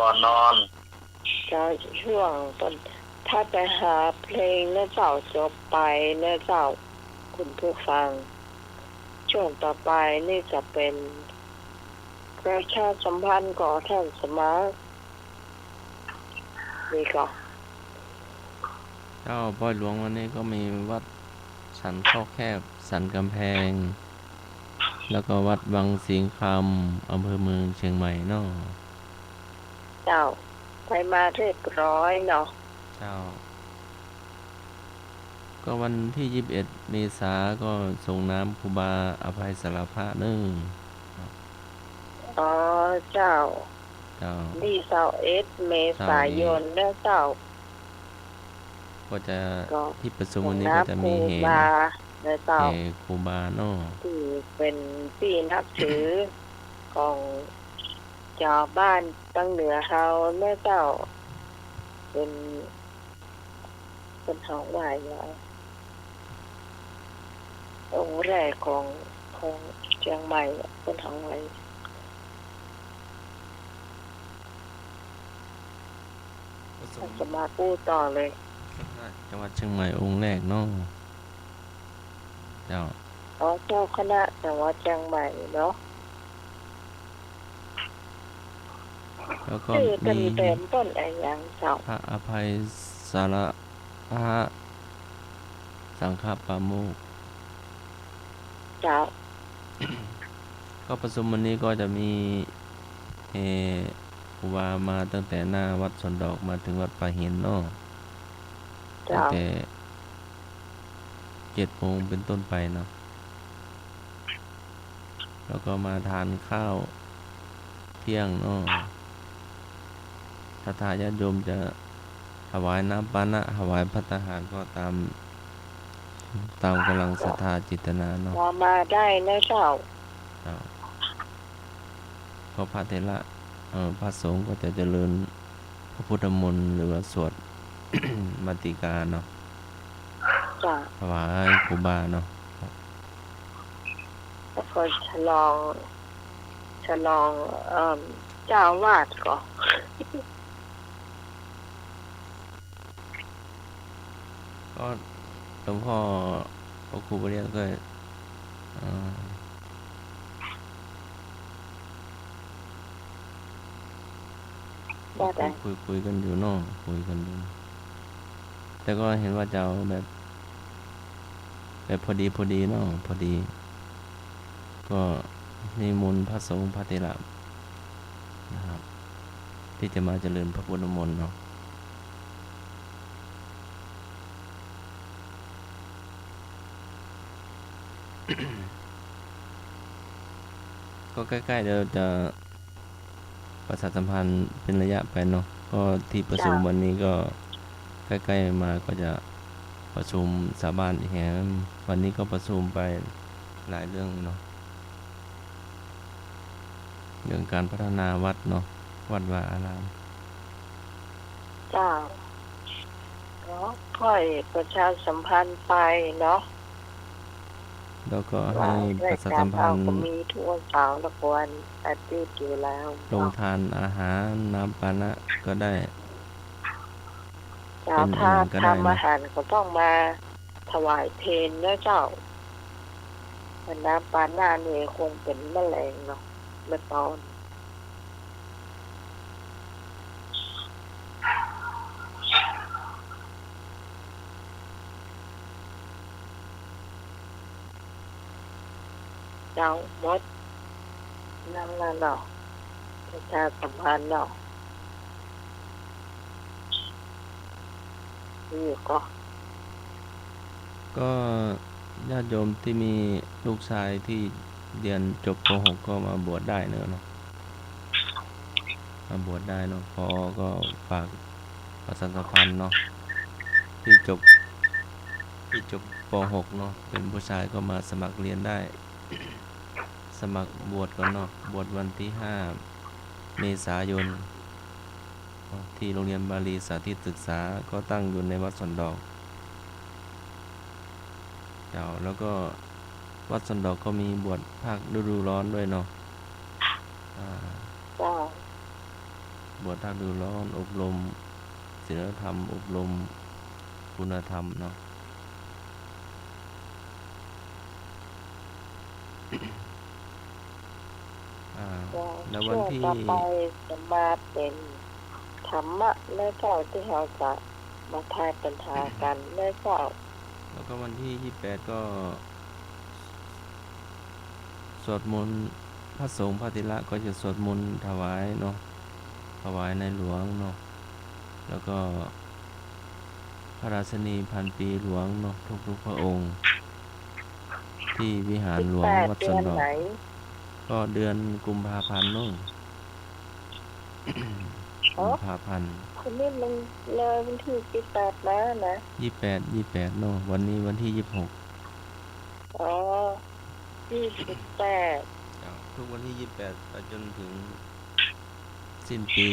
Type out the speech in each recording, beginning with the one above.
ก่อนนอน จะช่วงต้นถ้าไปหาเพลงเนื้อเจ้าจบไปเนื้อเจ้าคุณผู้ฟังช่วงต่อไปนี่จะเป็นประชาสัมพันธ์ก่อท่านสมาร์ทนี่ก็เจ้าป้อยหลวงวันนี้ก็มีวัดสันข้อแคบสันกำแพงแล้วก็วัดวังสิงห์คำอำเภอเมืองเชียงใหม่เนาะเจ้าไปมาเรียบร้อยเนาะเจ้าก็วันที่21เมษาก็ส่งน้ำครูบาอภัยสารภาพเนึงอ๋อเจ้าเจ้าดี21เมษายนเนื้อเจ้าก็จะก็ที่ประชุมวันนี้น้ก็จะมีำครูบาเนื้อเจ้าครูบาเนาะที่เป็นที่นับถือของชาวบ้านตั้งเหนือเฮาเนื้อเจ้าเป็นห้องไหว้องค์แรกของเชียงใหม่เป็นห้องไหว้จะมาพูดต่อเลยจังหวัดเชียงใหม่องค์แรกเนาะเจ้าเจ้าคณะจังหวัดเชียงใหม่เนาะแล้วก็ชื่อมีเต็มต้นอะไรอย่างเจ้าพระอภัยสารพระสังฆปาโมกข์เจ้า ก็ประชุมวันนี้ก็จะมีครูบามาตั้งแต่หน้าวัดสวนดอกมาถึงวัดป่าหินเนาะตั้งแต่7 โมงเป็นต้นไปเนาะแล้วก็มาทานข้าวเที่ยงเนาะถ้าญาติโยมจะถวายน้ำปานะถวายภัตตาหารก็ตามกำลังศรัทธาจิตนาเนาะมาได้นะเจ้าก็พระเถระพระสงฆ์ก็จะเจริญพระพุทธมนต์หรือว่าสวด มาติกาเนาะถวายครูบาเนาะแล้วก็ฉลองเจ้าวาดก็หลวงพ่อพระครูบาเรียนก็คุยกันอยู่เนาะคุยกันอยู่แต่ก็เห็นว่าจะเอาแบบพอดีเนาะพอดีก็นิมนต์พระสงฆ์พระเถระนะครับที่จะมาเจริญพระพุทธมนต์เนาะก็ใกล้ๆเดี๋ยวจะประชาสัมพันธ์เป็นระยะไปเนาะก็ที่ประชุมวันนี้ก็ใกล้ๆมาก็จะประชุมสาบานอีกแห่งวันนี้ก็ประชุมไปหลายเรื่องเนาะเรื่องการพัฒนาวัดเนาะวัดวาอารามเจ้าค่อยประชาสัมพันธ์ไปเนาะแล้วก็ให้ประชาสัมพันธ์มีทุกวันเสาร์และวันอาทิตย์อยู่แล้วลงทานอาหารน้ำปานะก็ได้เป็นถ้าทำอาหารก็ต้องมาถวายเพลนะเจ้าน้ำปานะนี่คงเป็นแมลงเนาะเมื่อตอนเจ้ามดนั่งแล้วเนาะประชาสัมพันธ์เนาะนี่ก็ญาติโยมที่มีลูกชายที่เรียนจบป .6 ก็มาบวชได้เนอะมาบวชได้เนาะพอก็ฝากประชาสัมพันธ์เนาะที่จบป .6 เนาะเป็นผู้ชายก็มาสมัครเรียนได้ สมัครบวชก่อนเนาะบวชวันที่5 เมษายนที่โรงเรียนบาลีสาธิตศึกษาก็ตั้งอยู่ในวัดสวนดอกเจ้าแล้วก็วัดสวนดอกก็มีบวชภาคฤดูร้อนด้วยเนาะ บวชฤดูร้อนอบรมศีลธรรมอบรมคุณธรรมเนาะ แล้ววัช่นวงที่ ต่อไปจะมาเป็นธรรมะและเจ้าที่เราจะมาทายปัญหากันและเจ้า แล้วก็วันที่28ก็สวดมนต์พระสงฆ์พระธิระก็จะสวดมนต์ถวายเนาะถวายในหลวงเนาะแล้วก็พระราชนีพันปีหลวงเนาะทุกพระองค์ ที่วิหารหลวงวัดสนดอกก็เดือนกุมภาพันธ์นู่น กุมภาพันธ์คนนี้มันเลยวันที่18แล้วนะ28เนาะวันนี้วันที่26อ๋อ28ทุกวันที่28ไปจนถึงสิ้นปี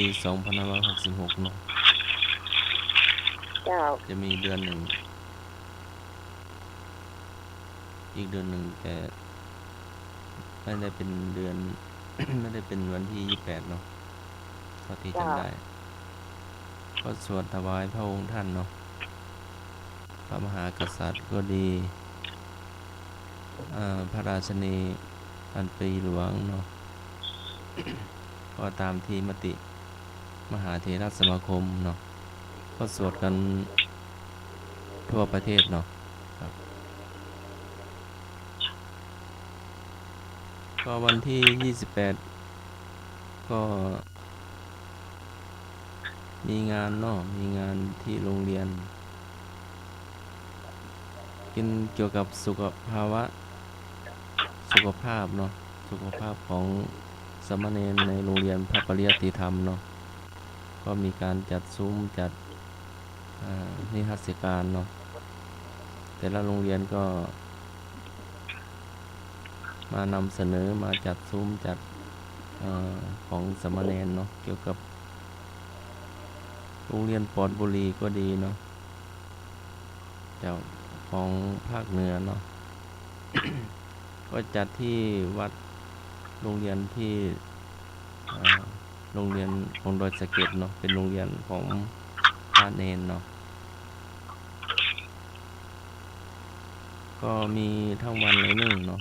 2566เนาะเจ้าจะมีเดือนหนึ่งอีกเดือนหนึ่งแต่ไม่ได้เป็นเดือน ไม่ได้เป็นวันที่28เนาะเท่าที่จำได้ก็สวดถวายพระองค์ท่านเนาะพระมหากษัตริย์ก็ดีพระราชนีพันปีหลวงเนาะ ก็ตามที่มติมหาเถรสมาคมเนาะก็สวดกันทั่วประเทศเนาะครับก็วันที่28ก็มีงานเนาะมีงานที่โรงเรียนกินเกี่ยวกับสุขภาพเนาะสุขภาพของสามเณรในโรงเรียนพระปริยัติธรรมเนาะก็มีการจัดซุ้มจัดนิทรรศการเนาะแต่ละโรงเรียนก็มานำเสนอมาจัดซุ้มจัดของสามเณรเนาะเกี่ยวกับโรงเรียนปอดบุรีก็ดีเนาะเจ้าของภาคเหนือเนาะ ก็จัดที่วัดโรงเรียนที่โรงเรียนของดอยสะเก็ดเนาะเป็นโรงเรียนของพระเนนเนาะก็มีทั้งวันเลยนึ่งเนาะ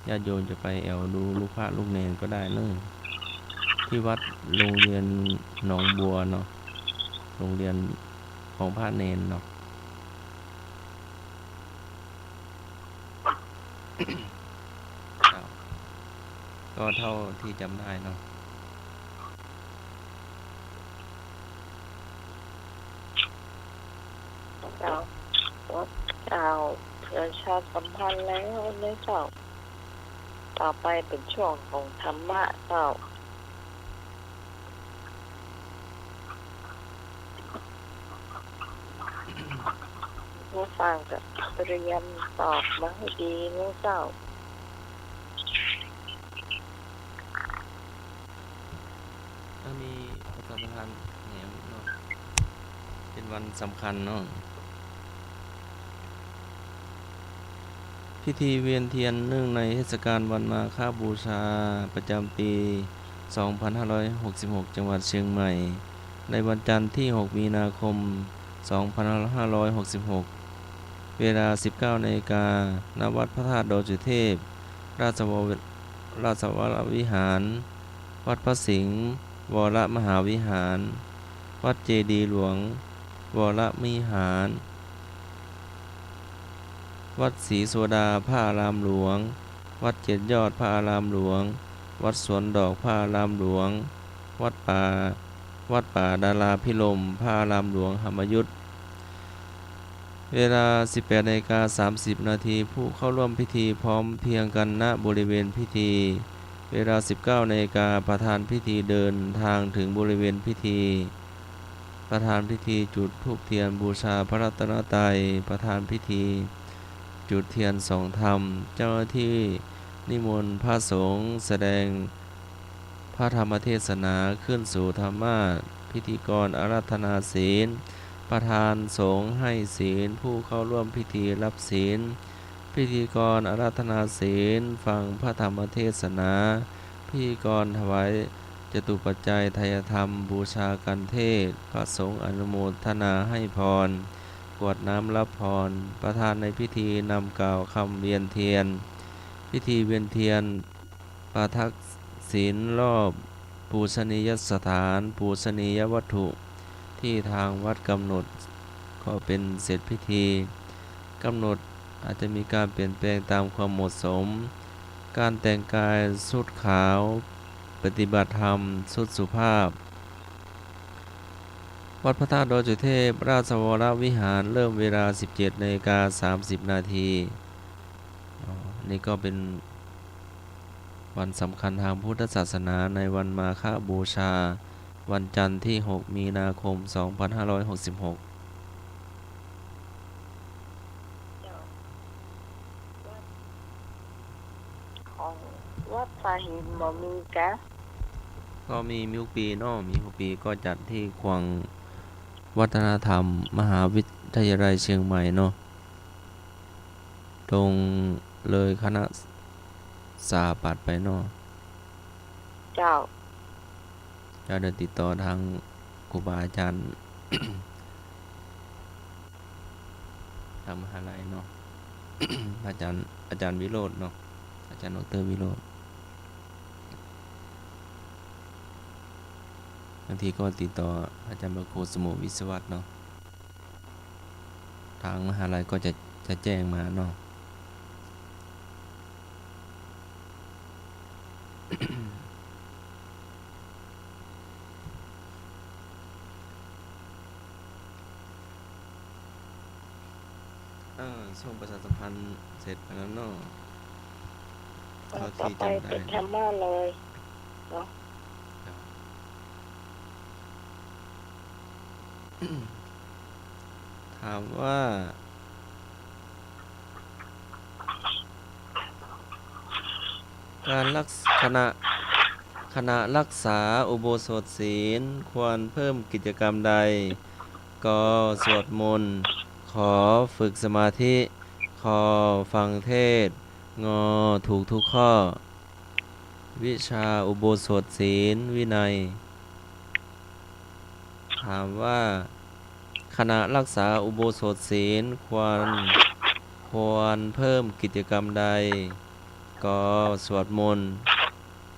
ญาติโยมจะไปแอวดูลูกพระลูกเนนก็ได้นึ่งที่วัดโรงเรียนหนองบัวเนาะโรงเรียนของพระเนนเนาะ ก็เท่าที่จำได้เนาะเจ้าประชาสัมพันธ์แล้วนะเจ้าต่อไปเป็นช่วงของธรรมะเจ้าผู้ฟังกับเรียนตอบมาให้ดีนะเจ้าถ้ามีประชาสัมพันธ์แหนมเนาะเป็นวันสำคัญเนาะพิธีเวียนเทียนเนื่องในเทศกาลวันมาฆบูชาประจำปี 2566 จังหวัดเชียงใหม่ในวันจันทร์ที่ 6 มีนาคม 2566 เวลา 19 นาฬิกา ณ วัดพระธาตุดอยสุเทพ ราชวรวิหาร วัดพระสิงห์วรมหาวิหาร วัดเจดีย์หลวง วรมิหาร วัดศรีโสดาพระอารามหลวง วัดเจ็ดยอดพระอารามหลวง วัดสวนดอกพระอารามหลวง วัดป่าดาราพิรมพระอารามหลวงธรรมยุทธเวลา 18:30 นาทีผู้เข้าร่วมพิธีพร้อมเพรียงกันณบริเวณพิธีเวลา 19 นาฬิกาประธานพิธีเดินทางถึงบริเวณพิธีประธานพิธีจุดธูปเทียนบูชาพระรัตนตรัยประธานพิธีจุดเทียนส่องธรรมเจ้าหน้าที่นิมนต์พระสงฆ์แสดงพระธรรมเทศนาขึ้นสู่ธรรมาสน์พิธีกรอาราธนาศีลประธานสงฆ์ให้ศีลผู้เข้าร่วมพิธีรับศีลพิธีกรอาราธนาศีลฟังพระธรรมเทศนาพิธีกรถวาย จตุปัจจัยไทยธรรมบูชากันเทศพระสงฆ์อนุโมทนาให้พรกรวดน้ำรับพรประธานในพิธีนำกล่าวคำเวียนเทียนพิธีเวียนเทียนประทักษิณรอบปูชนียสถานปูชนียวัตถุที่ทางวัดกำหนดก็เป็นเสร็จพิธีกำหนดอาจจะมีการเปลี่ยนแปลงตามความเหมาะสมการแต่งกายชุดขาวปฏิบัติธรรมชุดสุภาพวัดพระธาตุดอยสุเทพราชวรวิหารเริ่มเวลา 17:30 นาทีนี่ก็เป็นวันสำคัญทางพุทธศาสนาในวันมาฆบูชาวันจันทร์ที่ 6 มีนาคม 2566ของวัดสาหินบ่มีกะก็มีมิวปีเนาะมีทุกปีก็จัดที่ขวงวัฒนธรรมมหาวิทยาลัยเชียงใหม่เนาะตรงเลยคณะสถาปัตย์ไปเนาะเจ้าจะเดินติดต่อทางครูบาอาจารย์ ทางมหาลัยเนาะ อาจารย์วิโรจน์เนาะอาจารย์ดรวิโรจน์บางทีก็ติดต่ออาจารย์บครูสมุวิศวัตเนาะทางมหาลัยก็จะแจ้งมาเนาะ ช่วงประชาสัมพันธ์เสร็จไปแล้วเนาะเท่าต่อที่ไปจำได้เป็นธรรมะเลยเนาะ ถามว่าการขณะรักษาอุโบสถศีลควรเพิ่มกิจกรรมใดก็สวดมนต์ขอฝึกสมาธิขอฟังเทศงอถูกทุกข้อวิชาอุโบสถศีลวินัยถามว่าขณะรักษาอุโบสถศีลควรเพิ่มกิจกรรมใดก็สวดมนต์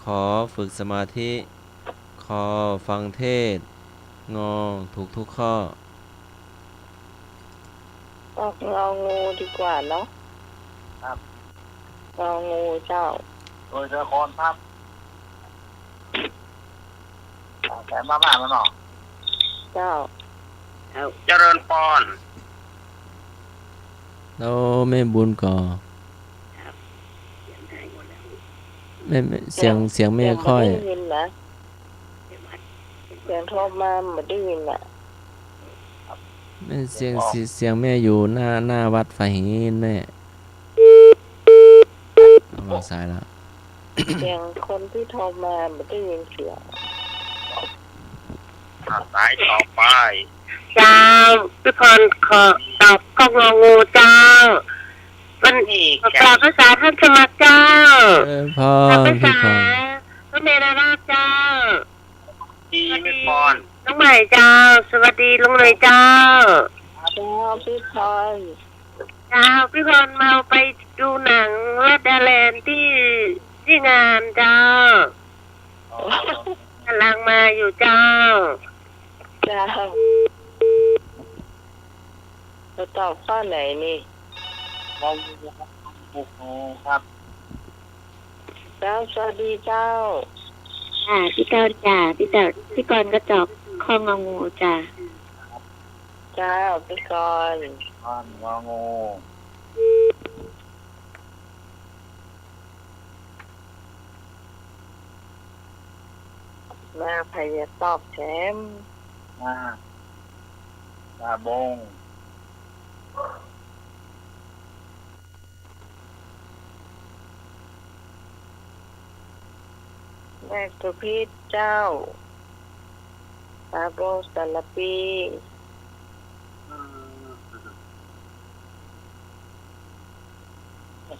ขอฝึกสมาธิขอฟังเทศงอถูกทุกข้อออกงองูดีกว่าเนาะครับงองูเจ้าโดยเฉพาะครับแต่มาบ้านมันหรอเจ้าเจริญพรแล้วแม่บุญก่อแม่เสียงแม่ค่อยไม่ได้ยินนะเสียงโทรมาไม่ได้ยินอ่ะแม่เสียงแม่อยู่หน้าวัดฝ่ายหินแม่วางสายแล้วเสียงคนที่โทรมาไม่ได้ยินเสียงสายต่อไปเจ้าพี่พรขอตอบข้ององูเจ้าวันกล่าวภาษาท่านสมัครเจ้าพ่อพี่พรพระเมรุราชเจ้าพี่พรน้องใหม่เจ้าสวัสดีลุงเลยเจ้าพี่พรเจ้าพี่พรมาไปดูหนังรัดดาแลนด์ที่งานเจ้ากำลังมาอยู่เจ้าจะตอบข้อไหนนี่ครับเจ้าสวัสดีเจ้าพี่เจ้าจ้าพี่กรก็จอกข้ององูจ้าเจ้าพี่กรงองูมาพยาตอบแชมมาตาบงแม่ตุพีเจ้าตาโบสตลปี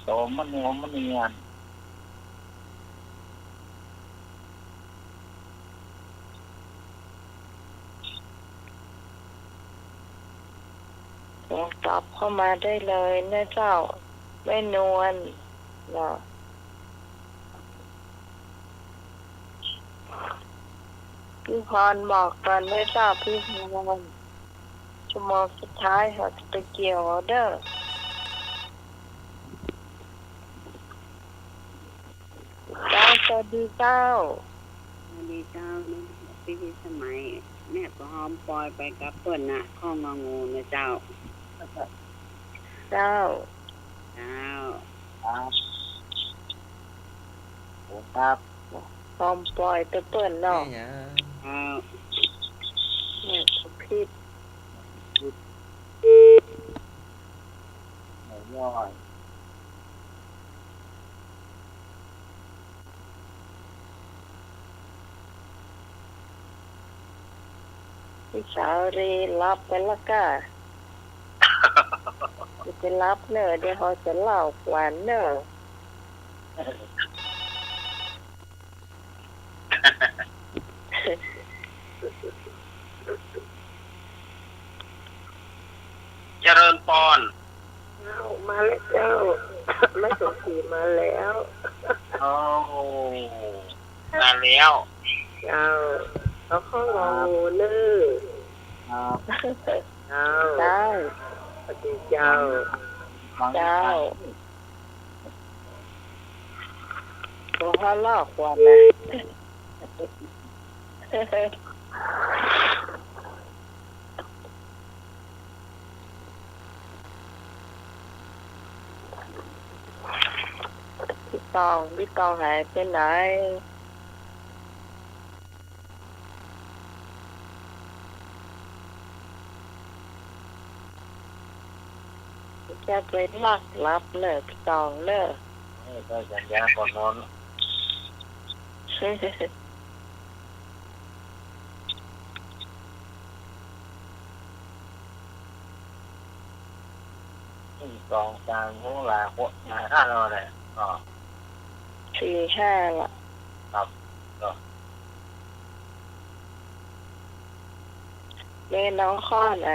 โสมมันเนียน ตอบเข้ามาได้เลยนะเจ้าแม่นวลเนาะพี่พรบอกก่อนนะเจ้าพี่พรชั่วโมงสุดท้ายเขาจะไปเกี่ยวออเดอร์เจ้าสวัสดีเจ้า สวัสดีเจ้านี่พี่สมัยแม่ก็หอมปล่อยไปกับเปิ้นน่ะข้องงองูนะเจ้า เจ้า เจ้า ครับผมครับ พร้อมปล่อยไปเปิดเนาะ แม่หยัง เจ้า เนี่ยผิด หมูย่อย พี่สาวรีรับไปและก็จะรับเนอะเดี๋ยวเขาจะเล่าหวานเนอะ เจริญปอน มาแล้วเจ้า ไม่สมศรีมาแล้ว โอ้มาแล้ว เจ้าเขาข้ององูเนอะ ครับ เจ้าเจ้าสวัสดีเจ้า เจ้าตัวเขาลอกกว่านะพี่ตองหายไปไหนจะไปลักรับเนอะพี่ตองเนอะ นี่ก็สัญญาก่อนนอนสองสามหัวหลาหัวหลาห้าเราเลยอ๋อ 4-5ละ ครับก็ เล่นน้องข้อไหน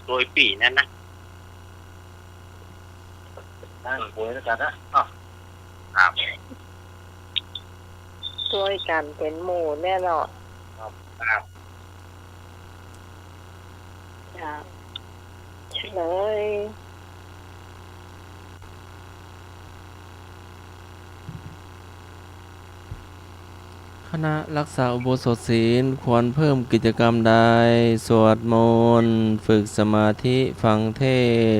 โดยปีนั่นนะนั่งคุยแล้วกันนะอ๋อครับ ช่วยกันเป็นหมู่แน่นอน ครับ จ้าเฉลย คณะรักษาอุโบสถศีลควรเพิ่มกิจกรรมใด สวดมนต์ฝึกสมาธิฟังเท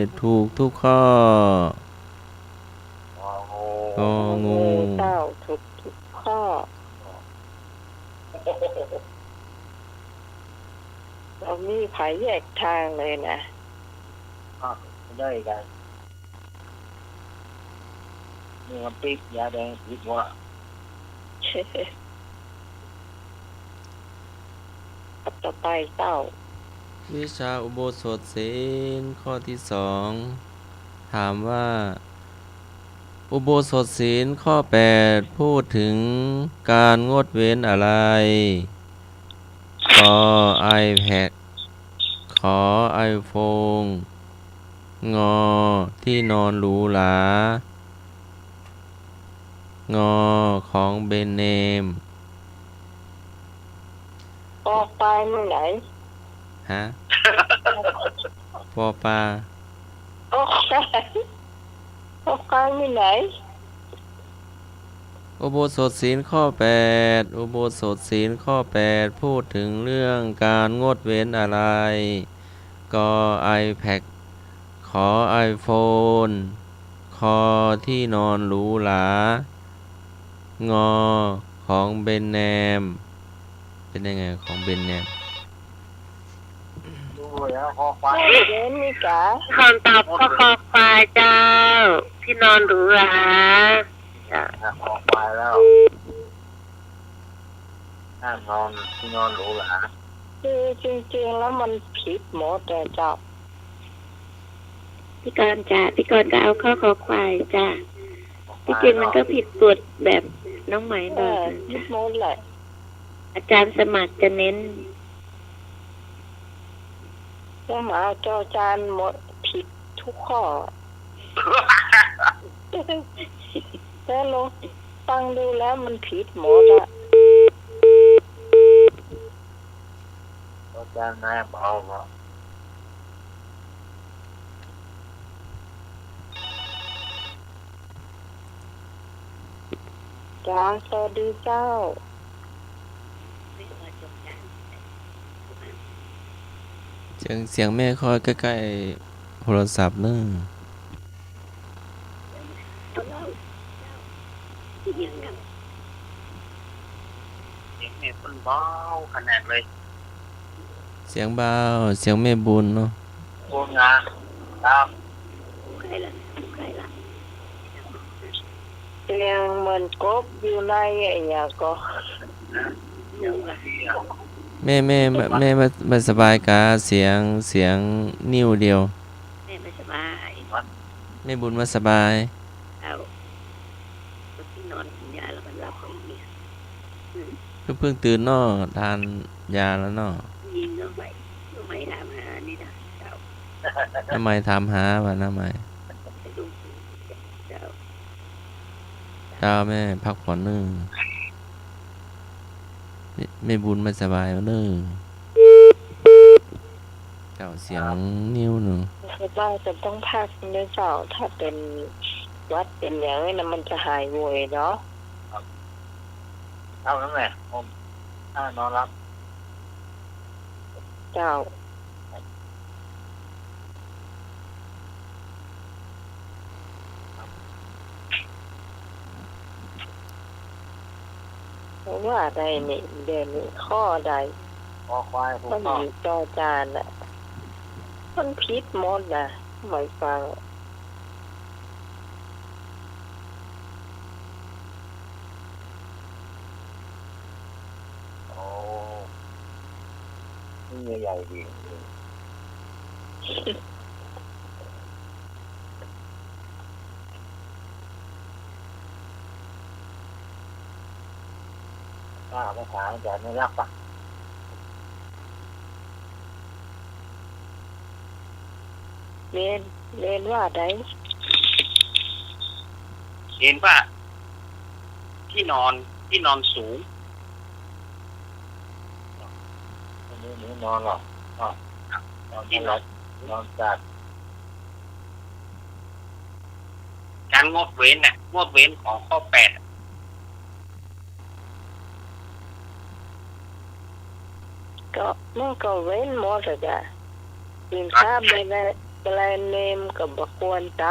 ศน์ถูกทุกข้อ โอ้โห งองู เต้าทุกข้อเรามีผายแยกทางเลยนะ ได้กันนี่มันปิ๊กยาแดงผิดหมด ต่อไปเต้า วิชาอุโบสถศีลข้อที่สองถามว่า อุโบสถศีลข้อ8พูดถึงการงดเว้นอะไรกอ iPad ขอ iPhone งอที่นอนหรูหรางอของเบนเนม ออกไปเมื่อไหร่ ฮะ ปอปลา ออกไปเมื่อไหร่ อุโบสถศีลข้อ8อุโบสถศีลข้อ8พูดถึงเรื่องการงดเว้นอะไรกอ iPad ขอ iPhone คอที่นอนหรูหรางอของเบนแนมเป็นยังไงของเบนแนม ดูแล้วคอควาย เย็นนี่กะ คำตอบข้อคอควายเจ้า ที่นอนหรูหราจ้ะ คอควายแล้วห้ามนอนที่นอนหรูหรา คือจริงๆแล้วมันผิดหมดแต่จับ พี่กรณ์จ้ะพี่กรณ์ก็เอาข้อคอควายจ้ะที่จริงมันก็ผิดกฎแบบน้องไหมบ เอ อก อผิดหมดแหละ อาจารย์สมัครจะเน้น แล้วหมาจอจานหมดผิดทุกข้อ แล้วลองฟังดูแล้วมันผิดหมดอะ อาจารย์นายเบาเนาะ จ้าสวัสดีเจ้า เสียงแม่คอยใกล้ๆโทรศัพท์เนอะ เสียงเนี่ยคนเบาขนาดเลย เสียงเบาเสียงแม่บุญเนาะ พูดงานครับ เรียงเหมือนกบอยู่ในไอ้เนี่ยก็ แม่ไม่สบายกะเสียงนิ้วเดียว แม่ไม่สบาย แม่บุญมาสบาย เอาที่นอนกินยาแล้วมันหลับไปอีก เพิ่งตื่นเนาะทานยาแล้วเนาะ ยิงก็ไม่ถามหานี่นะเจ้า ทำไมถามหาว่าทำไม ไปดูเจ้า เจ้าแม่พักผ่อนเนอะแม่บุญไม่สบายเนอะเจ้าเสียงนิ้วเนอะ คิดว่าจะต้องพักเนื้อเจ้าถ้าเป็นวัดเป็นอย่างนี้นะมันจะหายโวยเนาะ เอาแล้วแม่ผมนอนรับ เจ้าเพราะว่าใดนี่เดินนี่ข้อใด คอควายผูก มัน คอ มีจอจานอ่ะมันผิดหมดนะไม่ฟัง โอ้นี่ใหญ่ๆดีป้าไปถามอาจารย์ไม่รับปะ เรียนว่าใด เห็นว่าที่นอนสูง วันนี้หนูนอนหรอนอนที่รัดนอนจัด การงดเว้นของข้อ 8 ก็มันก็เว้นหมดเลยจ้ะกินข้าวไปแล้วแบรนด์เนมกับบควรใจ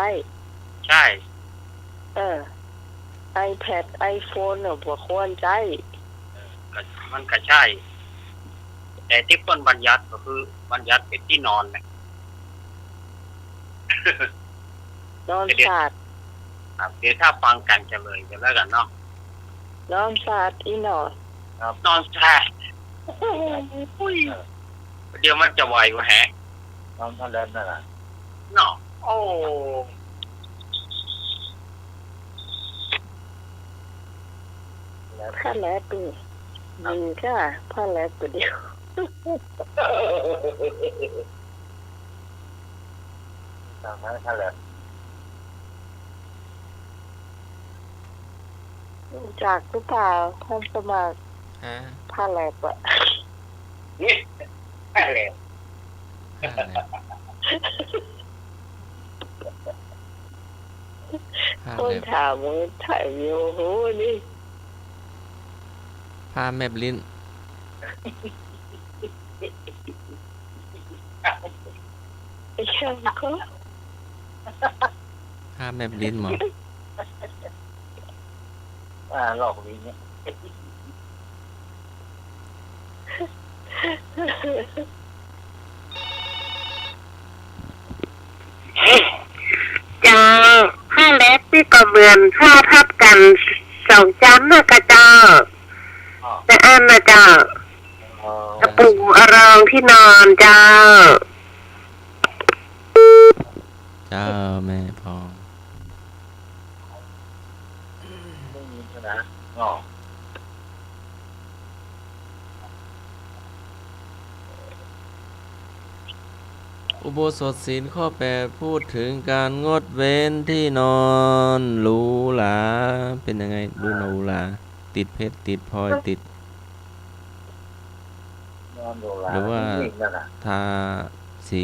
ใช่ iPad iPhone น่ะบควรใจ มันก็ใช่ แต่ที่เพิ่นบัญญัติก็คือบัญญัติเป็นที่นอนนะ นอนสาด ครับเดี๋ยวถ้าฟังกันจะเลยกันแล้วกันเนาะ นอนสาดอีหนอน นอนใช่เดี๋ยวมันจะไหวกว่าแฮะ นอนท่าเล่นนั่นแหละ เนาะโอ้ แล้ว ผ้าแลบนี่ยิงค่ะผ้าแลบตัวเดียว ทำให้ท่าเล่น จากหรือเปล่าท่านสมัคร ฮะ ผ้าแลบอะ นี่แค่เลย ผ้า คน แมบ ถามว่าถ่ายวิวโหนี่ ผ้าแมบลิ้น ไอ้ช่างเขา ผ้าแมบลิ้นหมอ หลอกลิ้นเนี่ย เจ้าผ้าเล็บที่ก็เหมือนผ้าทับกัน2 ชั้นนะกะเจ้าแต่อันนะเจ้าตะปูอรองที่นอนเจ้า เจ้าแม่พอง ไม่ยินนะอ๋อ อุโบสถศีลข้อ8พูดถึงการงดเว้นที่นอนหรูหราเป็นยังไงดูหรูหราติดเพชรติดพลอยติด นอนดูแล หรือว่า นิ่งๆนั่นน่ะ ทาสี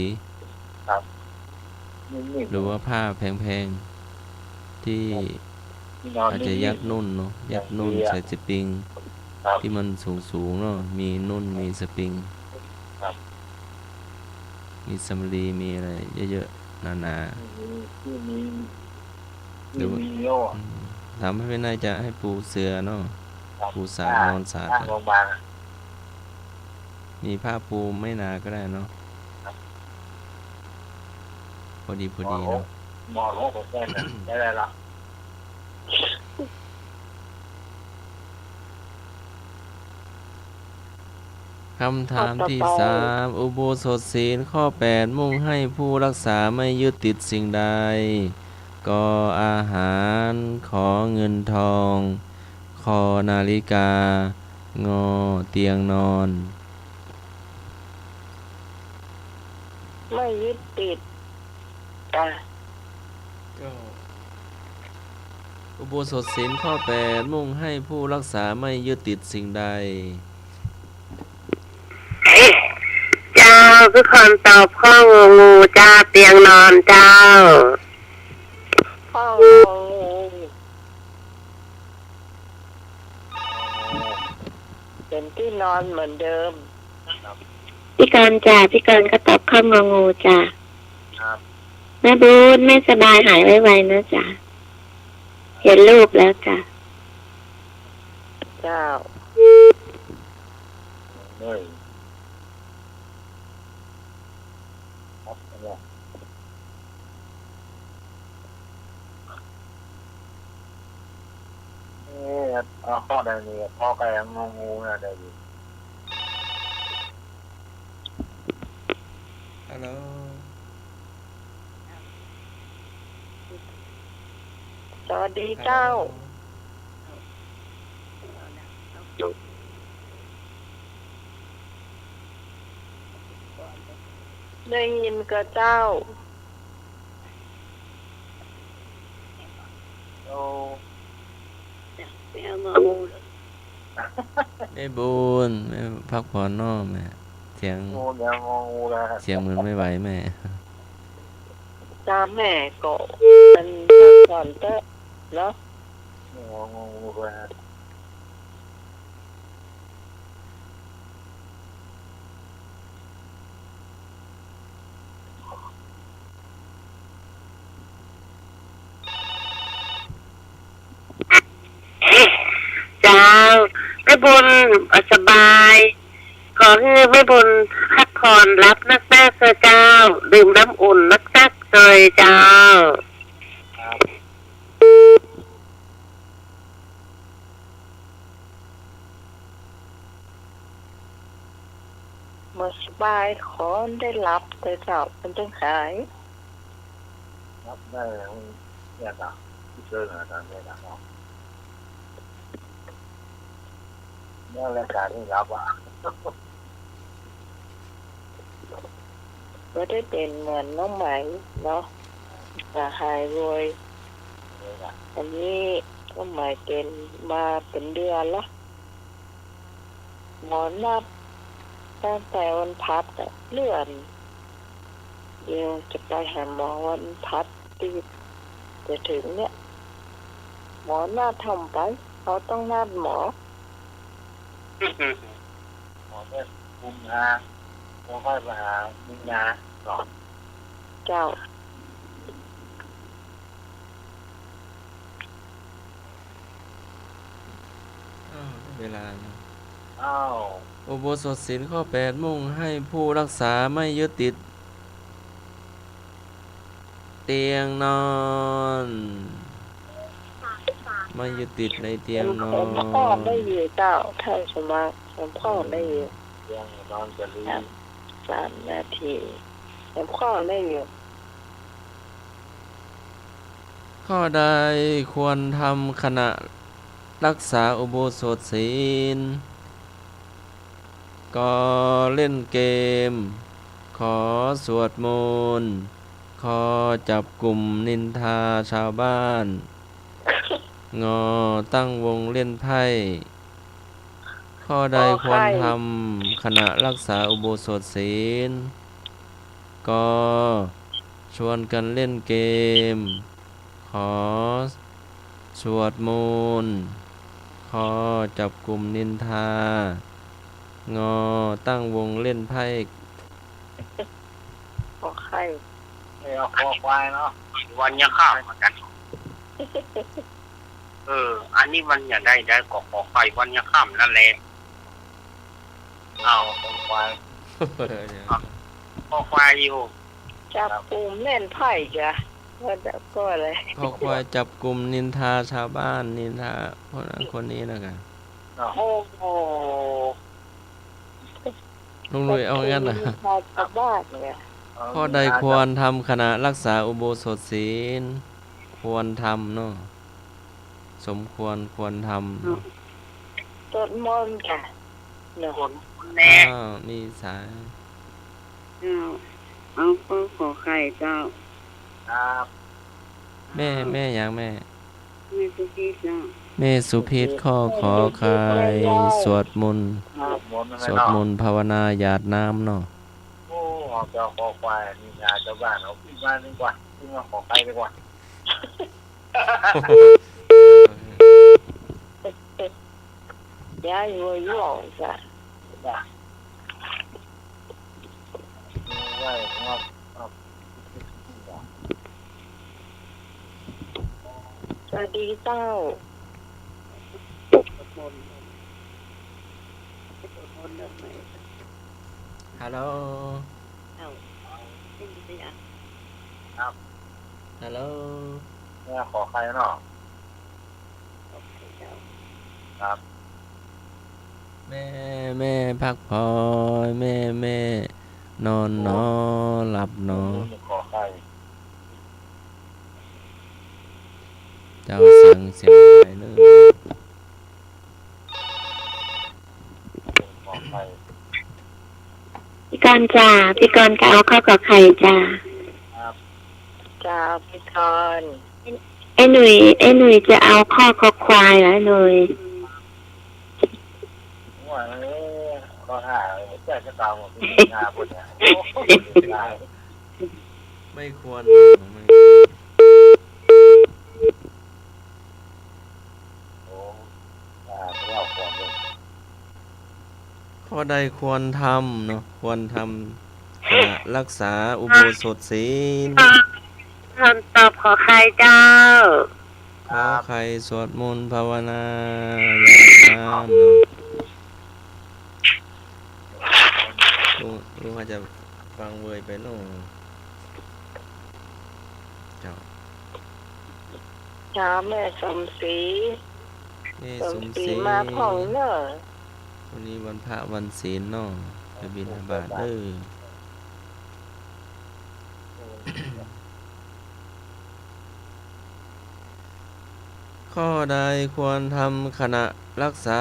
นิ่งๆ หรือว่าผ้าแพงๆที่ ที่นอน อาจจะ นิ่งๆ ยัดนุ่นเนาะยัดนุ่น อย่างดีอะ ใส่สปริง ครับ ที่มันสูงๆเนาะมีนุ่นมีสปริง ครับ มีสำลีมีอะไรเยอะๆหนา ที่มี หรือว่า มีโล่ ๆทำให้ไม่น่าจะให้ปูเสือเนาะ ครับ ปูสาดนอนสาด ข้างโรงพยาบาลอะ มีผ้าปูไม่หนาก็ได้เนาะ ครับ พอดีเนาะ หมอโรคหัวใจน่ะได้แล้วล่ะ คำถามที่3อุโบสถศีลข้อ8มุ่งให้ผู้รักษาไม่ยึดติดสิ่งใดกอาหารขอเงินทองคอนาฬิกางอเตียงนอน ไม่ยึดติดจ้ะ อุโบสถศีลข้อ8มุ่งให้ผู้รักษาไม่ยึดติดสิ่งใด เจ้าคือคนตอบข้องูเจ้าเตียงนอนเจ้า ห้องงูเป็นที่นอนเหมือนเดิม พี่กรณ์จ้ะพี่กรณ์ก็ตอบข้ององูจ้ะ ครับ แม่บุญไม่สบายหายไวๆนะจ้ะเห็นรูปแล้วจ้ะ เจ้า เฮ้ยครับเนี่ยเอาข้อใดนี่พ่อก็ยังงูนะได้อยู่ ฮัลโหล สวัสดีเจ้า ได้ยินกับเจ้า โอ้ แม่บุญแม่พักผ่อนเนอะแม่เสียง งูยังงูเลย เสียงเหมือนไม่ไหวแม่ จ้าแม่ก็มันก่อนเตอะเนาะ งูเลย เจ้าแม่บุญสบาย ขอให้แม่บุญพักผ่อนรับนักเจ้า ดื่มน้ำอุ่นนักเลยเจ้า เมื่อสบายขอได้รับแต่เจ้าเป็นต้องหาย รับได้เนี่ยนะที่เจอหน้าตาเนี่ยนะเนี่ยรายการที่รับอ่ะ ก็ได้เป็นเหมือนน้องไหมเนาะจะหายรวยอันนี้น้องไหมเป็นมาเป็นเดือนละหมอนัดตั้งแต่วันพัดอะเลื่อนเดี๋ยวจะไปหาหมอวันพัดที่จะถึงเนี่ย หมอนัดทำไปเขาต้องนัดหมอ หมอเนี่ยคุมงาแล้วค่อยไปหามีงาก่อน เจ้า เวลาเนอะ อ้าว อุโบสถศีลข้อ8มุ่งให้ผู้รักษาไม่ยึดติด เตียงนอนไม่ยึดติดในเตียงนอ ผมพ่อได้ น อยู่เจ้าท่านสมัครผมพ่อได้อยู่ เรื่องนอนจะรี 3 นาทีผมพ่อได้อยู่ ข้อใดควรทำขณะรักษาอุโบสถศีลก็เล่นเกม ขอสวดมนต์ขอจับกลุ่มนินทาชาวบ้าน งอตั้งวงเล่นไพ่ข้อใดควรทำขณะรักษาอุโบสถศีลก็ชวนกันเล่นเกม ขอสวดมนต์ขอจับกลุ่มนินทางอตั้งวงเล่นไพ่ ขอไข่ ไม่เอาคอควายเนาะ วันยาข้ามเหมือนกัน อันนี้มันอย่าได้กอกไฟวันยาข้ามนั่นแหละ เอาคอควาย คอควายอยู่ จับกลุ่มเล่นไพ่จ้ะก็อะไร ขอควายจับกลุ่มนินทาชาวบ้านนินทาคนนั้นคนนี้นะกัน เนาะ โอ้โห ลุงลุยเอางั้นนะ ชาวบ้านเนี่ย ข้อใดควรทำขณะรักษาอุโบสถศีลควรทำเนาะสมควรทำเนาะ สวดมนต์จ้ะเนาะ คนแน่ อ้าวมีสาย เจ้าเอาข้อขอไข่เจ้า ครับ แม่ยังแม่ แม่สุพีเจ้า แม่สุพิษข้อขอใครสวดมนต์ มนต์ สวดมนต์ภาวนาหยาดน้ำเนาะ โอ้ออกจากคอควายนี่ยาชาวบ้านเอาขึ้นมาดีกว่าขึ้นมาขอใครดีกว่า ย้ายอยู่ย่องจ้ะ ไหว้งอบ สวัสดีเจ้า ฮัลโหลฮัลโหล เนี่ยขอใครเนาะครับ แม่พักผ่อนแม่นอนหลับนอน ขอใคร เจ้าเสียงไหลเนื้อ ขอใคร พี่กรณ์จ้าพี่กรณ์ก็เอาข้าวกับไข่จ้า จ้าพี่กรณ์ ไอ้หนุ่ยจะเอาข้อคอควายเหรอไอ้หนุ่ย ว่าขอหาแจ้งจะตามของพี่งาบุญเนี่ย ไม่ควร โอ้ไม่เอาความเลย ข้อใดควรทำเนาะควรทำขณะรักษาอุโบสถศีล คำตอบขอไข่เจ้า ขอใครสวดมนต์ภาวนาหยาดน้ำเนาะลุงอาจจะฟังเวยไปโน่เจ้า จ้าแม่สมศรี นี่ ส ส ม ม ศรี ศรี มาพ่องเนอะ วันนี้วันพระวันศีลเนาะไปบิณฑบาตเด้อข้อใดควรทำขณะรักษา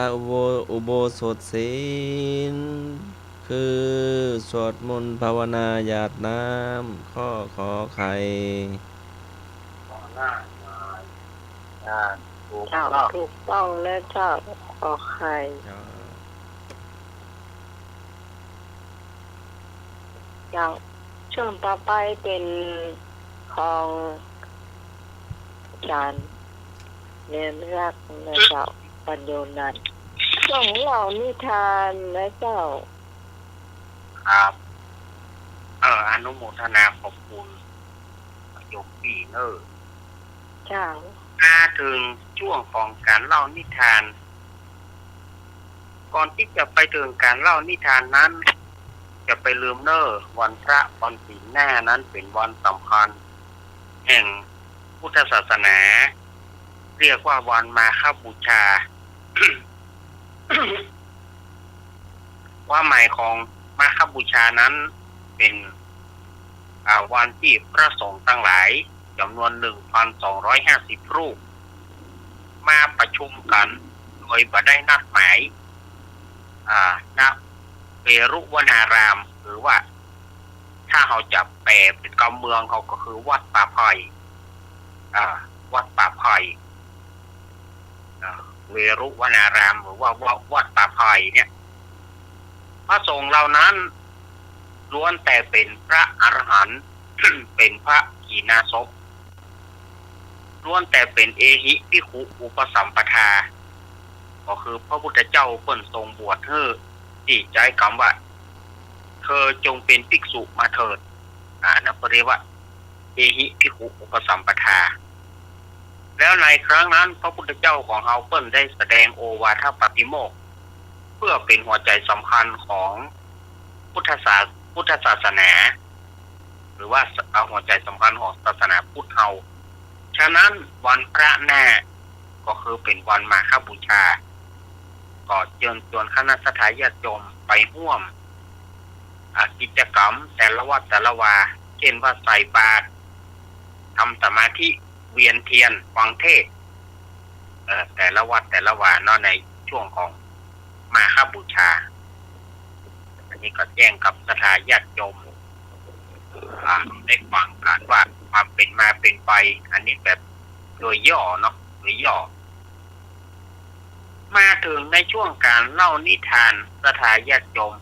อุโบสถศีลคือสวดมนต์ภาวนาหยาดน้ำข้อขอไข่ ขอหน้า ถูก เจ้า ต้อง ถูกต้องนะเจ้าขอไข่ เจ้า อย่างช่วงต่อไปเป็นของอาจารย์เรียนรักนะเจ้าปัญโยนันท์ช่วงเรานิทานนะเจ้า ครับ อนุโมทนาขอบคุณโยมปีเนอร์ เจ้า มาถึงช่วงของการเล่านิทาน ก่อนที่จะไปถึงการเล่านิทานนั้น จะไปลืมเนอร์วันพระวันศีลหน้านั้นเป็นวันสำคัญ แห่งพุทธศาสนา เรียกว่าวันมาฆบูชา ว่าหมายของมาฆบูชานั้นเป็นวันที่พระสงฆ์ทั้งหลายจำนวน 1,250 รูปมาประชุมกันโดยบ่ได้นัดหมายณเวรุวนารามหรือว่า ถ้าเขาจะแปลเป็นคำเมืองเขาก็คือวัดป่าไผ่วัดป่าไผ่เวรุวนารามหรือว่าวัดป่าไผ่เนี่ยพระสงฆ์เหล่านั้นล้วนแต่เป็นพระอรหันต์ เป็นพระขีณาสพล้วนแต่เป็นเอหิภิกขุอุปสัมปทาก็คือพระพุทธเจ้าเพิ่นทรงบวชให้ที่ใจคำว่าเธอจงเป็นภิกษุมาเถิดนั่นเรียกว่าเอหิภิกขุอุปสัมปทาแล้วในครั้งนั้นพระพุทธเจ้าของเราเพิ่นได้แสดงโอวาทปาติโมกข์เพื่อเป็นหัวใจสำคัญของพุทธศาสนาหรือว่าหัวใจสำคัญของศาสนาพุทธเราฉะนั้นวันพระหน้าก็คือเป็นวันมาฆบูชาก็เชิญชวนคณะสัตยาติโยมไปร่วมกิจกรรมแต่ละวัดแต่ละวาเช่นว่าใส่บาตรทำสมาธิเวียนเทียนฟังเทศแต่ละวัดแต่ละวาเนาะในช่วงของมาฆบูชาอันนี้ก็แจ้งกับสัตยาติโยมได้ฟังกันว่าความเป็นมาเป็นไปอันนี้แบบโดยย่อเนาะโดยย่อมาถึงในช่วงการเล่านิทานสัตยาติโยม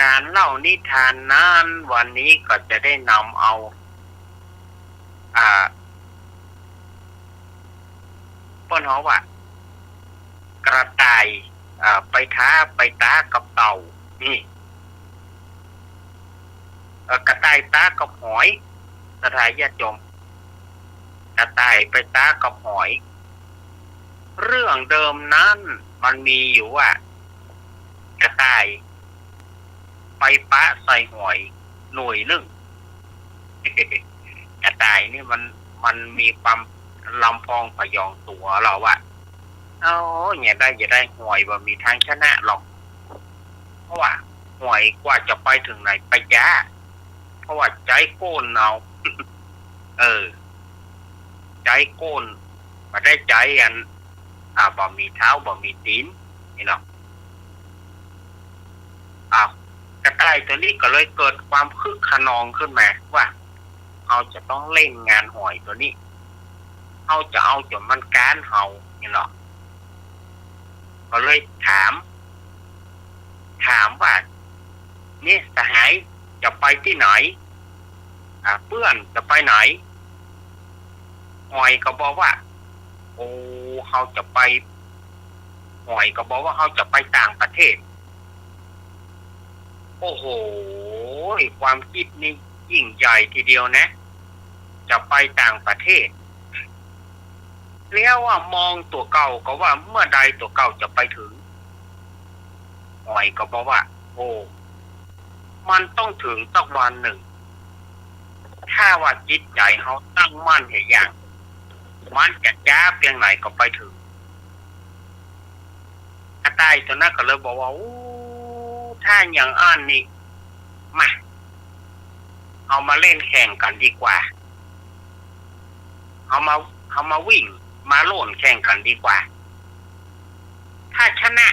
การเล่านิทานนั้นวันนี้ก็จะได้นำเอาป้นหอว่ากระต่ายไปตากับเต่านี่กระต่ายตากับหอยสถายญาติโยมกระต่ายไปตากับหอยเรื่องเดิมนั้นมันมีอยู่ว่ากระต่ายไปปะใส่หอยหน่วยหนึ่ง กระต่ายนี่มันมีความลำพองพยองตัวเราว่าอย่าได้หอยว่ามีทางชนะหรอกเพราะว่าหอยกว่าจะไปถึงไหนไปจ้าเพราะว่าใจโก้นเอา ใจโก้นมาได้ใจอันบ่มีเท้าบ่มีตีนนี่เนาะกระต่ายตัวนี้ก็เลยเกิดความคึกขนองขึ้นมาว่าเราจะต้องเล่นงานหอยตัวนี้เราจะเอาจนมันก้านเห่านี่เนาะก็เลยถามว่านี่สหายจะไปที่ไหนเพื่อนจะไปไหนหอยก็บอกว่าเขาจะไปหอยก็บอกว่าเขาจะไปต่างประเทศโอ้โหความคิดนี่ยิ่งใหญ่ทีเดียวนะจะไปต่างประเทศแล้วว่ามองตัวเก่าก็ว่าเมื่อใดตัวเก่าจะไปถึงหอยก็บอกว่ามันต้องถึงสักวันหนึ่งถ้าว่าจิตใจเขาตั้งมั่นเหตุอย่างมันจะจ้าเพียงไหนก็ไปถึงกระต่ายตัวนั้นก็เลยบอกว่าถ้าอย่างอันนี้มาเอามาเล่นแข่งกันดีกว่าเอามาวิ่งมาโล่นแข่งกันดีกว่าถ้าชนะ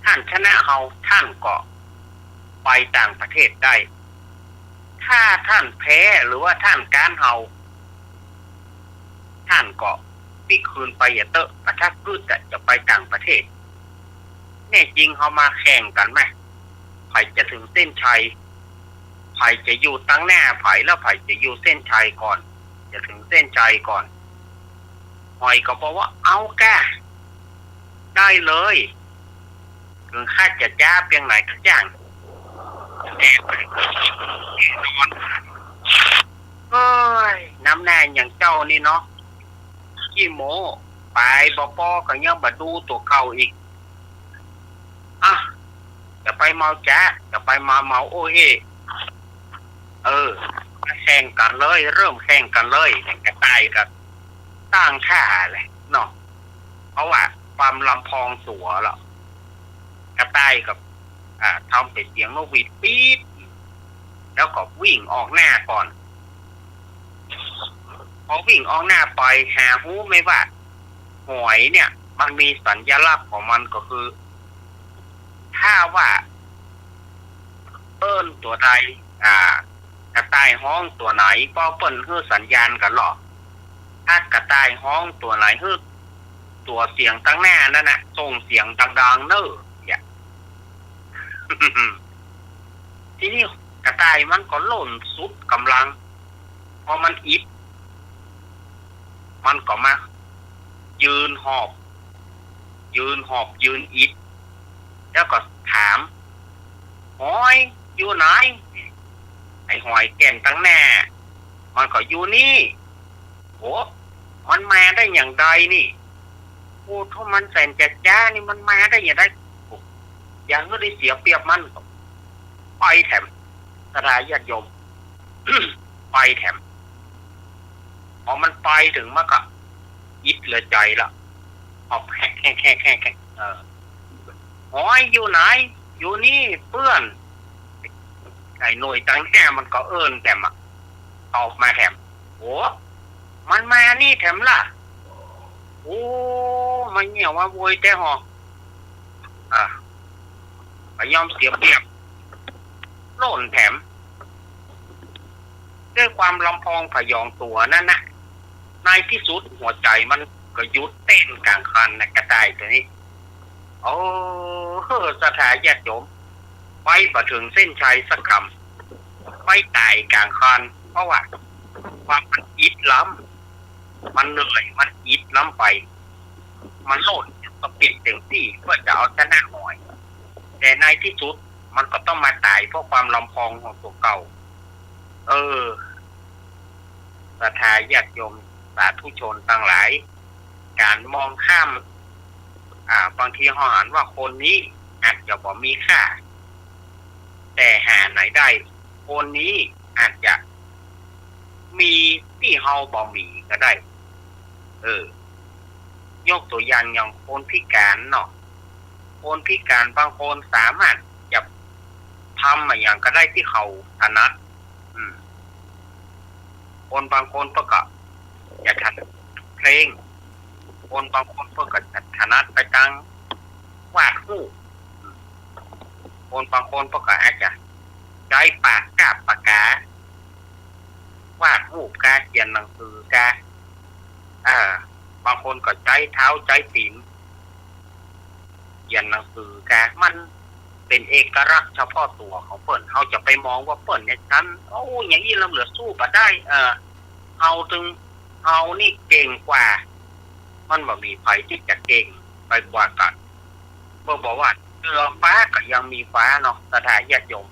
ท่านชนะเขาท่านก็ไปต่างประเทศได้ถ้าท่านแพ้หรือว่าท่านการเฮาท่านก็พิคืนไปอย่าเตอะประทับพืชจะไปต่างประเทศแน่จริงเขามาแข่งกันไหมใครจะถึงเส้นชัยใครจะอยู่ตั้งหน้าไผ่แล้วไผ่จะอยู่เส้นชัยก่อนจะถึงเส้นชัยก่อนหอยก็บอกว่าเอาแกได้เลยถึงข้าจะจ้าเพียงไหนก็จ้างน้ำแน่อย่างเจ้านี่เนาะขี้โมไปปอก็ยังมาดูตัวเก่าอีกจะไปเมาจ้าจะไปเมาโอ้เฮแข่งกันเลยเริ่มแข่งกันเลยกระต่ายกับตั้งค่าเลยเนาะเพราะว่าความลำพองตัวหรอกระต่ายกับทำเป็นเสียงนกหวีดปี๊ดแล้วก็วิ่งออกหน้าก่อนพอวิ่งออกหน้าไปหาหูไม่ว่าหอยเนี่ยมันมีสัญลักษณ์ของมันก็คือถ้าว่า อิ้นตัวใดกระต่ายห้องตัวไหนก็เปิ้นฮื้อสัญญาณกันหรอกถ้ากระต่ายห้องตัวไหนฮื้อตัวเสียงตั้งหน้านั่นน่ะส่งเสียงดังๆเน้อเนี่ย ทีนี้กระต่ายมันก็หล่นสุดกำลังพอมันอิดมันก็มายืนหอบยืนอิดแล้วก็ถามหอยอยู่ไหนไอ้หอยแก่นตั้งแน่มันก็อยู่นี่โอ้มันมาได้อย่างไรนี่โอ้ถ้ามันแสนจะจ้านี่มันมาได้อย่างไรอย่างก็ได้เสียเปรียบมันไปแถมสลายญาติโยม ไปแถมพอมันไปถึงมันก็อิดเลยใจละออกแค่หอยอยู่ไหนอยู่นี่เพื่อนไอ้หน่วยตั้งแน่มันก็เอิ้นแถมออกมาแถมโอ้มันมานี่แถมล่ะโอ้มันเหี่ยวว่าโวยแต่หอไปยอมเสียเปรียบโล่นแถมด้วยความลำพองพยองตัวนั่นนะในที่สุดหัวใจมันก็หยุดเต้นกลางคันนะกระต่ายตัวนี้โอ้สถาญาติโยมไปประถึงเส้นชัยสักคำไปตายกลางคันเพราะว่าความมันอิดล้ำมันเหนื่อยมันอิดล้ำไปมันโลดก็เปลี่ยนเต็มที่เพื่อจะเอาชนะหอยแต่ในที่สุดมันก็ต้องมาตายเพราะความลำพองของตัวเก่าศรัทธาญาติโยมสาธุชนทั้งหลายการมองข้ามบางทีเขาอ่านว่าคนนี้อาจจะบ่มีค่าแต่หาไหนได้คนนี้อาจจะมีที่เฮาบ่มีก็ได้ยกตัวอย่างคนพิการเนาะคนพิการบางคนสามารถจะทำอย่างก็ได้ที่เขาถนัดคนบางคนก็อยากถนัดเพลงคนบางคนก็ถนัดไปทางวาดรูปคนบางคนก็อาจจะใช้ปากกาปากกาวาดรูปกาเขียนหนังสือกาบางคนก็ใช้เท้าใช้ตีนเขียนหนังสือกามันเป็นเอกลักษณ์เฉพาะตัวของเปิ้นเขาจะไปมองว่าเปิ้นเนี่ยฉันโอ้อย่างนี้เราเหลือสู้มาได้เอาถึงเอานี่เก่งกว่ามันบ่มีไผที่จะเก่งไปกว่ากันบอกว่าเรือฟ้าก็ยังมีฟ้าเนาะสถาญาติโยม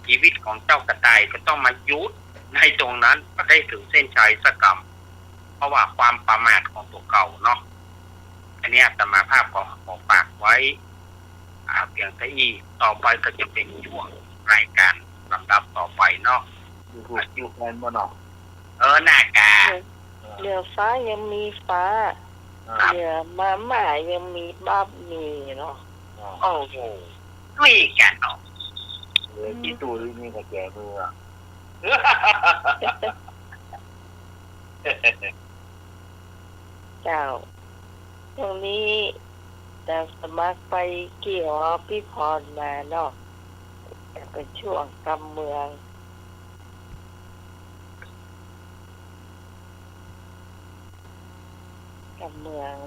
ชีวิตของเจ้ากระต่ายก็ต้องมายุดในตรงนั้นก็ได้ถึงเส้นชัยสักกรรมเพราะว่าความประมาทของตัวเก่าเนาะอันนี้อาตมาภาพของฝากไว้เพียงแต่อีต่อไปก็จะเป็นช่วงรายการลำดับต่อไปเนาะอยู่แฟนบ่เนาะหน้ากาเรือฟ้ายังมีฟ้าเรือมาม่ายังมีบ้ามีเนาะโอ้โหมีกันเนาะเรือที่ตู้นี่ก็แก่มือเจ้าตรงนี้แต่สมัครไปเกี่ยวพี่พรมาเนาะเป็นช่วงกำเมือง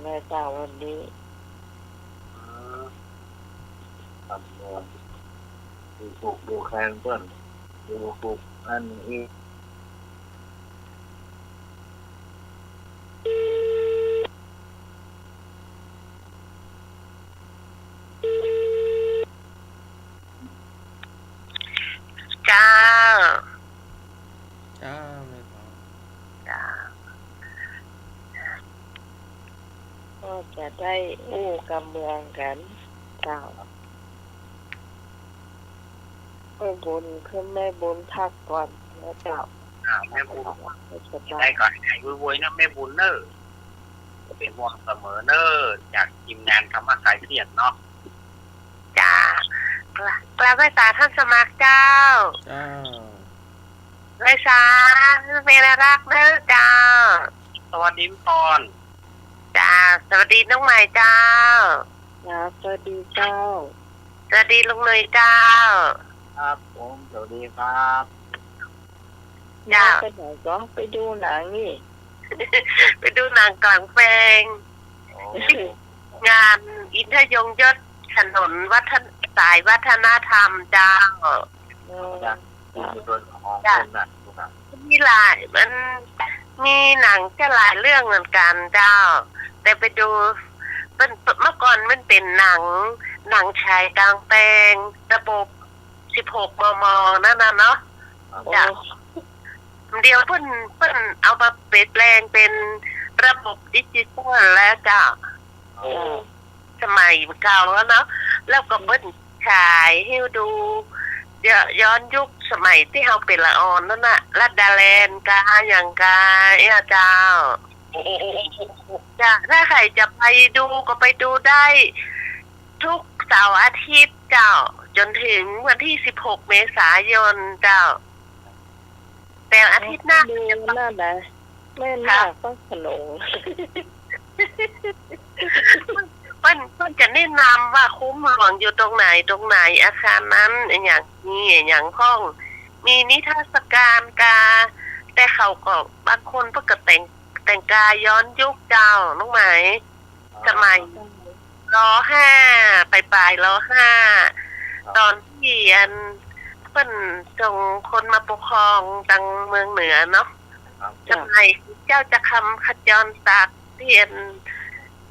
นะเจ้าวันนี้กำเมืองดูแคนเปิ้นดูปลูกอันอีกจ้าไม่พอจ้าก็จะได้อู้กำเมืองกันเจ้าแม่บุญขึ้นแม่บุญพักก่อนนะเจ้าแม่บุญได้ก่อนหายวุ้ยๆนะแม่บุญเนอร์เป็นห่วงเสมอเนอร์จากทีมงานธรรมกายเพียรเนาะจ้ากลับไปสาท่านสมัครเจ้าไปสาเมรรักเด้อเจ้าสวัสดีตอนจ้าสวัสดีน้องใหม่เจ้าสวัสดีเจ้า สวัสดีลุงหน่อยเจ้า ครับผมสวัสดีครับ จ้า ไปไหนก็ไปดูหนังนี่ ไปดูหนังกลางแปลง โอ้ งานอินทยงยศถนนสายวัฒนธรรมเจ้า อยากดูโดนของคนน่ะดูหนัง มีหลายมันมีหนังจะหลายเรื่องเหมือนกันเจ้า แต่ไปดูเป็นเมื่อก่อนมันเป็นหนังฉายกลางแปลงระบบ16 มม. นั่นน่ะเนาะ จ้ะ เดี๋ยวเพิ่นเอามาเปลี่ยนแปลงเป็นระบบดิจิตอลแล้วจ้ะ โอ้ สมัยเก่าแล้วเนาะแล้วก็เพิ่นฉายให้ดูย้อนยุคสมัยที่เฮาเป็นละออนนั่นน่ะรัดดาแลนด์กาอย่างกาเจ้าจ้ะถ้าใครจะไปดูก็ไปดูได้ทุกเสาร์อาทิตย์เจ้าจนถึงวันที่16 เมษายนเจ้าแต่อาทิตย์หน้า ดู จะ หน้าไหนแม่น่าก็ขนม เพิ่นจะแนะนำว่าคุ้มหลวงอยู่ตรงไหนอาคารนั้นอย่างนี้อย่างห้องมีนิทรรศการกาแต่เขาก็บางคนเพิ่นก็แต่งกาย้อนยุคเจ้าน้องไหมสมัยร.5 ปลายร.5 ตอนที่เพิ่นส่งคนมาปกครองตังเมืองเหนือเนาะสมัยเจ้าจักรคำขจรศักดิ์ที่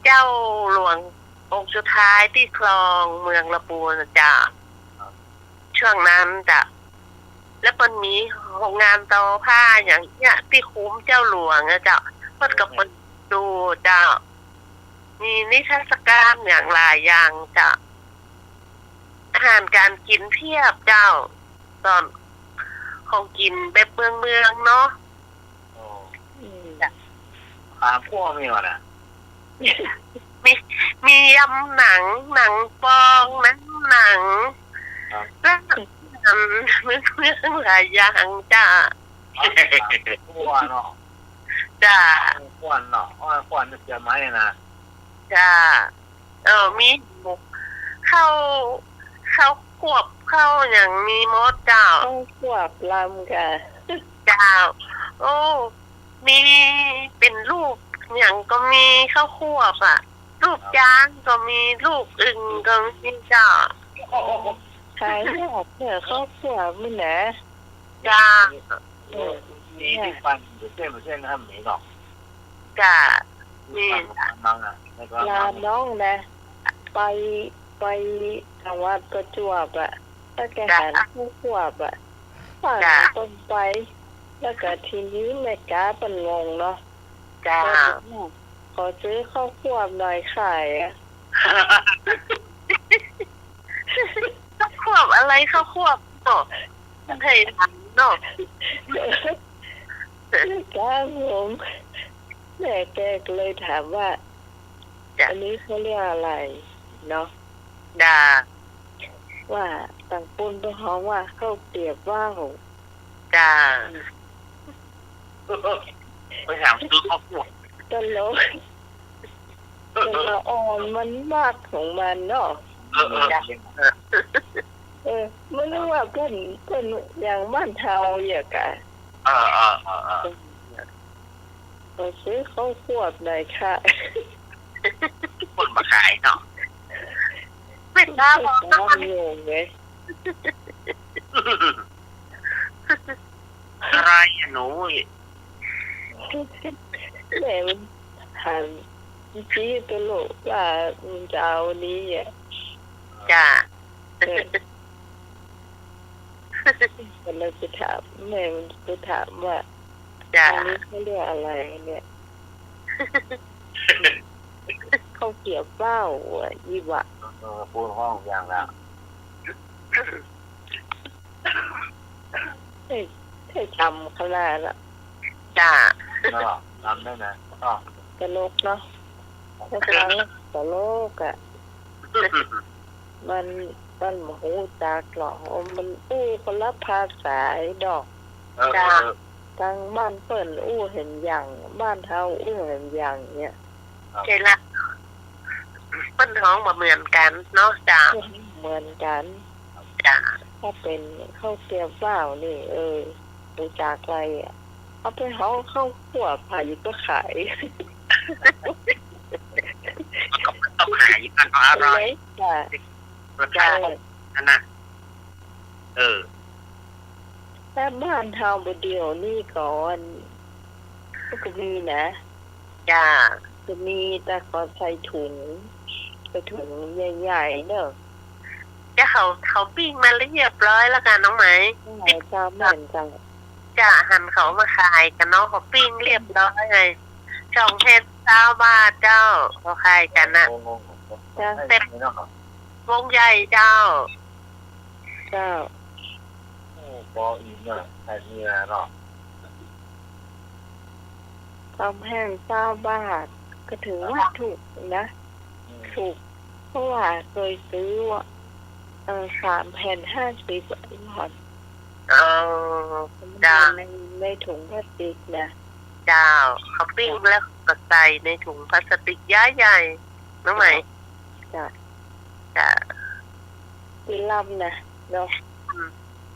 เจ้าหลวงองค์สุดท้ายที่คลองเมืองละปูนะจ้ะช่วงนั้นจ้ะแล้วเพิ่นมีโรงงานทอผ้าอย่างเนี้ยที่คุ้มเจ้าหลวงนะจ้ะเพิ่นก็เปิดดูจ้ะมีนิทรรศการอย่างหลายอย่างจ้ะอาหารการกินเพียบเจ้าตอนของกินแบบเมืองเนาะ โอ้ปลาพวกนี่วะน่ะ มียำหนังปองหนังแล้วเรื่องหลายอย่างจ้า พวกเนาะ จ้า พวกเนาะพวกจะเสียไหมนะ จ้ามีข้าวควบข้าวอย่างมีมดเจ้า ต้องควบลำกัน เจ้าโอ้มีเป็นรูปอย่างก็มีข้าวควบอ่ะรูปจ้างก็มีรูปอึ่งก็มีเจ้า ขายยากเนี่ยเขาควบไม่นะ จ้า มีที่ฟันหรือเส้นนะครับหมีหรอก จ้า มีมังอ่ะแล้วก็ ลาน้องนะไปทางวัดประจวบอะถ้าแกหันผู้ควบอะผ่านต้นไปแล้วก็ทีนี้แม่ก้าเป็นงงเนาะ จ้า ขอซื้อข้าวควบหน่อยขายอะ ข้าวควบอะไรข้าวควบเนาะไทยทำเนาะ แม่ก้าผมแม่แกก็เลยถามว่าอันนี้เขาเรียกอะไรเนาะ จ้า ว่าต่างปุนตัวเขาว่าเข้าเปรียบว่าว จ้า ไปถามซื้อข้าวพวก ตลกแต่ละอ่อนมันมากของมันเนาะไม่รู้ว่าเพิ่นอย่างบ้านเทาอย่างกะขอซื้อข้าวควบหน่อยค่ะ คนมาขายเนาะ เป็นบ้าบอ น้ำโยงไง อะไรอะหนู แม่มันหันชี้ตลกว่ามันจะเอานี้อ่ะ จ้า มันเลยไปถามแม่มันไปถามว่า จ้า อันนี้เขาเรียกอะไรเนี่ยเขาเกี่ยวเป้าอ่ะยี่หวะ ปูนห้องอย่างแล้ว ให้จำขนาดละ จ้า ก็ทำได้นะก็ ตลกเนาะถ้าครั้งตลกอ่ะมันหูจากหรอกมันคนละภาษาดอกทางบ้านเปิ่นเห็นอย่างบ้านเฮาเห็นอย่างเนี่ย ใช่ละเปิ้นท้องมาเหมือนกันเนาะจ้า เห เหมือนกัน จ้า ถ้าเป็นข้าวเกี๊ยวเปล่านี่ดูจากอะไรอ่ะเอาไปเขาเข้าขั่วผ่ายุก็ขาย ก็ต้องหาอีกอันอร่อย จ้ะ รสชาตินั่นนะ แต่บ้านเฮาบ่เดียวนี่ก่อนก็มีนะ จ้า จะมีแต่ขอใส่ถุงใหญ่ๆเนอะ จะเขาปิ้งมาเรียบร้อยแล้วกันน้องไหม เจ้าแม่นจัง จะหั่นเขามาขายกันเนาะเขาปิ้งเรียบร้อยเลยช่องเพชร9 บาทเจ้าเขาขายกันนะ เต็มเนาะ วงใหญ่เจ้า เจ้า บออีเนาะใส่เนื้อเนาะ ทำแห้ง9 บาทก็ถือว่าถูกนะถูกเพราะว่าเคยซื้อว่า3 แผ่น 50 บาทหอด เออจ้า ในถุงพลาสติกนะ เจ้าเขาปิ้งแล้วก็ใส่ในถุงพลาสติกย้ายใหญ่น้องไหม จ้ะ จ้า กินลำนะเนาะ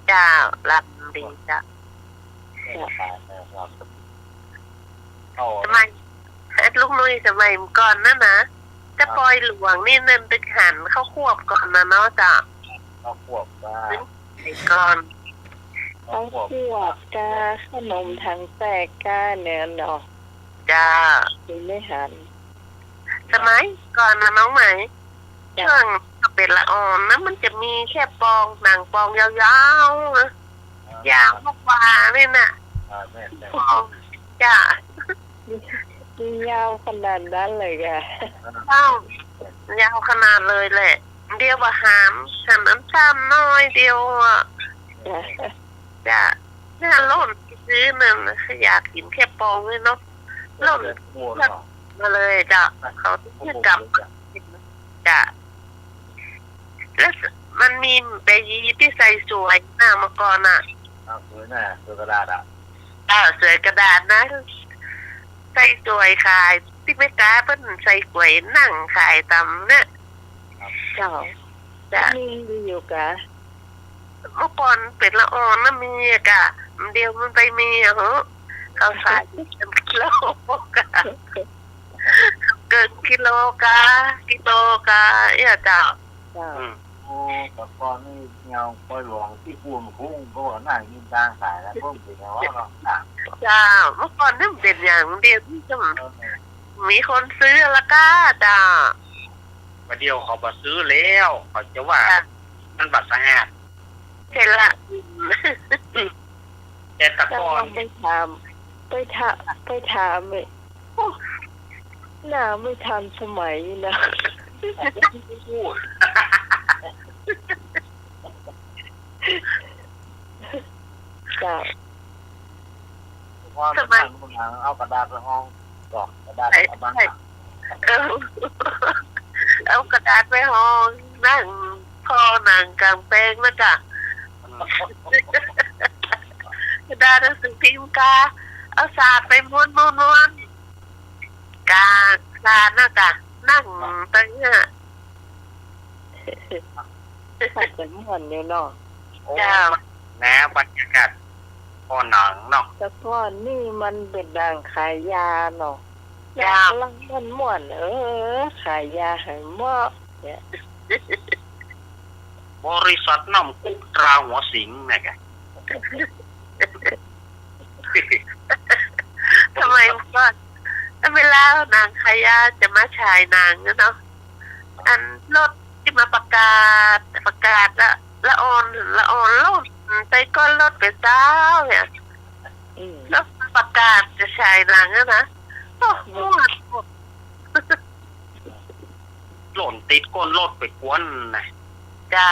เจ้ารับดีจ้า สมัยลูกนุ้ยสมัยก่อนนะจะปล่อยหลวงนี่นั่นเป็นหันเข้าควบก่อนนะเนาะจ้ะ เอาขวบว่า ไอ้ก่อน ข้าวคั่วกาขนมทางแตกกาเนี่ยเนาะ จ้า กินไม่หัน สมัยก่อนนะน้องไหม จ้ะ ช่วงเป็นละอ่อนนะมันจะมีแค่ปองหนังปองยาวๆนะยาวมากกว่านี่น่ะ แม่ ปองจ้า มียาวขนาดนั้นเลยแก เอ้ายาวขนาดเลยแหละ เดียวว่าหามฉันน้ำซ้ำน้อยเดียวอ่ะ จ้ะน่าล่นซื้อมันอยากกินแค่ปองเลยเนาะล่น ขั้วเนาะ มาเลยจ้ะเขาที่กลับจ้ะแล้วมันมีใบยีที่ใส่สวยหน้ามาก่อนอ่ะ เอาสวยน่ะตัวกระดาษอ่ะ สวยกระดาษนะใส่สวยขายที่ไม่กล้าเพิ่นใส่กล้วยนั่งขายตำเนี่ย เจ้า จ้ะ มีอยู่กะ เมื่อก่อนเป็นละอ่อนนะมีอะกะเดียวมันไปมีอะเหรอเขาขายเป็นกิโลกะเกินกิโลกะเนี่ยจ้ะ เจ้า โอ้แต่ก่อนนี่เงาปล่อยหลวงที่ปูนคุ้งก็ว่านั่งยินจางขายแล้วเพิ่มเป็นว่าเนาะ จ้าเมื่อก่อนนี่มันเป็นอย่างเดียวที่จะมีคนซื้อละก้าจ้า ประเดี๋ยวเขามาซื้อแล้วเขาจะว่ามันบัตรสะอาด เสร็จละ แต่ตะ แต่ กอ ว่าน ไปถามเลยโอ้หน้าไม่ทันสมัยนะ พูด เจ้า ว่ามันเอากระดาษไปห้องดอกกระดาษเอาบ้าน เอากระดาษไปห้องนั่งคอหนังกลางแปลงนะจ้ะกระดาษหนังสือพิมพ์กาเอาสาดไปม้วนกาสาดนะจ้ะนั่งตั้งเนี่ย ขัดกันหมดเนี่ยเนาะ โอ้แหนบรรยากาศพ่อหนังเนาะ แต่ก่อนนี่มันเป็นด่างขายยาเนาะ ยา ลังมันม่วนขายยาให้หมอเนี่ย บริษัทน้ำกุ๊กตราหัวสิงนะแก ทำไมก็เวลาหนังขายยาจะมาฉายหนังเนาะอันรถที่มาประกาศละอ่อนรถไปก้อนรถไปเช้าเนี่ยรถประกาศจะฉายหนังนะโอ้โห หล่นติดก้นรถไปกวนนะ จ้า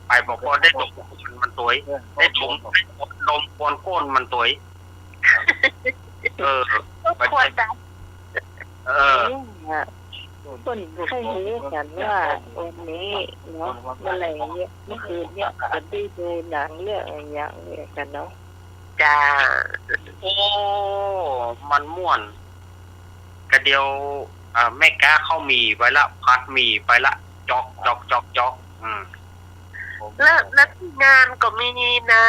ไปบอกว่าได้ดมมันตัวได้ดมกวนก้นมันตัวควรจะ คนให้รู้กันว่าวันนี้เนาะเมื่อไหร่เนี่ยเมื่อคืนเนี่ยจะได้ดูหนังเรื่องอย่างเนี่ยกันเนาะ จ้า โอ้มันม่วนกระเดียวแม่ก้าเข้ามีไปละพัดมีไปละจ จอกจอกจอกจอกผม แล้วที่งานก็มีนะ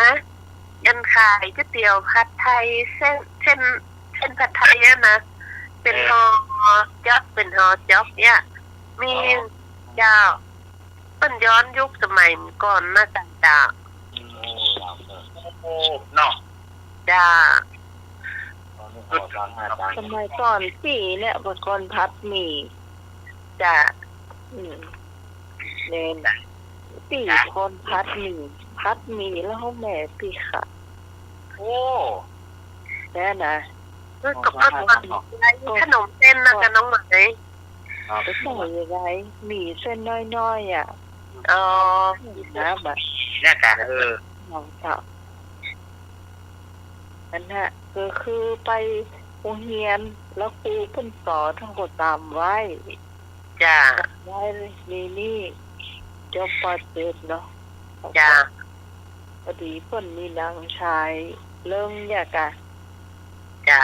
ยันขายก๋วยเตี๋ยวผัดไทยเส้นผัดไทยอะนะเป็นฮอจ๊อกเป็นฮอจ๊อกเนี่ยมีเจ้าเป็นย้อนยุคสมัยก่อนนะจ้า โอ้เนาะ จ้า ตอนนี้ขอร้านอาจารย์ สมัยก่อนปีเนี่ยเมื่อก่อนพัดหมี่ จ้า เน้นปีคนพัดหมี่แล้วเขาแม่ปีค่ะ โอ้ แน่นะ แล้วก็ขนมเส้นนะกับน้องไหม ครับ ไปใส่อะไรหมี่เส้นน้อยๆอ่ะ อ๋อ นะแบบ เนี่ยกะมองเจ้านั่นฮะก็คือไปโรงเรียนแล้วครูเพิ่นสอนทั้งหมดตามไว้ จ้า ไว้นี่จบป .7 เนาะ จ้า พอดีเพิ่นมีนางชายเริ่มอยากะ จ้า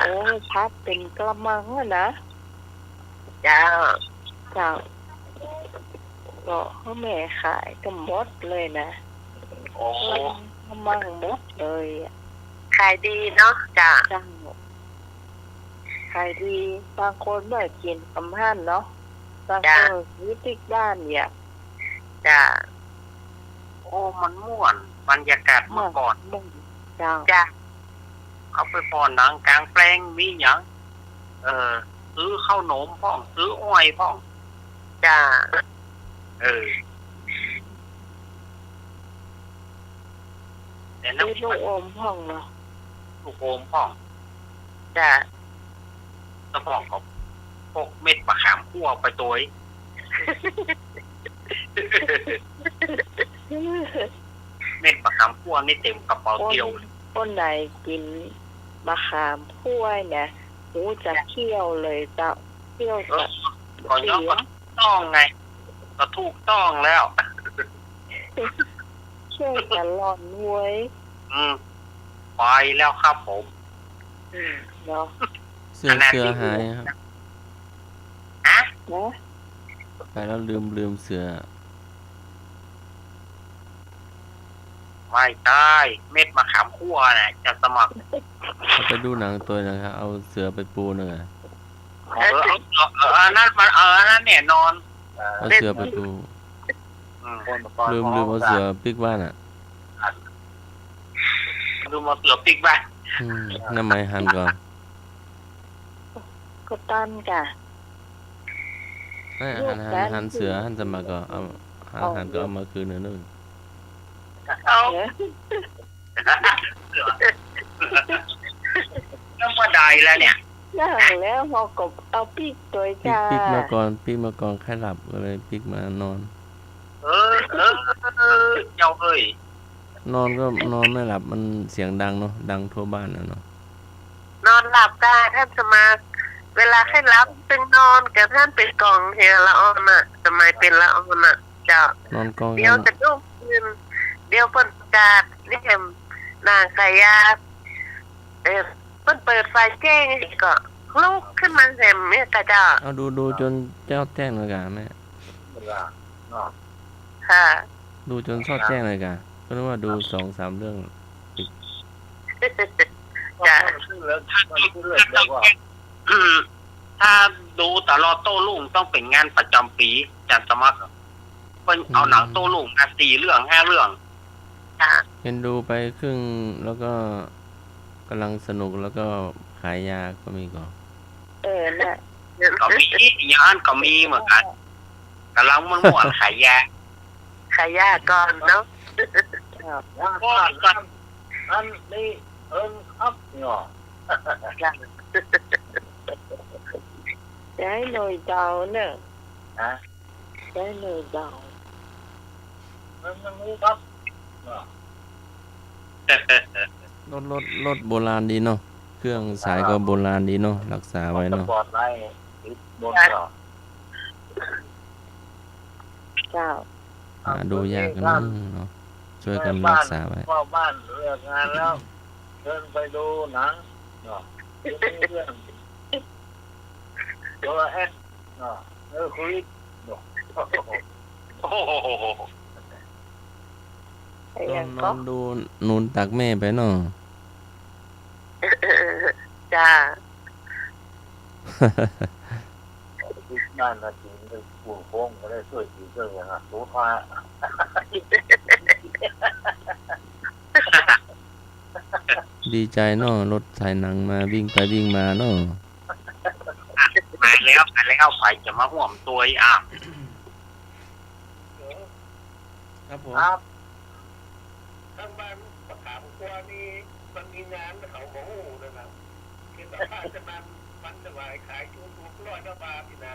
พัดเป็นกระมังอะนะ จ้า เจ้าก็ให้แม่ขายก็หมดเลยนะ โอ้ กระมังหมดเลยอะ ขายดีเนาะจ้า จ้างขายดีบางคนเมื่อกินกำพันเนาะบางคนซื้อติ๊กบ้านเนี่ย จ้า โอ้มันม่วนบรรยากาศเมื่อก่อน มุ่งเจ้า จ้า เขาไปพอหนังกลางแปลงมีหยังซื้อข้าวหนมพ่องซื้ออ้อยพ่อง จ้า แต่ ซื้อ น้ำ ลูกอมห้องเนาะ ลูกโอมพ่อง จ้า สะพองกับพวกเม็ดมะขามคั่วไปตัวเม็ดมะขามคั่วนี่เต็มกระเป๋าเดียวเลย คนไหนกินมะขามคั่วเนี่ยหูจะเคี่ยวเลยเจ้าเคี่ยวจะ ก่อนย้อนก็ต้องไงก็ถูกต้องแล้ว เคี่ยวจะร้อนเว้ย ไปแล้วครับผม เนาะ เสื้อหายครับ ฮะ นะ ไปแล้วลืมเสื้อ ไม่ได้เม็ดมะขามคั่วน่ะจะสมัคร เอาไปดูหนังตัวนะครับเอาเสือไปปูหนึ่งอะ อันนั้นมันอันนั้นแน่นอน เอาเสือไปปู คนก่อน ลืมเอาเสือปิกบ้านอ่ะ ดูมาเสือปิกบ้าน น้ำไม้หันก่อน ก็ตั้นกะ ไม่หันเสือหันสมัครก็เอาหันก็เอามาคืนนึง เอา เนอะ เรื่องว่าใดแล้วเนี่ย นั่งแล้วพอกบเอาปีกตัวจ้า ปิกมาก่อนแค่หลับก็เลยปิกมานอน เจ้าเอ้ย นอนก็นอนไม่หลับมันเสียงดังเนาะดังทั่วบ้านนะเนาะ นอนหลับได้ท่านสมาเวลาให้รับซึ่งนอนกับท่านเป็นกล่องเฮียละออนน่ะสมัยเป็นละออนน่ะเจ้าน อนกอง เดี๋ยวจะดูคืนเดี๋ยวเพิ่นประกาศนี่เห็นนางขายยาเพิ่นเปิดไฟแจ้งก็ลุกขึ้นมาเห็นเนี่ยกะเจ้า เอาดูจนเจ้าแจ้งเลยกะแม่ ค่ะ ดูจนชอบแจ้งเลยกะก็นึกว่าดู2-3 เรื่อง จ้า ชื่อเลิกมันชื่อเลิกเรียกว่า ถ้าดูตลอดโต้รุ่งต้องเป็นงานประจำปีจัดสมัครเป็นเอาหนังโต้รุ่งมา4 เรื่อง 5 เรื่อง จ้า เห็นดูไปครึ่งแล้วก็กำลังสนุกแล้วก็ขายยาก็มีก่อน น่ะ ก็มีอย่างนั้นก็มีเหมือนกันกำลังมันม่วนขายยา ขายยาก่อนเนาะ อันนี้ครับเนาะ ได้หน่อยดาวเนอะ ฮะ ได้หน่อยดาว มันรู้ครับ รถโบราณดีเนาะเครื่องสายก็โบราณดีเนาะรักษาไว้เนาะ ปลอดไล่ติดบนเนาะ เจ้า หาดูยากกันเนาะช่วยกันรักษาไว้ พ่อบ้านเลิกงานแล้วเดินไปดูหนังเนาะเรื่องตัวเนาะคุยเนาะ โอ้โห ไอ้ นอ ยั น ง น ก็ อนดูนูนตักแม่ไปเนาะ จ้า ที่นั่นนะจริงคือปู่โค้งก็ได้ช่วยจีเจ้าอย่างอ่ะรู้ว่า ดีใจเนาะรถถ่ายหนังมาวิ่งไปวิ่งมาเนาะ มาแล้วไปจะมาห่วมตัวอ่ะ ครับผม ครับ ทางบ้านมะขามกลัวนี่มันมีงานเขาของหูนะครับคือสภาพจะมันสบายขายชูทุก100 บาทนี่นะ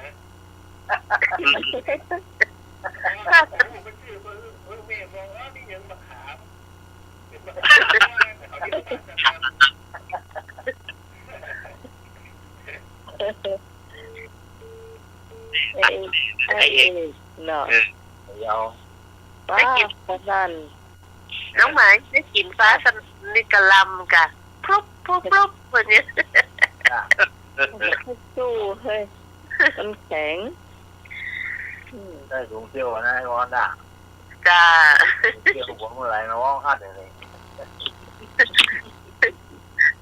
ของหูมันชื่อเบอร์เมย์บอกว่านี่ยังมะขามเป็นมะขามแต่เขาเรียกว่าจะทไอ้เนาะ เดี๋ยว ป้าพนัน น้องหมายได้กินฟ้าสนิกะลำกะพลุบพลุบพลุบแบบนี้ สู้เฮ้ยมันแข็ง ได้ถุงเที่ยวนะไอ้วอนด่า จ้า เที่ยวหัวเมื่อไรนะว่องฮัดเลย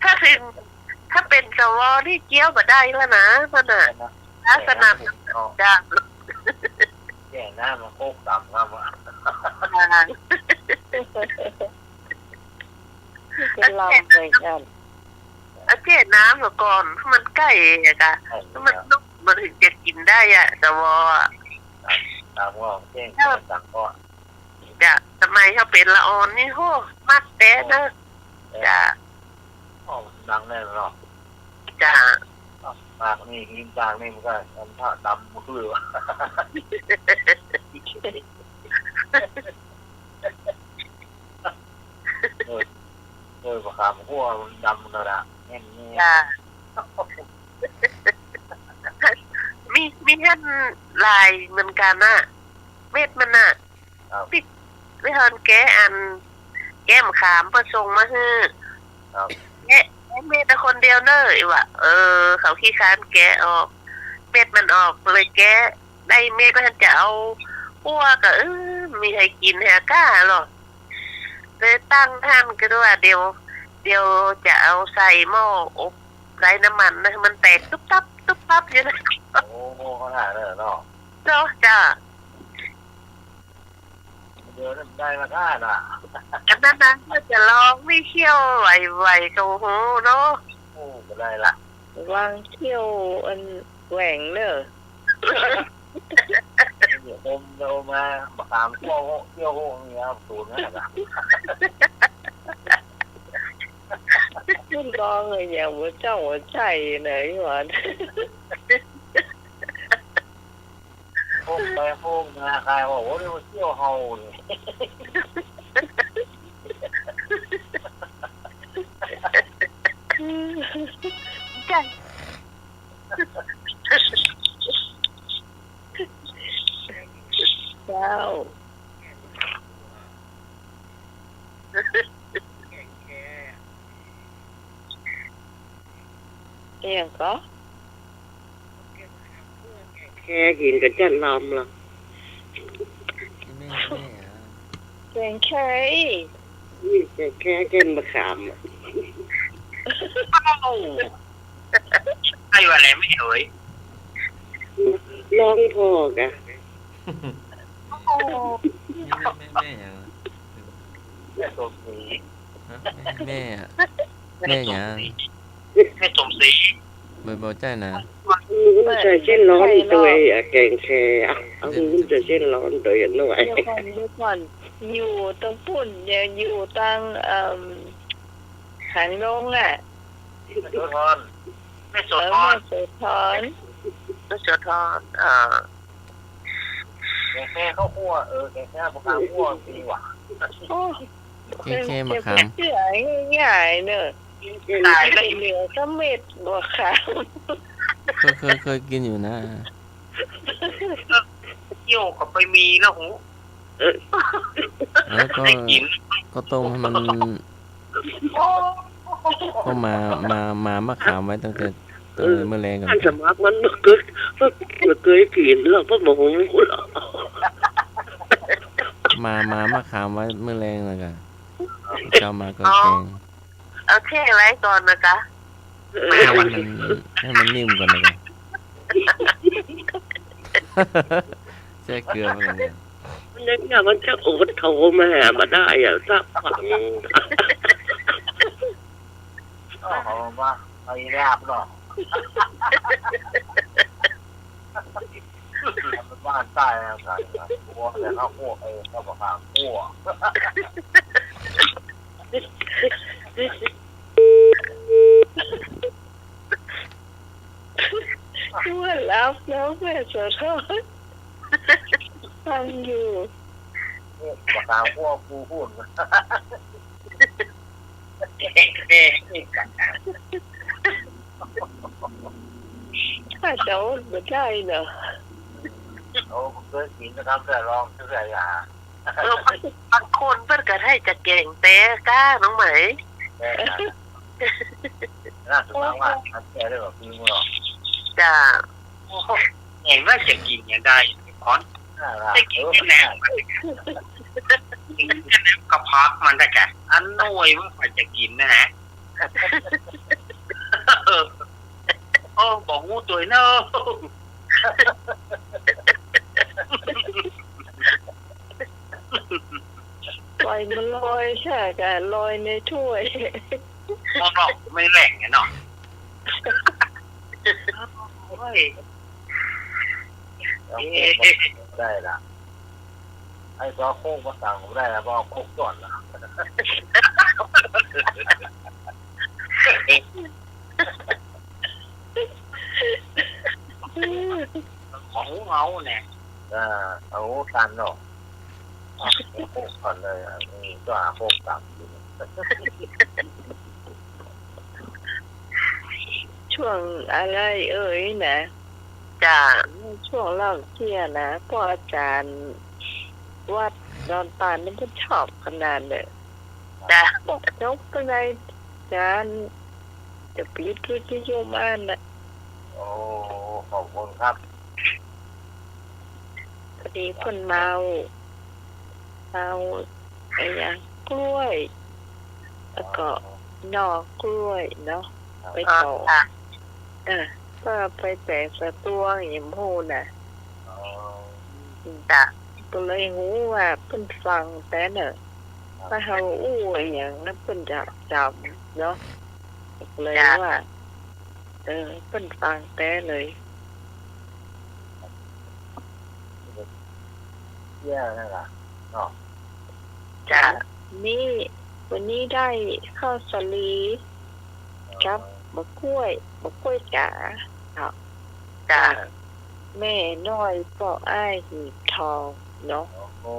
ถ้าเป็นสวอนี่เกี้ยวมาได้แล้วนะมันอ่ะลักษณะจ้า แก่หน้ามันโคกต่ำครับว่า จะลำเลยกัน อาเจ๊น้ำมาก่อนมันใกล้อะกะมันนุ่มมันถึงจะกินได้อ่ะสวอ ตามว่าแจ้งต่างก็ จ้ะทำไมเขาเป็นละออนนี่โหมัดแต่นะจ้ะ ดังแน่นอน จ้ะ ปากนี่ลิ้นจางนี่มันก็ทำท่าดำมือวะประคามหัวมันดำเลยนะแน่นนี่ จ้ะมีท่านลายเหมือนกันน่ะเม็ดมันน่ะปิดไม่ทันแกแก้มขามประสงมาฮือแกเม็ดแต่คนเดียวเนอะว่ะเขาขี้ค้านแกออกเม็ดมันออกเลยแกได้เม็ดมันจะเอาพวกก็มีใครกินแฮกล้าหรอกเลยตั้งท่านก็ด้วยเดี๋ยวจะเอาใส่หม้ออบไร้น้ำมันนะมันแตกตุ๊บตับอยู่นะ โอ้เขาถ่ายเลยเนาะ จ้า เดี๋ยวได้มาท่าน่ะ อันนั้นนะก็จะลองไม่เที่ยวไหวๆกับหูเนาะ โอ้ก็ได้ละ วางเที่ยวอันแหว่งเนอะ เดี๋ยวผมเดินมาประคามเที่ยวโง่นี่ครับสูงนะ คุณกองเลยอย่างหัวเจ้าหัวใจไหนหวาน พวกไปพวกธนาคารบอกว่าเรื่องเที่ยวเฮาเลย จ้า เจ้าเอียงก็ แค่กินกับจันลำล่ะ แม่อ่ะ แกงไข่ นี่แค่กินมะขาม ไอ้ว่าอะไรไม่เอ่ย ลองพอกะ แม่อ่ะ แม่ตัวสี แม่อ่ะแม่อ่ะ แม่สมศรี บ่ใจนะ ใส่เส้นร้อนตัวแกงแค่เอาใส่เส้นร้อนตัวหน่อย เดี๋ยวก่อนอยู่ตรงปุ่นอยู่ตั้งหางลงอ่ะ แม่ตัวทอน แม่โส แม่ ธร โสธร ก็จะทอด แค่ข้าวคั่วแค่ประคามคั่วดีกว่า โอ้ แค่มะขาม เชื่อง่ายๆเนอะ ตายได้ เหลือก็เม็ดบัวขาว เคยกินอยู่นะ เที่ยวก็ไปมีแล้วหู แล้วก็ ได้กิน ก็ต้มให้มันก็มามะขามไว้ตั้งแต่เมื่อแรงกัน ท่านสมัครมันเคยกินแล้วก็บอกหูหรอ มะขามไว้เมื่อแรงเลยกันเจ้ามาก็แกง เอาแช่ไว้ก่อนนะคะ ให้มันนิ่มก่อนเลยกันแช่เกลือไปก่อนเลย นึกว่ามันจะโอดโทรมาหามาได้อ่ะสักพัก เขาว่าไปแลบหรอกมันบ้านใต้อะไรพวกแต่ข้าวคั่วข้าวข้าวคั่ว ช่วยรับแล้วแม่จะทอดฟังอยู่ ข้าวคั่วปูหุ่น ถ้าจะไม่ได้เนอะ โอ้เคยกินนะครับแต่ลองซื้ออะไรอ่ะ บางคนเพิ่นก็ให้จะเก่งแต่ก้าน้องไหม น่าสนใจว่าทำแก่ได้แบบพี่มึงหรอ จ้า เห็นว่าจะกินยังได้พอน น่ารัก จะกินแค่แนวกินแค่แนวกระพักมันได้แกอันน้อยว่าใครจะกินนะฮะโอ้บอกงูตัวเนอะ ปล่อยมันลอยใช่แต่ลอยในถ้วย มองออกไม่แหล่งไงเนาะโอ้ย ได้ละไอ้ซอโค้งมาสั่งผมได้แล้วบอกโค้งก่อนนะ ของเอาเนี่ย เอาตันหรอกโค้งก่อนเลยอ่ะนี่ก็หาโค้งต่ำอยู่ ช่วงอะไรเอ่ยนะ จ้า ช่วงเล่าเที่ยนะพ่ออาจารย์วัดดอนตาลนี่ก็ชอบขนาดเลย จ้า บอกนกอะไรอาจารย์จะปิดวิทยุอ่านนะ โอ้ขอบคุณครับ พอดีคนเมาอะไรอย่างกล้วย แล้วก็นอกกล้วยเนาะไปต่อก็ไปแต่สะตัวอย่างพูดน่ะ จ้า ก็เลยหูว่าเพิ่นฟังแต่เนอะถ้าเขาอู้อย่างนั้นเพิ่นจะจำเนาะเลยว่าเพิ่นฟังแต่เลย แย่นั่นแหละเนาะ จ้า นี่วันนี้ได้ข้าวสาลีครับบะกล้วยจ๋า จ้า แม่น้อยก็อ้ายหีบทองเนาะ โอ้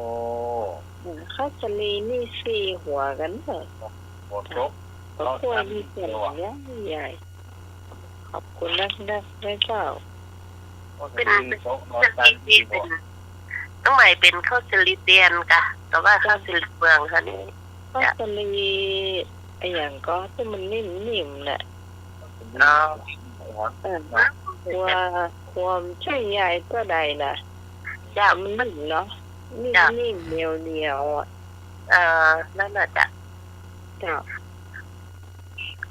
ข้าวสาลีนี่สี่หัวกันเหรอ หมดครบบ ะกล้วยนี่เป็นใหญ่ขอบคุณนักแม่เจ้า เป็น โต๊ะนอนตันดีบ่ น้องใหม่เป็นข้าวสลิเตียนกะแต่ว่าข้าวสลิเมืองค่ะนี่ ข้าวสาลีไอ้อย่างก็ที่มันนิ่มๆน่ะความใช่ใหญ่ก็ได้นะจ้ามันนิ่มเนาะนิ่มเหนียวอ่ะ นั่นน่ะจ้ะ จ้า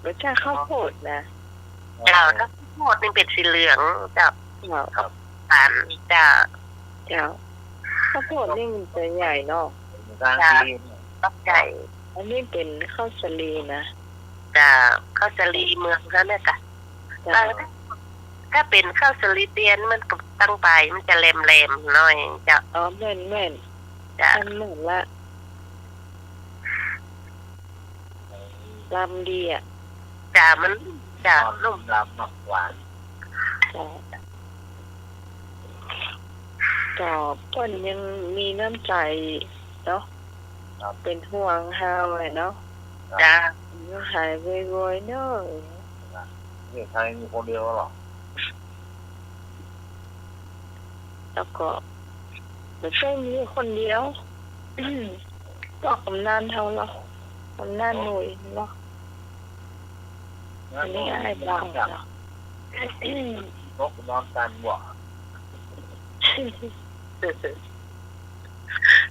รสชาติข้าวโพดนะ จ้าข้าวโพดนี่เป็นสีเหลืองจ้า จ้า สารจ้า ข้าวโพดนี่มันจะใหญ่เนาะ รับใจ อันนี้เป็นข้าวสาลีนะ จ้าข้าวสลีเมืองเขาเนี่ยกะ จ้า ถ้าเป็นข้าวสลีเตียนมันก็ตั้งไปมันจะแหลมๆหน่อยจ้า อ๋อแม่น จ้า อันเหมือนละลำดีอ่ะ จ้ามันจ้า นุ่มลำมากหวาน ก็เพิ่นยังมีน้ำใจเนาะเป็นห่วงเฮาเลยเนาะ จ้า หายไวๆเนาะ นี่ใครมีคนเดียวหรอ แล้วก็ไม่ใช่มีคนเดียวก็กำนันเท่าเนาะกำนันหน่วยเนาะอันนี้ไอ้บ้างเนาะ นกนอนตันบ่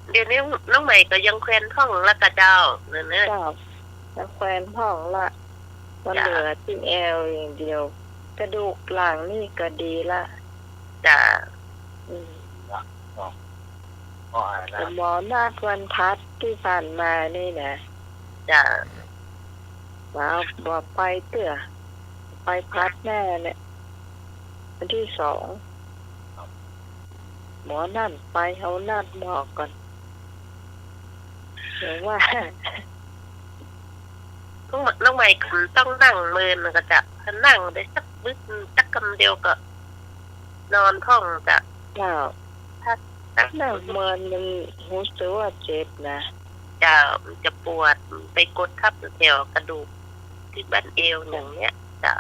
เดี๋ยวนี้น้องใหม่ก็ยังแควนท่องละกะเจ้าเนี่ย เจ้าแล้วแควนห้องละมันเหลือที่แอวอย่างเดียว กระดูกหลังนี่ก็ดีละ จ้ะ อืม ก็อะไรนะ หมอนาฏวันพัดที่ผ่านมานี่นะ จ้ะ ว่าบอกไปเตื้อไปพัดแน่เนี่ยวันที่2หมอนั่นไปเขานัดหมอก่อนเดี๋ยวว่า น้องใหม่ต้องนั่งเมินก็จะถ้านั่งได้สักบึ้สักคำเดียวก็นอนท่องจะ เจ้า ถ้า นั่งเมินมันรู้สึกว่าเจ็บนะ จะปวดไปกดทับแถวกระดูกที่บั้นเอวอย่างเนี้ยจะ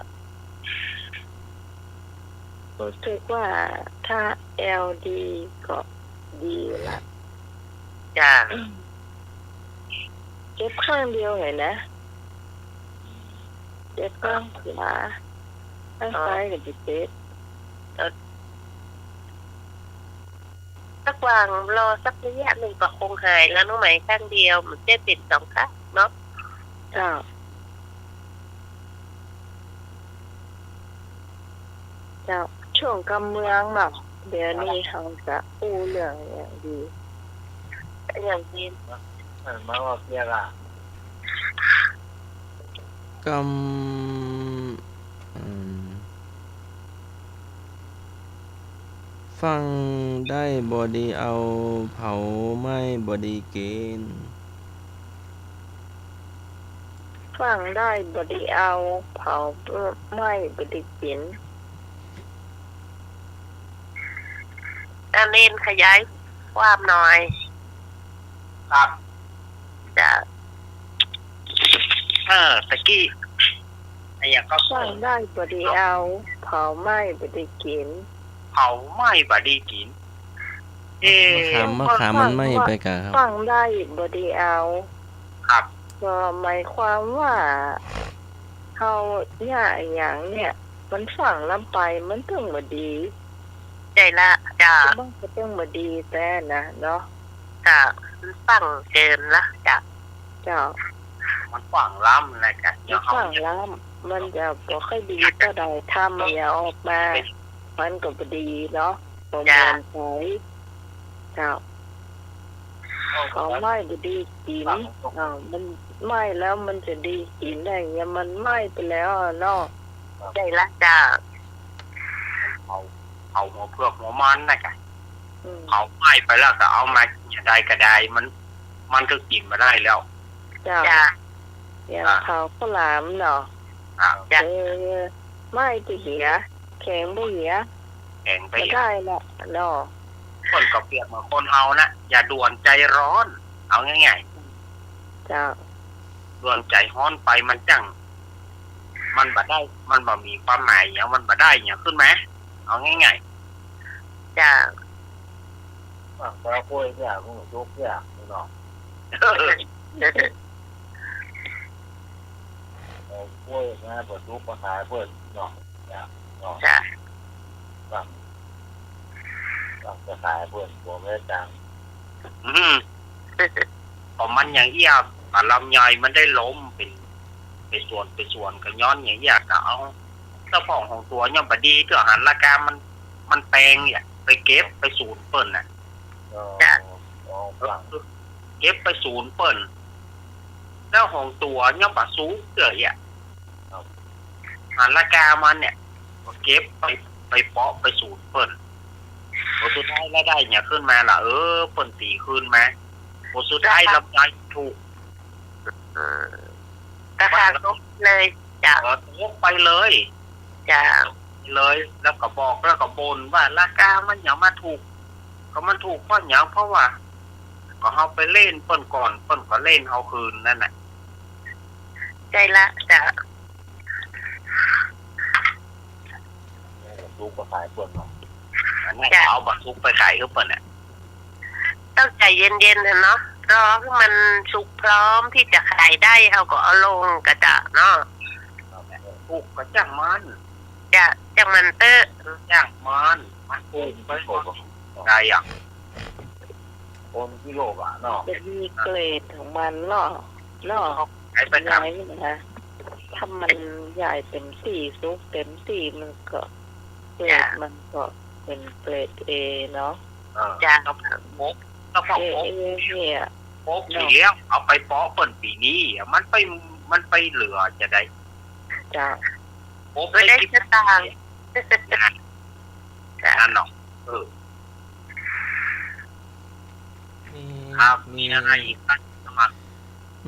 รู้สึกว่าถ้าแอลดีก็ดีละ จะ เจ็บข้างเดียวเห็นนะเจ็บข้างขวาข้างซ้ายก็จะเจ็บ สักวางรอสักระยะหนึ่งก็คงหายแล้วน้องใหม่ข้างเดียวมันจะเป็น2 ข้างเนาะ เจ้าเจ้าช่วงกำเมืองเนาะเดี๋ยวนี้เขาจะอู้เรื่องอย่างดี อย่างที่ มันมาว่าเพียร่ะ กำฟังได้บอดีเอาเผาไม่บอดีเกณฑ์ ฟังได้บดีเอาเผาไม่บดีกิน อันเน้นขยายความหน่อย ครับ จะ ตะกี้ไอ้อย่างก็ ฟังได้บดีเอาเผาไม่บดีกิน เผาไหม้บดีกิน มะขามมันไม่ไปกะครับ ฟังได้บดีเอา ครับ ก็หมายความว่าเขาเนี่ยอย่างเนี่ย มันฟังลำไปมันต้องบดี ใจละจะ มันก็ต้องบดีแต่นะเนาะ จะฟังเกินละจะ เจ้า มันฝังล้ำนะจ๊ะ ถ้าฟังแล้วมันจะบ่ค่อยดีก็ได้ทำอย่าออกมา มันก็บดีเนาะประมวลใช้เจ้าเขาไม่บดีกินมันไหม้แล้วมันจะดีกินได้ไงมันไหม้ไปแล้วอะเนาะ ใจละจะ เผาหัวเพือกหัวมันนะจ๊ะ อืม เผาไหม้ไปแล้วก็เอามาจะได้ก็ได้มันก็กินมาได้แล้ว เจ้า จะ อย่างเขาข้าวหลามเนาะ จะ ไหม้จะเหียแข็งบ่เหีย แข่งไป ก็ได้ละเนาะ คนก็เปรียบเหมือนคนเฮานะอย่าด่วนใจร้อน เอาง่าย เจ้า ๆด่วนใจร้อนไปมันจัง มันบ่ได้ มันบ่มีความหมายอย่างมันบ่ได้อย่างขึ้นไหมเอาง่าย จะ แต่คุยเนี่ยมึงยุกเนี่ยมึงเนาะ ๆ คุยนะเปิดยุกมาขายเปิดเนาะเนี่ยเนาะ จะ ฟังจะขายเปิดหัวไม่จัง อืมพอมันอย่างเอี้ยปลำใหญ่มันได้ล้มเป็นส่วนก็ย้อนอย่างเอี้ยก็เอาเจ้าของตัวย่อมบดีเพื่อหันราคามันแพงเนี่ยไปเก็บไปศูนย์เปิ้นน่ะ ฟัง เก็บไปศูนย์เปิ้นแล้วของตัวย่อมบสูงเกยอ่ะหันราคามันเนี่ยก็เก็บไปเปาะไปศูนย์เปิ้นพอสุดท้ายแล้วได้เนี่ยขึ้นมาล่ะเปิ้นตีขึ้นมาพอสุดท้ายลำไยถูก ราคาลดเลยจะ ยกไปเลย จะ เลยแล้วก็บอกแล้วก็บ่นว่าราคามันอย่างมาถูก ก็มันถูกเพราะอย่างเพราะว่า ก็เฮาไปเล่นเปิ้นก่อนเปิ้นก็เล่นเฮาคืนนั่นน่ะ ใจละจะ ยุกมาขายเปิดเนาะ อันนั้นเอาบัตรซุกไปขายเปิ้นน่ะ ต้องใจเย็นๆนะเนาะรอให้มันสุกพร้อมที่จะขายได้เขาก็เอาลงกระจะเนาะ ถูกก็จ้างมัน จะจังมันเตอร์ จ้างมันถูกไปได้อ่ะ คนกิโลบาทเนาะ จะมีเกรดของมันเนาะเนาะ ใช้ประ ใหญ่ จำ นะคะถ้ามันใหญ่เต็มที่สูงเต็มที่มันก็เกรดมันก็เป็นเกรด A เนาะ จ้าก็พกก็พก A เนี่ย พกสีเลี้ยงเอาไปเพาะเปิ่นปีนี้มันไปเหลือจะได้ จ้า พกได้คิดต่างนั่นเนาะครับมีอะไรอีกบ้างสมัคร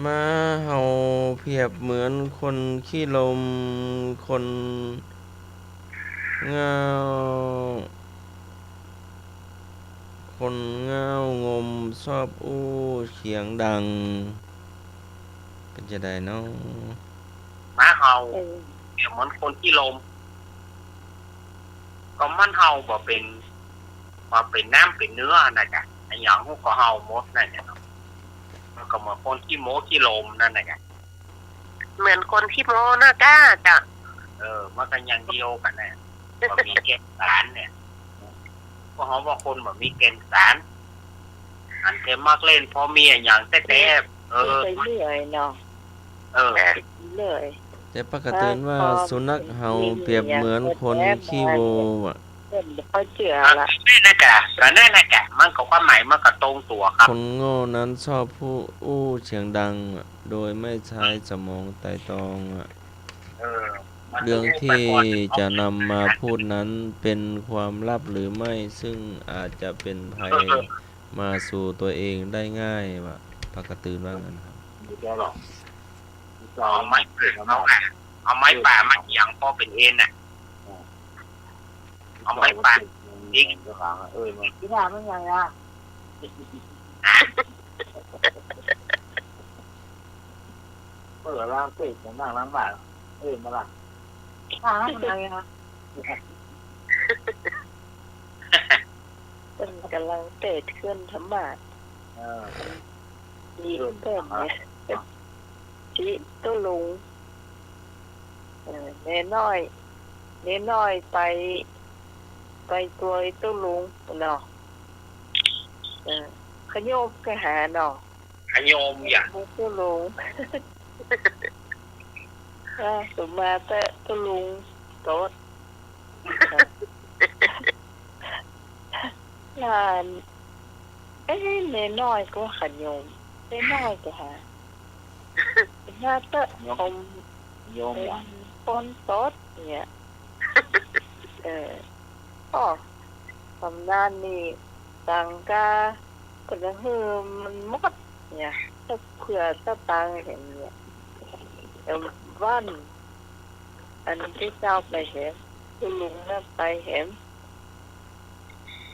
มาเฮาเปรียบเหมือนคนขี้ลมคนเงาคนเงางมชอบอู้เสียงดังเป็นจะได้เนาะ ม้าเห่า เออ เดี๋ยวเหมือนคนที่ลมก็มันเห่าบ่เป็นมาเป็นน้ำเป็นเนื้อนะจ๊ะไอ้หยังก็เห่าหมดนั่นแหละมันก็เหมือนคนที่โมที่ลมนั่นแหละ เหมือนคนที่โมนะจ้าจ้ะ มันก็อย่างเดียวกันแน่บ่มีเกณฑ์สารเนี่ยเพราะเขาว่าคนบ่มีเกณฑ์สารอันเทมักเล่นพอมีอย่างแต่ไปเรื่อยเนาะเรื่อย แต่ปกติว่าสุนัขเห่าเปรียบเหมือนคนขี้โวอ่ะ เพิ่นบ่ค่อยเชื่อละ นั่นนะจ๊ะก็นั่นนะจ๊ะมันก็ความหมายมันก็ตรงตัวครับ คนโง่นั้นชอบพูดอู้เสียงดังอะโดยไม่ใช้สมองไตร่ตรองอะเรื่องที่จะนำมาพูดนั้นเป็นความลับหรือไม่ซึ่งอาจจะเป็นภัยมาสู่ตัวเองได้ง่ายว่ะปกติว่างั้นครับ อยู่แค่หรอก เอาไม้เอาไม้ป่ามาเหียงพอเป็นเอ็นน่ะเอาไม้ป่า อีกเจ้าของมันที่หน้ามันยังอ่ะเปิดร้านเป็ดของนั่งร้านบาทมาละมันยังอ่ะ เพิ่นกำลังเตะเคลื่อนธรรมะดีเพิ่นเนี่ยจิตุลุงเน้น้อยไปตัวตุลุงเนาะขยบไปหาเนาะ ขยมอย่าง ตุลุงสมมาแต่ตุลุงโตดลานเน้น้อยก็ขยมเน้น้อยก็หาหน้าเตะอม โยมอย่าง ปนโต๊ดเนี่ยตำนานนี่ตังกาก็จะฮือมันมดเนี่ยถ้าเผื่อถ้าตังเห็นเนี่ยวันอันที่เจ้าไปเห็นคุณลุงน่ะไปเห็น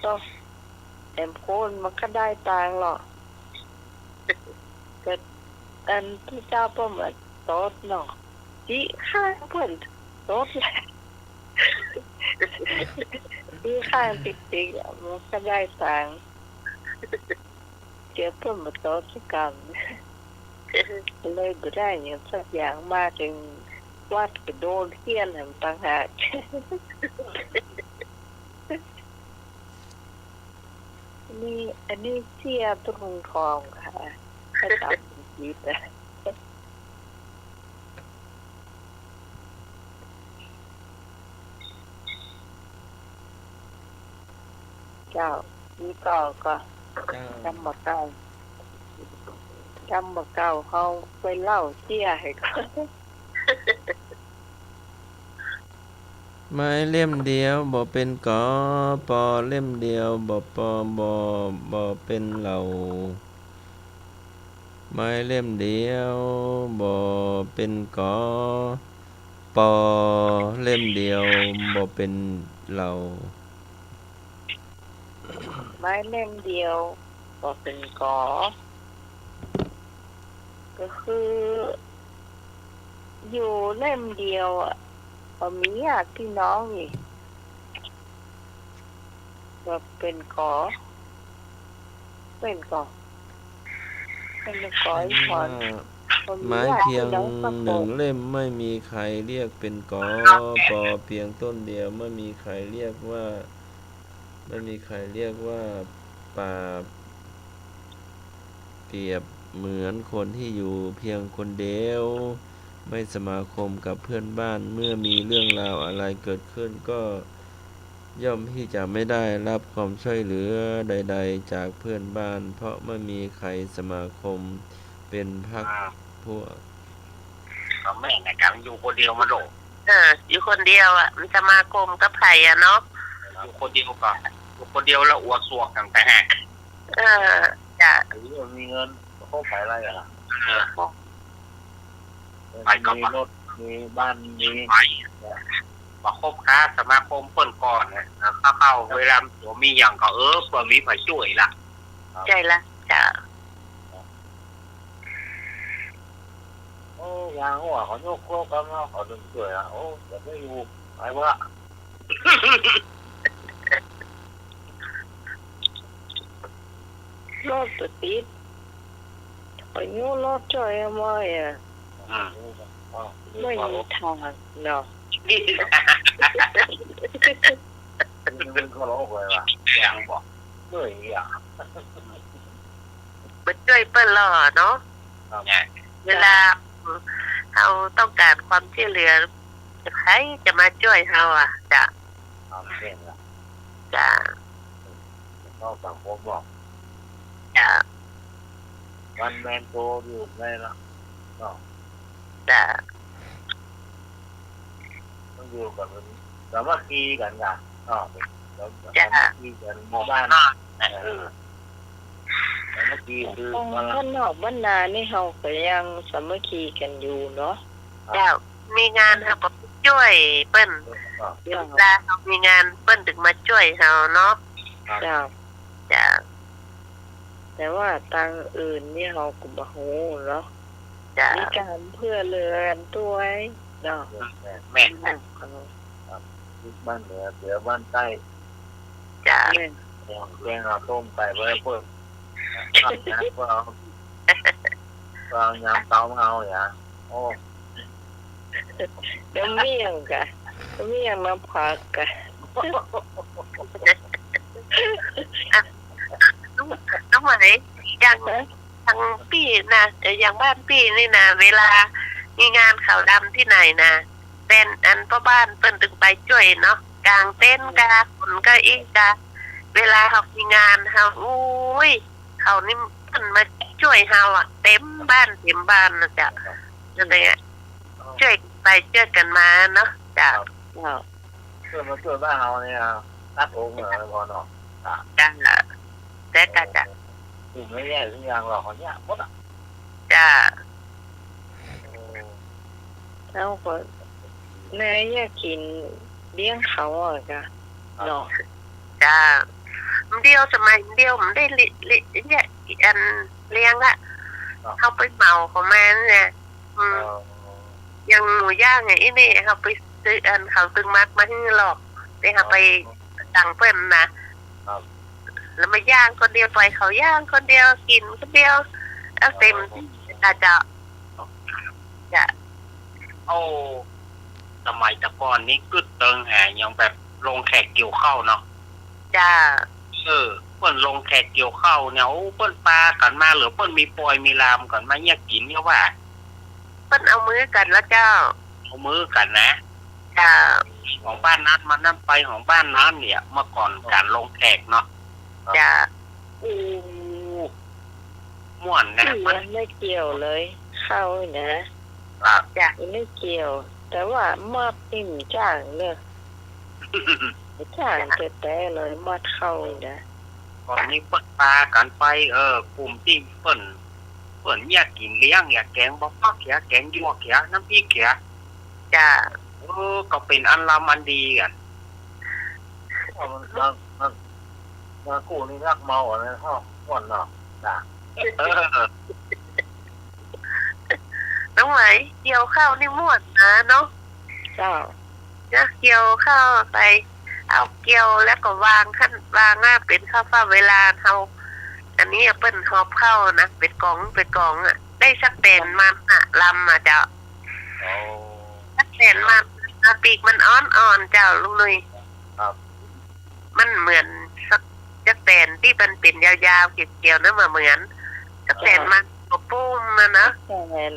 ต้องแอมโคนมันก็ได้ตังหรอกเกิดอันที่เจ้าประมาณโต๊ดเนาะจีข้างเพิ่นโต๊ดแหละจีข้างติ๊กๆมันก็ได้ตังเจอเพิ่นมาโต๊ดสักกันเลยบ่ได้อย่างสักอย่างมาถึงวัดกระโดดเฮียนแห่งต่างหากนี่อันนี้เสียตรงทองค่ะถ้าจำผิดเจ้านี่ก็จำบ่เก่าเขาไปเล่าเสียให้เขา ไม้เล่มเดียวบ่เป็นกอปอเล่มเดียวบ่ปอบ่เป็นเหล่าไม้เล่มเดียวบ่เป็นกอปอเล่มเดียวบ่เป็นเหล่า ไม้เล่มเดียวก็เป็นกอก็คืออยู่เล่มเดียวอ่ะพอมีญาติพี่น้องอีกก็เป็นกอเป็นกออีกคนไม้เพียงหนึ่งเล่มไม่มีใครเรียกเป็นกอปอเพียงต้นเดียวไม่มีใครเรียกว่าป่า เปรียบเหมือนคนที่อยู่เพียงคนเดียวไม่สมาคมกับเพื่อนบ้านเมื่อมีเรื่องราวอะไรเกิดขึ้นก็ย่อมที่จะไม่ได้รับความช่วยเหลือใดๆจากเพื่อนบ้านเพราะไม่มีใครสมาคมเป็นพรรคพวก ก็แม่ในการอยู่คนเดียวมาโดด อยู่คนเดียวอ่ะมันสมาคมกับไผ่อ่ะเนาะ อยู่คนเดียวก่อนอยู่คนเดียวแล้วอวดสวกกันแต่แหก จ้ะ หรือว่ามีเงินเขาขายอะไรกันล่ะ มีรถมีบ้านมี ไปมาคบค้าสมาคมเพิ่นก่อนเนี่ยเข้าเวลาตัวมีอย่างก็เพิ่นมีไปช่วยละ ใจละจ้ะ โอ้ยางหัวเขาโยกโคกกันเนาะเขาดึงสวยอ่ะโอ้จะไม่อยู่ไปวะ รถติดอายุรถจอยมาอ่ะไม่มีทางเนาะ นี่ มันก็ร้องเลยว่ะ อย่างบอก เหนื่อยอ่ะ มันช่วยเปิ้ลล่อเนาะ เนี่ย เวลาเราต้องการความช่วยเหลือใครจะมาช่วยเราอ่ะจ้ะ ทำเองอ่ะ จ้ะ นอกสังคมบอก จ้ะ วันแมนโตอยู่ในละเนาะ จ้ะ ต้องอยู่กับมันสามัคคีกันไงเนาะแล้วสามัคคีกันหมู่บ้านสามัคคีคือ ข้างนอกบ้านนานี่เฮาก็ยังสามัคคีกันอยู่เนาะ จ้ะมีงานเราก็ช่วยเปิ้ลเวลาเรามีงานเปิ้ลถึงมาช่วยเราเนาะ จ้า จ้ะ แต่ว่าตังอื่นนี่เฮาก็บ่ฮู้เนาะ จ้ะ มีการเพื่อเรือนตัวไว้เนาะ แม่ บ้านเหนือเสือบ้านใต้ จ้ะ แกงเอาต้มไก่ไว้เพิ่มตัดนะเพื่อเอายำเตาเงาอย่างโอ้ เดี๋ยวเมี่ยงกะเมี่ยงน้ำผักกะ น้องหมายอย่างทางพี่นะอย่างบ้านพี่นี่นะเวลามีงานข่าวดำที่ไหนนะเป็นอันพ่อบ้านเปิ้นถึงไปช่วยเนาะกลางเต้นกาคนก็อีกกาเวลาเขามีงานเขาอุ้ยเขานี่เปิ้นมาช่วยเขาอ่ะเต็มบ้านนะจ๊ะนั่นเองช่วยไปช่วยกันมาเนาะจ้ะ เพื่อนมาช่วยบ้านเราเนี่ยตัดองค์เหรอพอเนาะ จ้ะแต่ก็จะ ถึงไม่แย่ทุกอย่างหรอกเขาเนี่ยหมดอ่ะ จ้ะ เอาก็แม่อยากกินเลี้ยงเขาอ่ะจ้ะเนาะ จ้ะเดียวสมัยเดียวมันได้เนี่ยอันเลี้ยงละเขาไปเหมาของมันเนี่ยยังหมูย่างไงนี่เขาไปซื้ออันเขาตึงมัดมาให้หลอกได้เขาไปสั่งเพิ่มนะแล้วมาย่างคนเดียวปล่อยเขาย่างคนเดียวกินคนเดียวเอาเต็มอาจจะ โอ้สมัยตะก่อนนี้กึดเติงแห่ยังแบบลงแขกเกี่ยวข้าวเนาะ จ้า เปิ้นลงแขกเกี่ยวข้าวเนี่ยเปิ้นปลากันมาหรือเปิ้นมีปอยมีลามกันมาเนี่ยกินเนี่ยว่า เปิ้นเอามือกันแล้วเจ้า เอามือกันนะ จ้า ของบ้านนั้นมันนั่นไปของบ้านนั้นเนี่ยเมื่อก่อนการลงแขกเนาะ จ้า อู้ม่วนนะมัน ไม่เกี่ยวเลยเข้านะ จ้า ไม่เกี่ยว แต่ว่ามัดนี่มจ้างเลยจ้างแต่เลยมัดเข้านะ ก่อนนี้เปิ้นปลากันไปกลุ่มที่เปิ้นอยากกินเลี้ยงอยากแกงบอกฟักเขียแกงยั่วเขียน้ำพริกเขีย จ้า ก็เป็นอันลำอันดีกัน มากู้นี่รักเมาอะไรห้องม่วนเนาะจ้ะ น้องไหมเกี่ยวข้าวนี่ม่วนนะเนาะ เจ้า จะเกี่ยวข้าวไปเอาเกี่ยวแล้วก็วางเป็นข้าวฟ้าเวลาเขาอันนี้เปิ้นหอบเข้านะเป็นกองอ่ะได้สักเป็นมันอ่ะลำอ่ะเจ้า โอ้ สักเป็นมันปีกมันอ่อนเจ้าลุงนุย ครับ มันเหมือนสักเป็นที่มันเป็นยาวๆเกี่ยวๆนั่นมาเหมือน จักแสนมันก็ปุ้มนะ แสน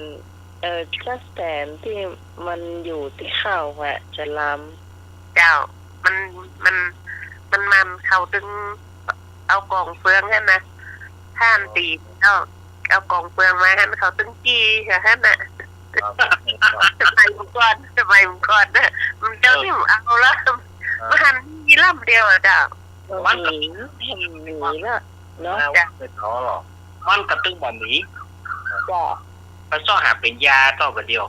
จักแสนที่มันอยู่ที่เข้าอะจะล เจ้ามันเขาดึงเอากองเฟืองนั่นนะท่านตีเอากองเฟืองมาให้เขาตึงจี้ค่ะท่านน่ะสบายมึงก่อนนะมันเจ้าที่เอาละมันหันมีลำเดียวอ่ะเจ้า ำมันหนีละเนาะ แล้วเป็นน้อหรอ มันกระตึงบ่หนี จ้ะ ไปซ่อหาเป็นยาต่อไปเดียว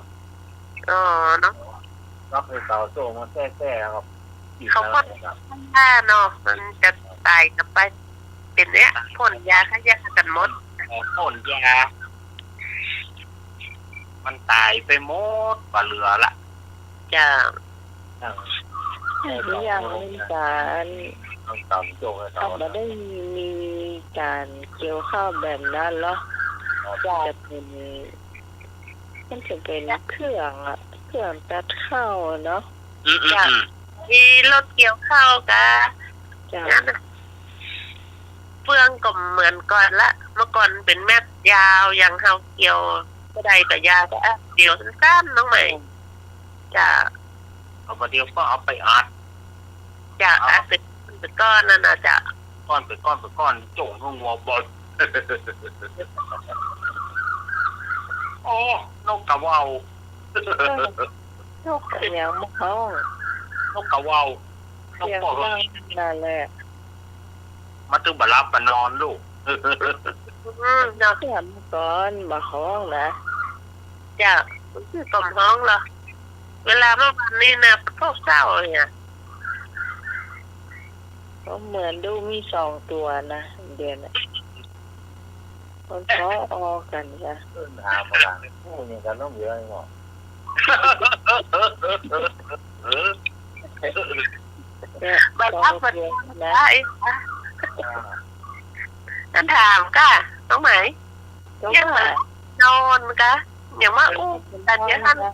อ๋อเนาะ รับไปเสาโซ่มาแท้ๆครับ ถ้าเนาะมันจะตายกับไปเป็นเนี้ยพ่นยาฆ่ายากันหมด พ่นยามันตายไปหมดบ่เหลือละ จะ หรือยังมีการ ต้องต่ำโซ่ให้ ถ้า เขา มาได้มีการเกี่ยวข้าวแบบนั้นแล้วจะเป็นมันจะเป็นเครื่องตัดข้าวเนาะ มีรถเกี่ยวข้าวกะ จ้ะ เฟืองก็เหมือนก่อนละเมื่อก่อนเป็นแม่ยาวอย่างเฮาเกี่ยวก็ได้กับยาก็เดียวสั้นๆน้องใหม่จะ เอาไปเดียวก็เอาไปอัด เป็นก้อนนั่นนะจะ ก้อนไปก้อนโจ่งหัวบอลโอ้นกกระว่าว นกเสียงมะเขา นกกระว่าว นก เสียง ปอก ดังนั่นแหละ มาตึงบารับมานอนลูก เนาะ เสียงก่อนมาห้องนะ จะมันคือกล่อมห้องเหรอเวลาเมื่อวันนี้นะพวกเศร้าเนี่ย ก็เหมือนดูมี2 ตัวนะเดือนน่ะคนท้อออกันจ้ะ ขึ้นหาพลังผู้ยังกันต้องเยอะหรอ เนี่ย บัด ต้อ พัก ง บัด เรียนนะ ได้ถามก้าน้องไหม ก็ ยัง ว่าน อนกะอย่างว่าอู้กันเยอะท่าน แบ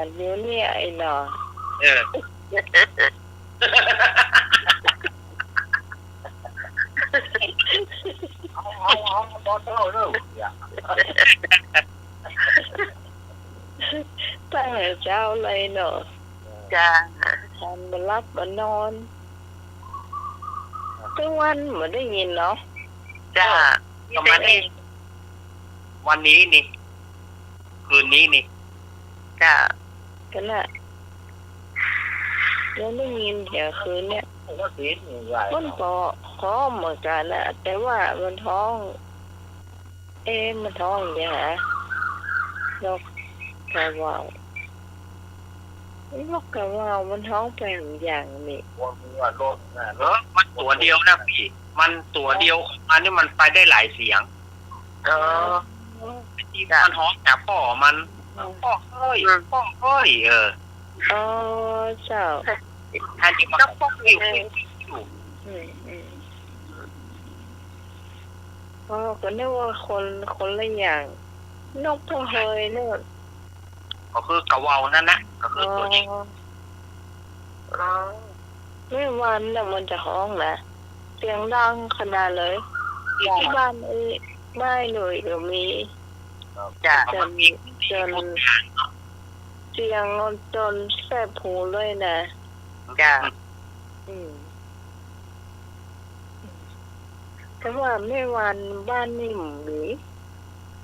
บนี้เนี่ยไอ้หนอ เออ เอาบอลเท่าเร็วอย่า ตั้งแต่เช้าเลยเนาะ จะ ทำมารับมานอนทุกวันเหมือนได้ยินเนาะ จะ ประมาณนี้วันนี้นี่ คืนนี้นี่ จะ กันน่ะแล้วได้ยินเดี๋ยวคืนเนี่ย ผมว่าสีใหญ่ มันก็ท้องเหมือนกันนะแต่ว่ามันท้อง มันท้องอย่างฮะนกกระว่าวนกกระว่าวมันท้องเป็นอย่างนี้ ว่ามีว่ารถนะ เออมันตัวเดียวนะพี่ มันตัวเดียวอันนี้มันไปได้หลายเสียง อ๋อ ที่มันฮ้องหาพ่อมันพ่อเฮ้ยพ่อเฮ้ยอ๋อเจ้า อันนี้มันก็พกอยู่ อ๋อก็นึกว่าคนละอย่างนกก็เฮยเนี่ย ก็คือกระเวานั่นนะก็คือตัวนี้ อ๋อ ไม่วันน่ะมันจะห้องนะเสียงดังขนาดเลยที่บ้านไม่หน่อยก็มี จะ จนเสียงจนแสบหูเลยนะ จะ แต่ว่าไม่วันบ้านนี่หมี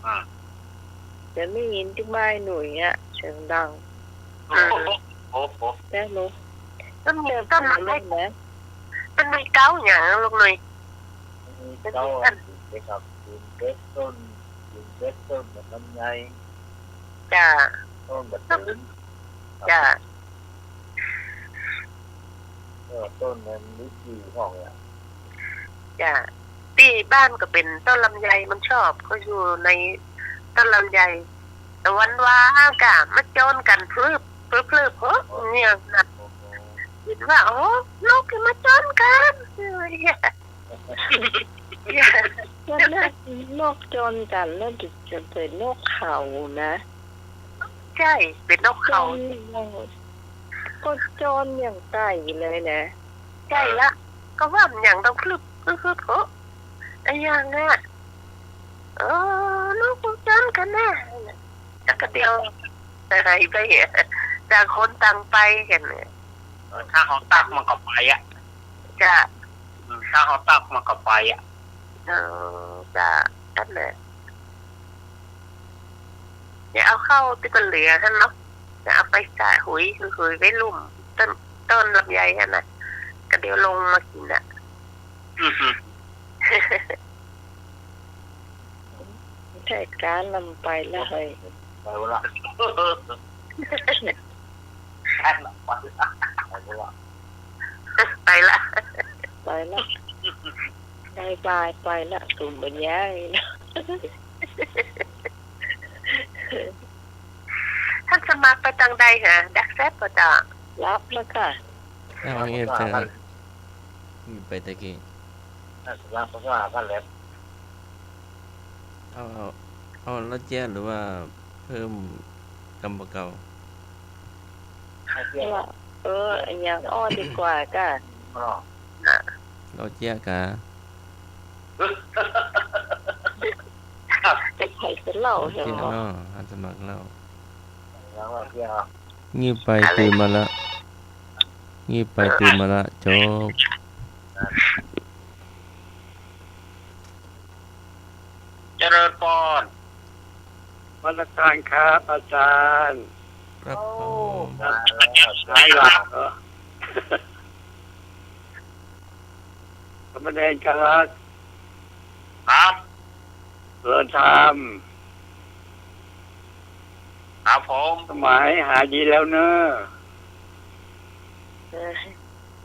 อ่า จะไม่ยินที่บ้านหน่อยอ่ะเสียงดัง โอ้โห แต่รู้ ต้น แต่ ต้น ฟัง ไม้ ได้นะ ต้นไม้เก้าอย่างลูกหน่อย เจ้าเด็กครับยืนเด็กต้นแบบลำไย จะ ต้นแบบต้น จะ ต้นนั้นลิจีห้องเนี่ย จะที่บ้านก็เป็นต้นลำไยมันชอบก็อยู่ในต้นลำไยแต่วันว่ากะมาโจนกันพลืบเพราะเนี่ยนะคิดว่าโอ้ลูกมาโจนกันก็น่านกจนกันแล้วจะเป็นนกเขานะ ใช่เป็นนกเขา ก็จนอย่างไก่เลยนะ ใช่ละก็ว่ามันอย่างต้องพลืบเพราะ อย่างน่ะลูกคุณจันกันแน่จักเดียวอะไรไปต่างคนต่างไปกันเนี่ย ถ้าเขาตักมันก็ไปอ่ะ จะ ถ้าเขาตักมันก็ไปอ่ะ จะนั่นแหละเดี๋ยวเอาเข้าที่เป็นเหลือท่านเนาะจะเอาไปใส่หุยไว้ลุ่มต้นลำไยฮะนะก็เดี๋ยวลงมากินอ่ะ ใช่การนำไปแล้วเลย ไปวะละแค่ละไปละ ไปละ ไปแล้วบายไปแล้วตุ่มบรรยายนะ ท่านสมัครไปทางใดฮะดักแซบก็จะ รับแล้วค่ะ เอาเงียบเจองีบไปตะกี้ นั่นสุดแล้วก็กันแล้ว เอาแล้วแจ้หรือว่าเพิ่มกำปะเก่า ว่าอย่างอ้อดีกว่าก็ เราแจ้กะ จะใครจะเล่าใช่ ที่ ไหม นั่นเนาะอันสมัครแล้ว แล้วก็เที่ยว งีบไปตื่นมาละงีบไปตื่นมาละจบ เจริญพร วันอาจารย์ครับอาจารย์ ครับผม มาแล้ว หายหลับสมเด็จครับ ครับ เริญธรรม ครับผม สมัยหายดีแล้วเนอะ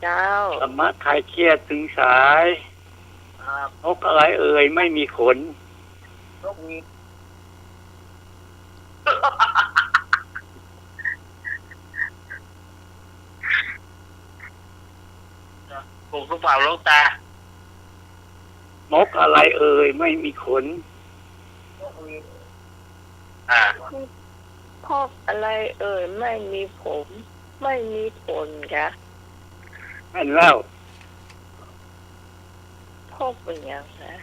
เจ้า ธรรมะคลายเครียดถึงสาย ครับ นกอะไรเอ่ยไม่มีขน นกมี ถูกหรือเปล่าหลวงตาน กอะไรเอ่ยไม่มีขน นกมี พอกอะไรไม่มีผม ไม่มีขนค่ะ นั่นแล้ว พอกเป็นอย่างนะ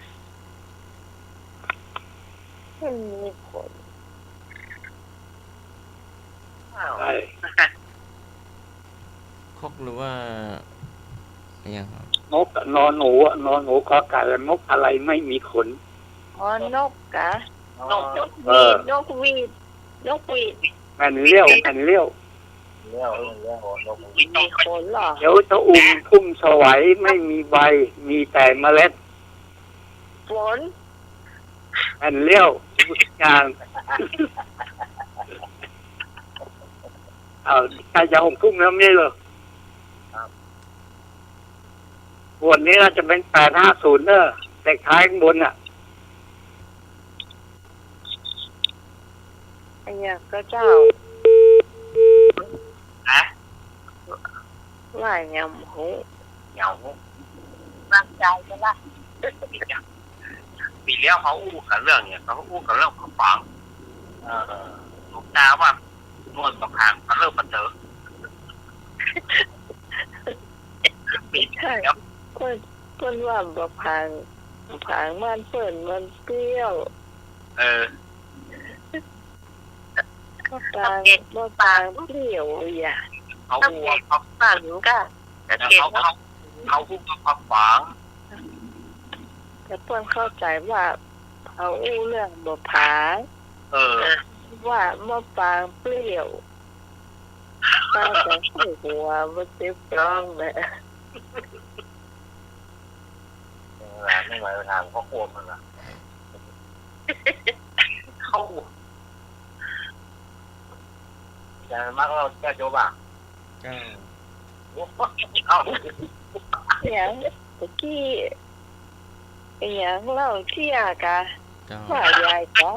ไม่มีขน ใช่ คกหรือว่าอย่างครับ นกนอนหนูขอไก่นกอะไรไม่มีขน นกกะนก เออ นกหวีด แม่นเลี้ยว เลี้ยวนกมี มีขนเหรอ เดี๋ยวจะพุ่มสวัยไม่มีใบ มีแต่เมล็ด ฝน แม่นเลี้ยวทุกอย่างเอาใครจะ6 ทุ่มแล้วไม่เหรอวันนี้เราจะเป็น850เนอะเลขท้ายข้างบนอ่ะ อันเนี้ยก็เจ้า ฮะ ว่ายำหู เหงา ตั้งใจกันละ ปีแล้วเขาอู้กับเรื่องเนี่ยเขาอู้กับเรื่องของฝังหลวงตาว่านวลกับหางมันเริ่มมาเจอปี ใช่ แล้ว คนว่าบ่พังมันเปิ่นมันเปรี้ยวบ่ปางเปรี้ยวอย่า เขาอู้เขา ฝังก็จะเก็บ เขาอู้กับความฝัง แต่เพิ่นเข้าใจว่าเอาอู้เรื่องบ่พังว่าบ่ปางเปรี้ยวป้าจะให้หัวมันเจ็บร้องแหละ ไม่ไหวทางเขาโคตรมันละ เขา แต่มากเราแก้โจบ้า เจ้า เขา อย่างตะกี้อย่างเล่าเที่ยกะ เจ้า ว่ายายก็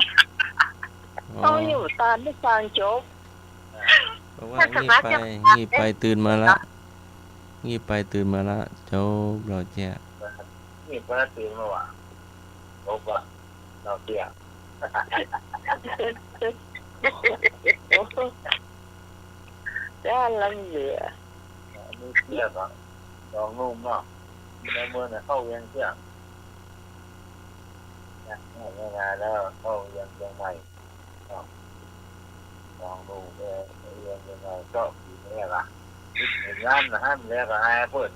อ๋อ เอาอยู่ตามไม่ฟังจบ เพราะว่างีบไปตื่นมาละงีบไปตื่นมาละจบเราแจ้ นี่ก็ตื่นมาว่ะโอ้ก็เราเที่ย ด้านลำเหลือ มีเที่ยก่อนลองนุ่มเนาะในเมื่อเนี่ยเข้าเวียนเที่ย ไม่นานแล้วเขายังใหม่ลองดูยังไงก็ปีนี้ละเห็นงานนะฮะแล้วก็ให้เปิด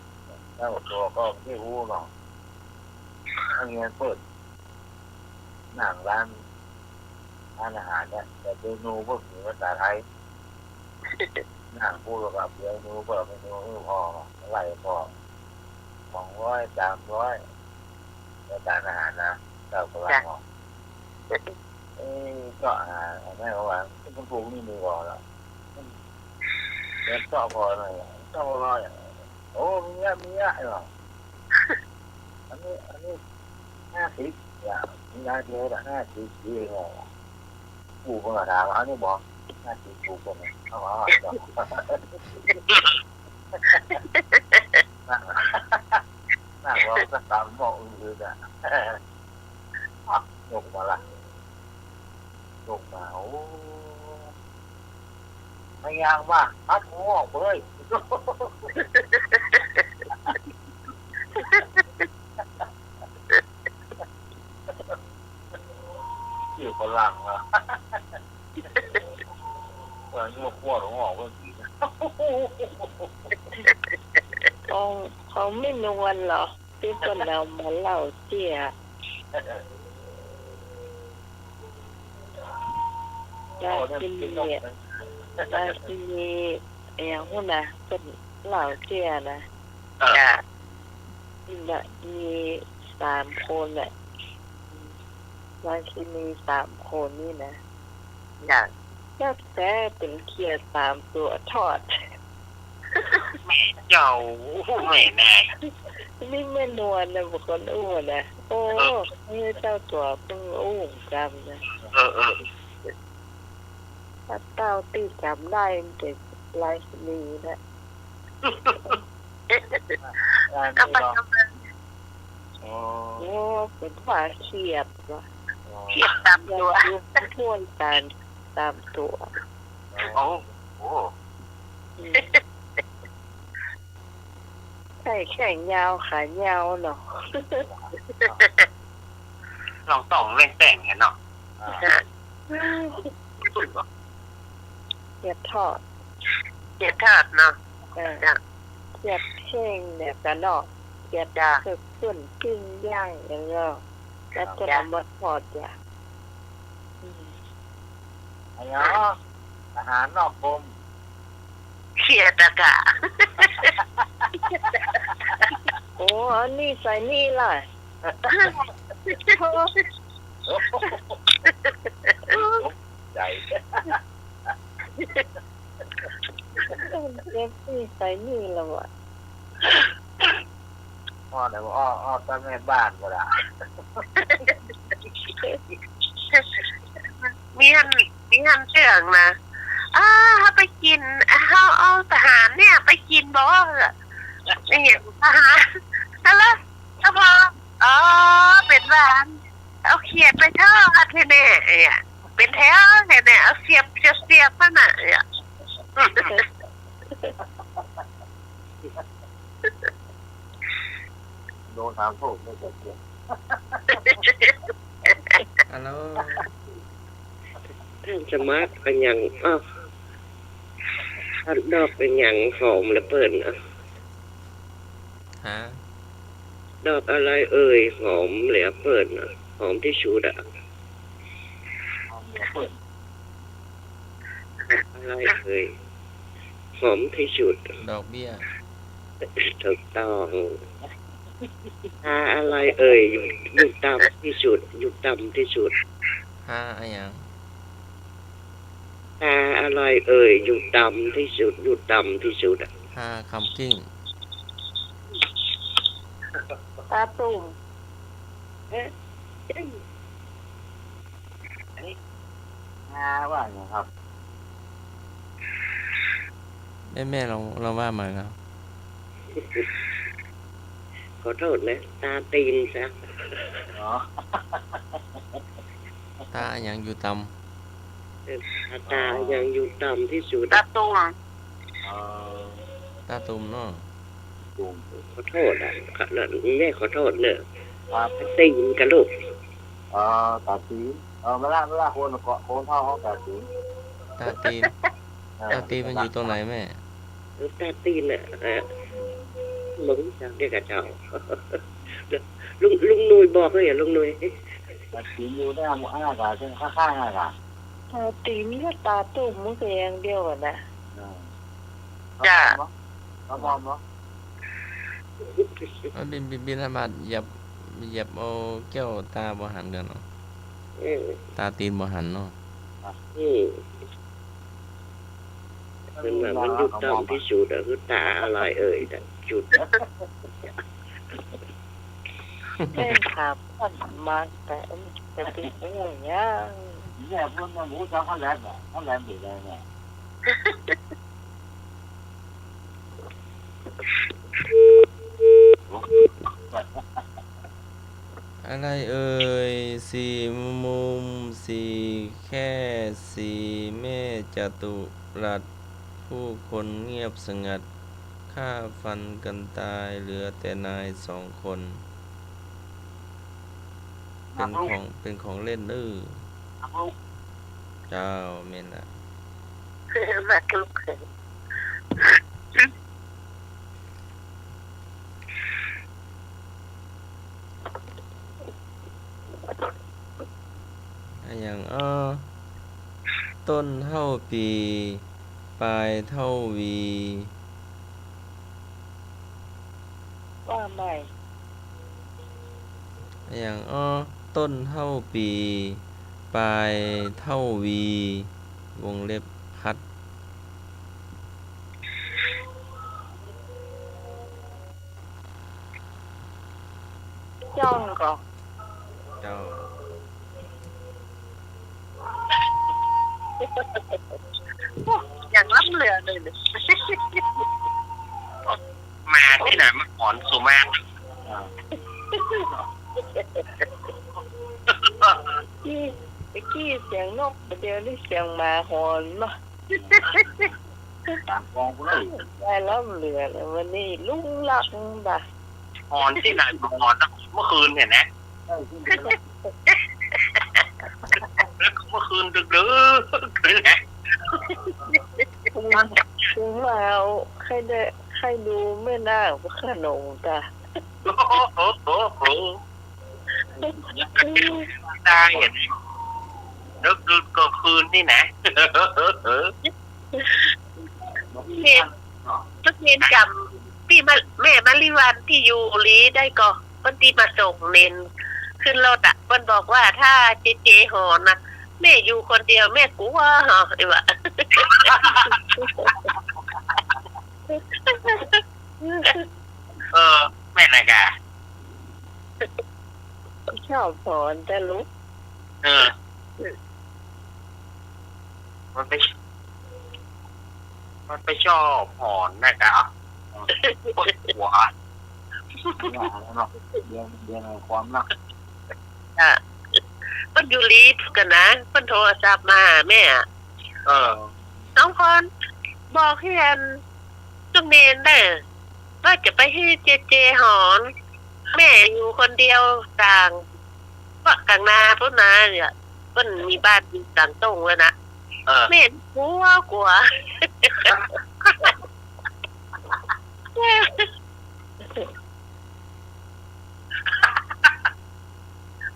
แล้วตัวก็ไม่รู้หรอกให้เงินเปิดหนังร้านอาหารเนี่ยแต่เมนูพวกนี้ภาษาไทยหนังพูดกับเมนูเปิดเมนูพออะไรพอ200 300ในการอาหารนะเจ้ากำลังก็ไม่ระวังคุณครูนี่มือก่อนแล้วเด็กก็พอหน่อยก็พออย่างโอ้มีเยอะหรออันนี้50อย่างมีงานเยอะแต่50ดีเลยปู่ก็ถามอันนี้บอก50ปู่ก็เนี่ยเอานั่งรอสัก3 โมงอื่นอ่ะลงมาละลงมาโอ้ไม่ยากว่าพัดหัวออกเลยอยู่ฝรั่งอ่ะว่านี่ว่าขั้วหลงออกเมื่อกี้เขาไม่นวลเหรอที่คนเรามาเล่าเจียราชินีอย่างพวกนะเป็นเหล่าเจียนะมี3 คนแหละราชินี3 คนนี่นะแต่เป็นเขียด3 ตัวทอดแม่เจ้าแม่นายนี่ไม่นวลนะบุคคลอ้วนนะโอ้นี่เจ้าตัวเพิ่งอ้วนจำนะถ้าเต้าตีจำได้เป็นลายชนีนะก็ไปกำลังโอ้เป็นฝาเขียดวะเขียดตามตัวท่วนกันตามตัวโอ้ใช่แข่งยาวขายาวเนาะลองต้องเล่นแต่งกันเนาะเขียดทอดเนาะเขียดแห้งเนี่ยกันเนาะเขียดคือขึ้นปิ้งย่างอย่างเงี้ยแล้วก็นำมาทอดจ้ะอาหารนอกกรมเขียดกะโอ้อันนี้ใส่นี่ล่ะใจเล็กนี่ใส่นี่ละวะพ่อไหนบอกอ้อตั้งแม่บ้านก็ได้มีหันเชื่องนะถ้าไปกินเอาทหารเนี่ยไปกินบ่ไม่เห็นทหารแล้วถ้าพอเป็นบ้านเอาเขียดไปทอดให้แน่เนี่ยเป็นแถวเนี่ยเอาเสียบมันน่ะเนี่ยโดนทำโทษไม่เกี่ยวฮัลโหลท่านสมัครเป็นอย่างท่านดอกเป็นอย่างหอมและเปิ่นดอกอะไรเอ่ยหอมและเปิ่นหอมที่สุดอะไรเอ่ยหอมที่สุดดอกเบี้ยถูกต้องอะไรเอ่ยอยู่ต่ำที่สุดอยู่ต่ำที่สุดอะไรอย่างอะไรเอ่ยอยู่ต่ำที่สุดอยู่ต่ำที่สุดคำกิ้งตาตุ่มว่าไงครับแม่เราว่ามาครับขอโทษนะตาตีนซะตาอย่างอยู่ต่ำตายังอยู่ต่ำที่สุดตาตุ่มเนาะขอโทษขนาดแม่ขอโทษเนอะตีนกันลูก ตาสีเวลาคนเกาะโคนท่อเขาตาสี ตาตีนตาตีนมันอยู่ตรงไหนแม่ แต่ตีนหลงจังเด็กกับเจ้าลุงนุยบอกเลยลุงนุย ตาสีอยู่ได้หมู่อ้ากาเช่นข้างๆอ้ากา ตาตีมีก็ตาตุ่มมันก็อย่างเดียวกันนะ จ้าเขามองเนาะ มันบินธบาตเหยียบเอาแก้วตาบ่หันกันเนาะตาตีนบ่หันเนาะ มันแบบมันยุดต่ำที่สุดคือตาอะไรแต่จุด แม่ถามคนมาแต่จะเป็นอย่างเงี้ย เนี่ยพวกมันหมูจ้าเขาแหลมอยู่เลยเนี่ย อะไรเอ่ยสี่มุมสี่แค่สี่แม่จตุรัสผู้คนเงียบสงัดฆ่าฟันกันตายเหลือแต่นายสองคน เป็นของเล่นเจ้าเมนอะ มาทุกข์ อย่างต้นเท่าปีปลายเท่าวี ว่าใหม่ อย่างต้นเท่าปีปลายเท่าวีวงเล็บพัด จ้องก็ เจ้า อย่างล้ำเหลือเลย มาที่ไหนมาก่อนสุมา กี้เสียงนกเดี๋ยวนี้เสียงหมาหอนเนาะ ต่างกองกูเลย ได้แล้วเหลือแล้ววันนี้ลุงลักบ่ะ นอนที่ไหนมานอนเมื่อคืนเห็นไหมแล้วเมื่อคืนดึกๆคืนไหน ถึงมาเอาใครดูไม่น่าขนมจ้ะ โอ้โหได้เห็นดึกก็คืนนี่นะทุกเรียนจำพี่แม่มาริวันที่อยู่ลีได้ก็วันที่มาส่งเนนขึ้นรถมันบอกว่าถ้าเจหอนนะแม่อยู่คนเดียวแม่กลัวเหรอไอ้วะ แม่นายกา ชอบสอนแต่ลูก มันไปชอบหอนนะครับปวดหัว เนาะเรียนความนัก มันอยู่ลีดกันนะมันโทรศัพท์มาแม่น้องพรบอกให้อันจุงเนนได้ว่าจะไปให้เจหอนแม่อยู่คนเดียวต่างว่ากลางนาพุ่นนาเนี่ยมันมีบ้านอยู่ต่างตรงแล้วนะแม่กลัว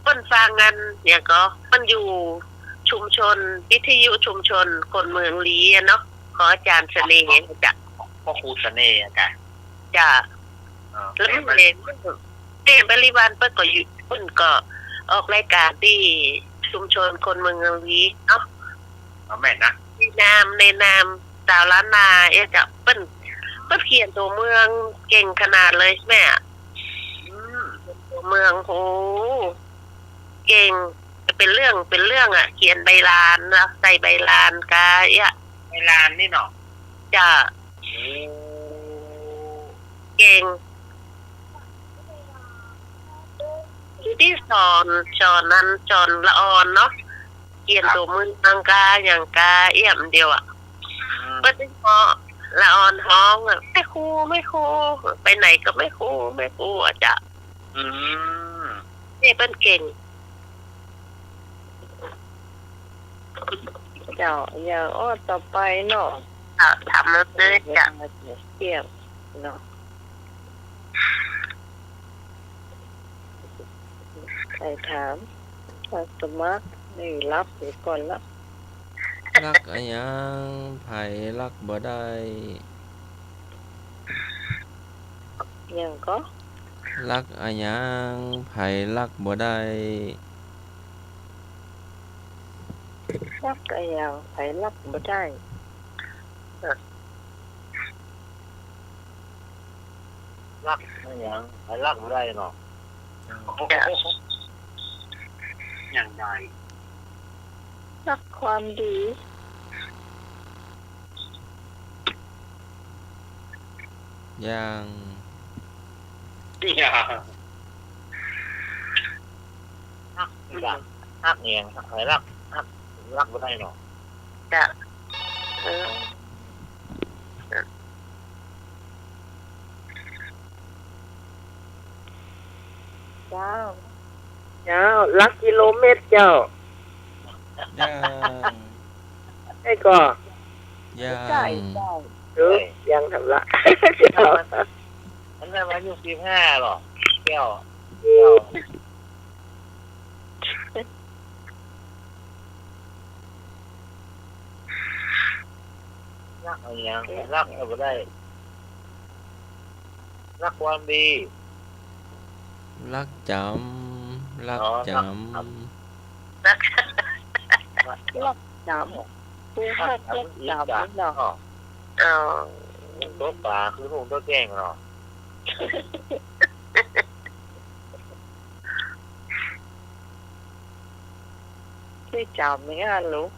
มันฟังกันเนี่ยก็มันอยู่ชุมชนวิทยุชุมชนคนเมืองลีเนาะขออาจารย์เสน่ห์จ้ะ พ่อครูเสน่ห์จ้ะ จ้ะแล้วมันเลยเต้บริวารเปิ้นก็อยู่เปิ้นก็ออกรายการที่ชุมชนคนเมืองลีเนาะ แม่นะในนามสาวล้านนาจะเปิ้นเขียนตัวเมืองเก่งขนาดเลยแม่ตัวเมืองโหเก่งเป็นเรื่องเขียนใบลานนะใส่ใบลานกาใบลานนี่เนาะ จะเก่งที่สอนนั้นสอนละออนเนาะเขียนตัวมือทางกาอย่างกาเอี่ยมเดียวเปิ้นพอละออนห้องไม่ครูไปไหนก็ไม่ครูจะนี่เปิ้นเก่ง เจ้าอย่างอ้อต่อไปเนาะ ทำแล้วเลยจ้ะ เกี่ยวเนาะใครถามถ้าสมัครนี่รับหรือก่อนรับ รักอะหยังไผรักบ่ได้ ยังก็ รักอะหยังไผรักบ่ได้ รักก็ยังไผรับบ่ได้ รักไม่ยังไอ้รักไม่ได้เนาะ อย่างใด รักความดี อย่าง อย่า รักเองไอ้รักไม่ได้เนาะ จ้ะเออ เจ้า เจ้าลักกิโลเมตรเจ้า อย่าง ไอ้ก็ อย่า ใช่ ง ใช่ หรือยังทำละเจ้า อันนั้นมาอยู่15หรอแก้วรักอะไรยังรักไม่ได้รักความดี รักจำรักจ รัก รักจำผู้ฮักรักจำเนาะ เออ ตัวปลาคือลุงตัวแกงเนาะ ช่วยจำไหมอ่ะลูก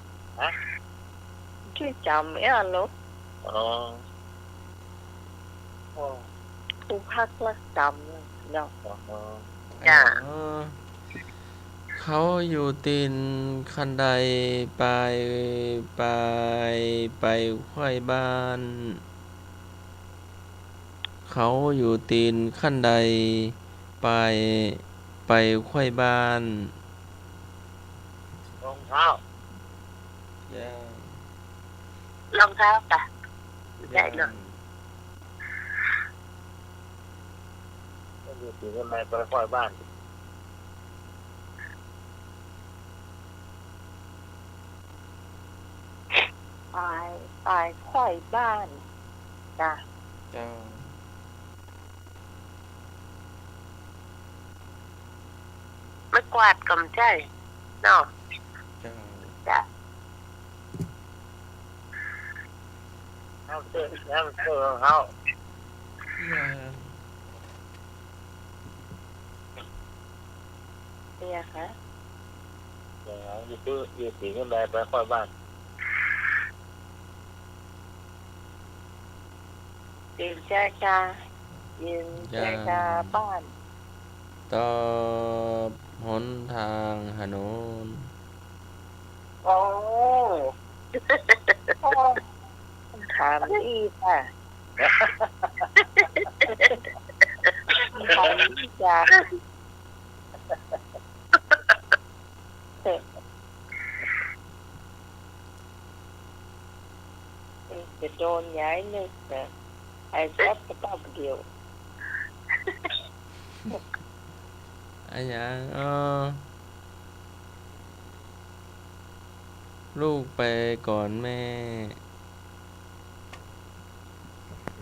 ช่วยจำไหมอ่ะลูก อ๋อ ผู้ฮักรักจำเนาะ ำเขาอยู่ตีนคันใดไปไปค่อยบ้าน เขาอยู่ตีนขั้นใดไปค่อยบ้าน รองเท้าร องเท้าป่ะได้เนาะ ต้องอยู่ที่กันไปค่อยบ้าน ไปค่อยบ้านจ้ะ เจ้า ไม่กวาดกำใจเนาะ เจ้า จ้ะ น้ำเสื้อรองเท้า เนี่ยค่ะ อยู่ที่กันไปค่อยบ้าน ยืนแจกายืนแจกาบ้าน ตอบหนทางหนน โอ้ถามอีกค่ะถามอีกจ้ะจะโดนย้ายนึกนะไอ้แซ่บก็ต้องเดียว อันยังลูกไปก่อนแม่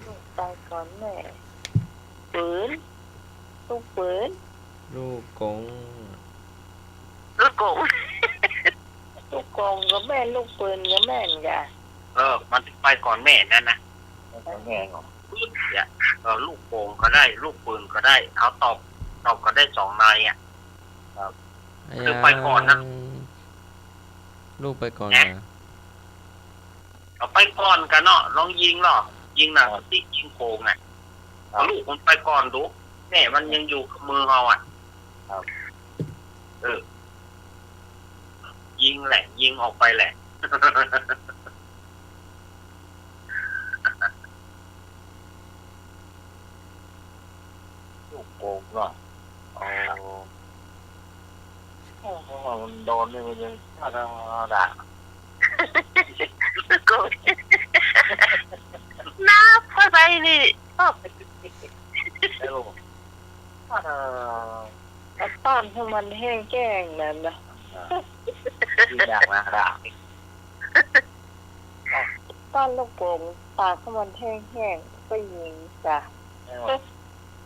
ลูกไปก่อนแม่ปืนลูกปืน ลูกกง ลูกกง ลูกกองก็แม่ลูกปืนก็แม่นจ้ะ มันไปก่อนแม่นั่นนะ แง่เนาะ ลูกโป่งก็ได้ ลูกปืนก็ได้เขาตอบก็ได้2 นายอ่ะ คือไปก่อนนะ ลูกไปก่อน แหม นะ เอาไปก่อนกันเนาะลองยิงหรอยิงหนังติ๊กยิงโป่งอ่ะเอาลูกมันไปก่อนดูแม่มันยังอยู่กับมือเราอ่ะยิงแหละ ยิงออกไปแหละ ลูกโป่งเนาะอ๋อมันโดนนี่มันยังถ้าด่า ก็น้าพอไปนี่ชอบ แล้วแล้วต้อนให้มันแห้งแก้งนั่นนะ ที่อยากมาด่า ต้อนลูกโป่งปากให้มันแห้งแห้งๆก็ยิงจ้ะ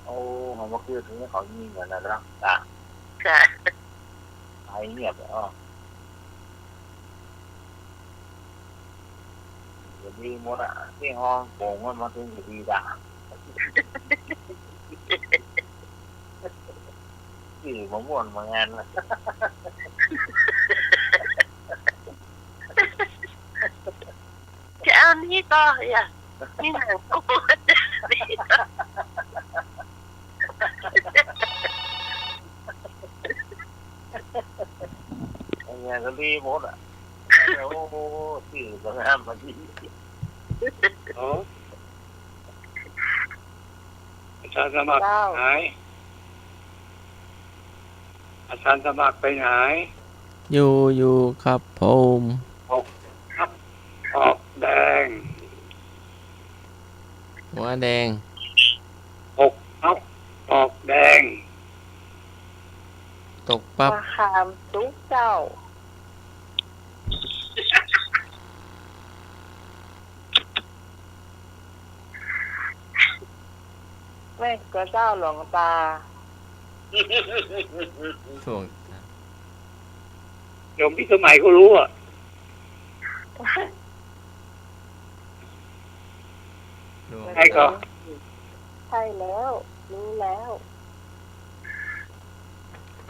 โอ้มันก็คือถึงเขายิงกันแล้วนะด่า จ้ะ ไอ้เงียบแล้วเดี๋ยวดีหมดอ่ะที่ห้องโป่งมันมาถึงจะดีด่าที่ผมวนมางานละ จะเอานี่ก็อย่านี่หนังกูนี่ก็ ไอ้เงี้ยก็ดีหมดอ่ะโอ้โหที่ตรงนั้นมาดี อาจารย์สมัครไหนอาจารย์สมัครไปไหน อยู่ครับผม ออกแดง หัวแดง ออกแดง ตกปั๊บ มะขามสุกเจ้าแม่ก็เจ้าหลวงตา ถ่วง โยมพี่สมัยก็รู้อ่ะ ใช่ก็ ใช่แล้วรู้แล้ว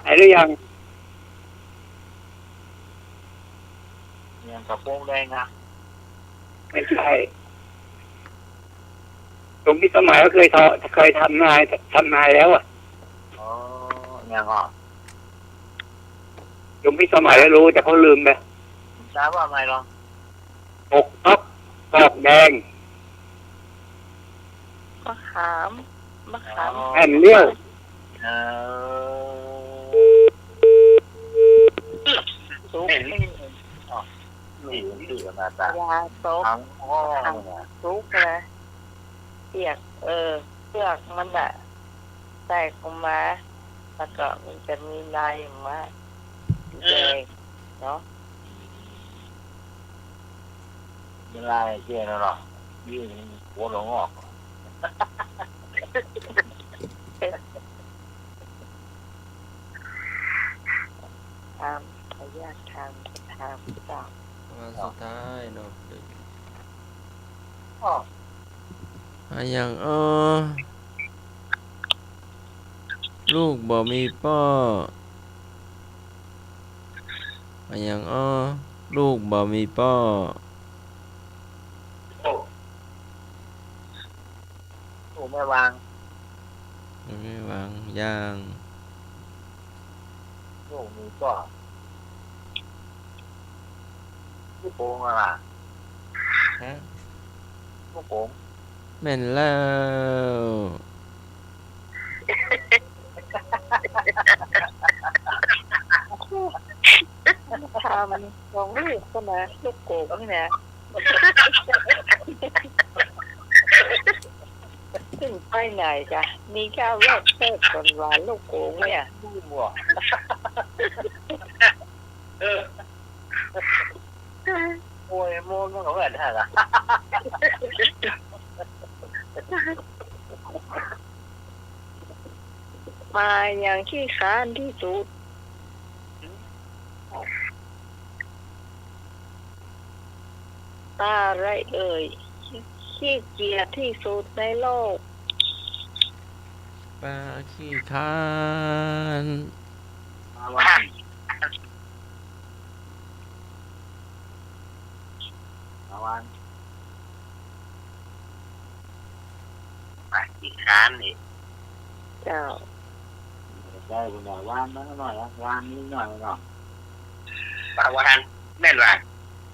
หายหรือยัง เนี่ยกระโปรงแดงนะ ไม่ใช่โยมพี่สมัยก็เคยทำนายแล้วอ่ะ อ๋อเนี่ยก็ โยมพี่สมัยก็รู้แต่เขาลืมไป ทราบว่าไงหรอ ออกแดง มะขามมะขาม แผ่นเลี้ยว สุก นี่คือขนาดนั้น ยาซบ ทั้งห้องเนี่ย สุกนะเปียกเปลือกมันอะแตกออกมาแล้วก็มันจะมีลายออกมาแดงเนาะ เป็นไรเจ๊นะหรอยื่นหัวหลงออก ทำขยะทำจ้า วันสุดท้ายเนาะ อ๋อ อย่างลูกบ่มีพ่ออย่างลูกบ่มีพ่อ โอ้ไม่วาง ไม่วางย่าง โอ้มีก็ผู้โกงอะไร ฮะ ผู้โกง แม่นแล้ว ทำลองลูกก็นะลูกโกงนี่นะขึ้นไปไหนจ้ะมีแค่รอบเติบก่อนหวานลูกโกงเนี่ย ผู้หมวกโอ้ยโมนมันก็เหมือนกันอะ มาอย่างที่ค้านที่สุดตาไรเอ่ยขี้เกียจที่สุดในโลก ปลาขี้คาน มาวันมาวัน อีกครั้งนี่ เจ้า ได้คุณหน่อยวันนั้นหน่อยนะวันนิดหน่อยหน่อย ปาวานแม่นว่า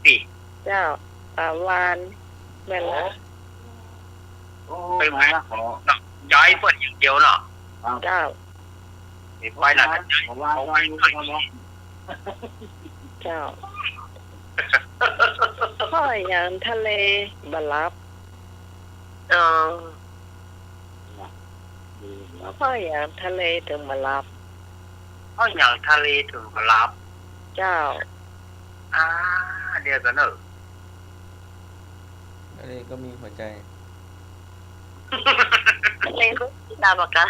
สิ เจ้าปาวานแม่นละ โอ้ยมาขอ ย้อยเพิ่นอย่างเดียวเนาะ เจ้า นี่ปล่อยหลังกันย้อย วัน เอา วั ไว้ น ด้วย วัน เจ้า พ่ออย่างทะเลบลับ อ๋อ พ่ออย่างทะเลถึงบลับ เพราะอย่างทะเลถึงมารับ เจ้า เดี๋ยวกันเนอะ อะไรก็มีหัวใจ ทะเลก็ดาวกะ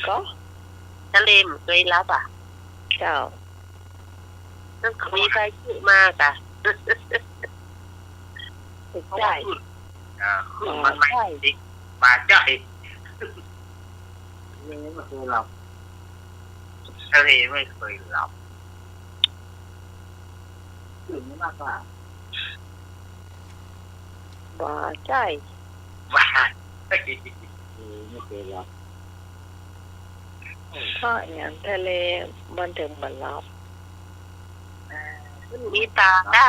ก็ ทะเลมันเคยรับอ่ะ เจ้า นั่นก็มีไฟขึ้นมากอ่ะ ติด เพราะ ใจ ว่าขึ้นมันไม่จริงปาใจ ยังไม่เคยหลับ ทะเลไม่เคยหลับ ตื่นไม่มากกว่า บ่ใจ ว่า ไม่เคยหลับ พ่ออย่างทะเลมันถึงบลับ มันมีตาจ้ะ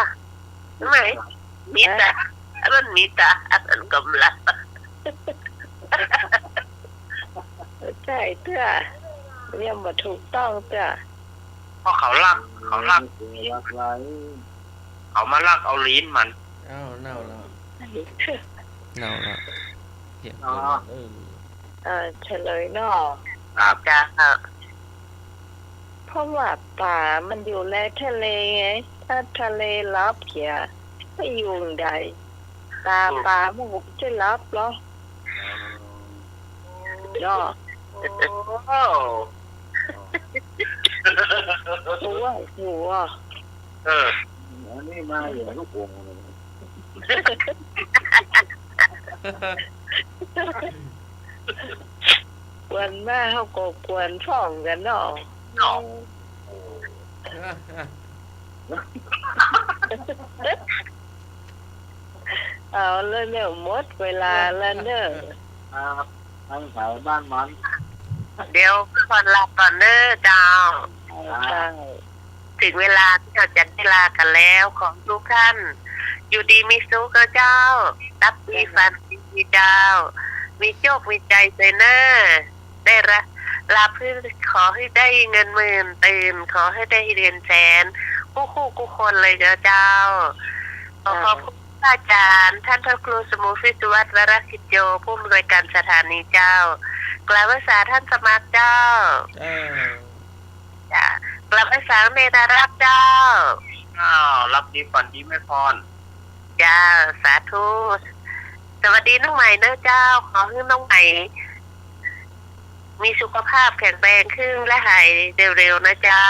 ทำไมมีตามันมีตามันกำลัง ใจเตื้อเรียกมาถูกต้องเตื้อ เพราะเขาลัก ไม่เคยหลับไร เขามาลักเอาลิ้นมัน อ้าวเน่าแล้ว เ เน่าแล้วเหี่ยวเกินเฉลยเนาะ ครับจ้า เพราะว่าป่ามันอยู่ในทะเลไงถ้าทะเลลับเขียไม่อยู่ใดป่ามันก็จะลับเหรอเนาะ โอ้ หัว อันนี้มาอย่างลูกวงเลย กวนแม่เขาก็กวนฟ้องกันเนาะ หนอ เอาแล้วเนี่ยหมดเวลาแล้วเนอะ ครับทั้งสายบ้านมัน เดี๋ยวก่อนลาก่อนเด้อเจ้า ใช่ ถึงเวลาที่เราจะได้ลากันแล้วของทุกท่าน อยู่ดีมีสุขเจ้ารับมีฟันมีเจ้า มีโชคมีใจใส่หน้าได้ลาพื้นขอให้ได้เงินหมื่นตื่นขอให้ได้เรียนแสนคู่คนเลยเจ้าขอบคุณอาจารย์ท่านพระครูสมุทรวิศวัตรวรกิจโยผู้อำนวยการสถานีเจ้ากล่าวภาษาท่านสมัครเจ้าจ้ากลับไปสางเนตรรับเจ้า รับดีฝันดีไม่พร จ้าสาธุสวัสดีน้องใหม่เนอะเจ้าขอให้น้องใหม่มีสุขภาพแข็งแรงขึ้นและหายเร็วๆนะเจ้า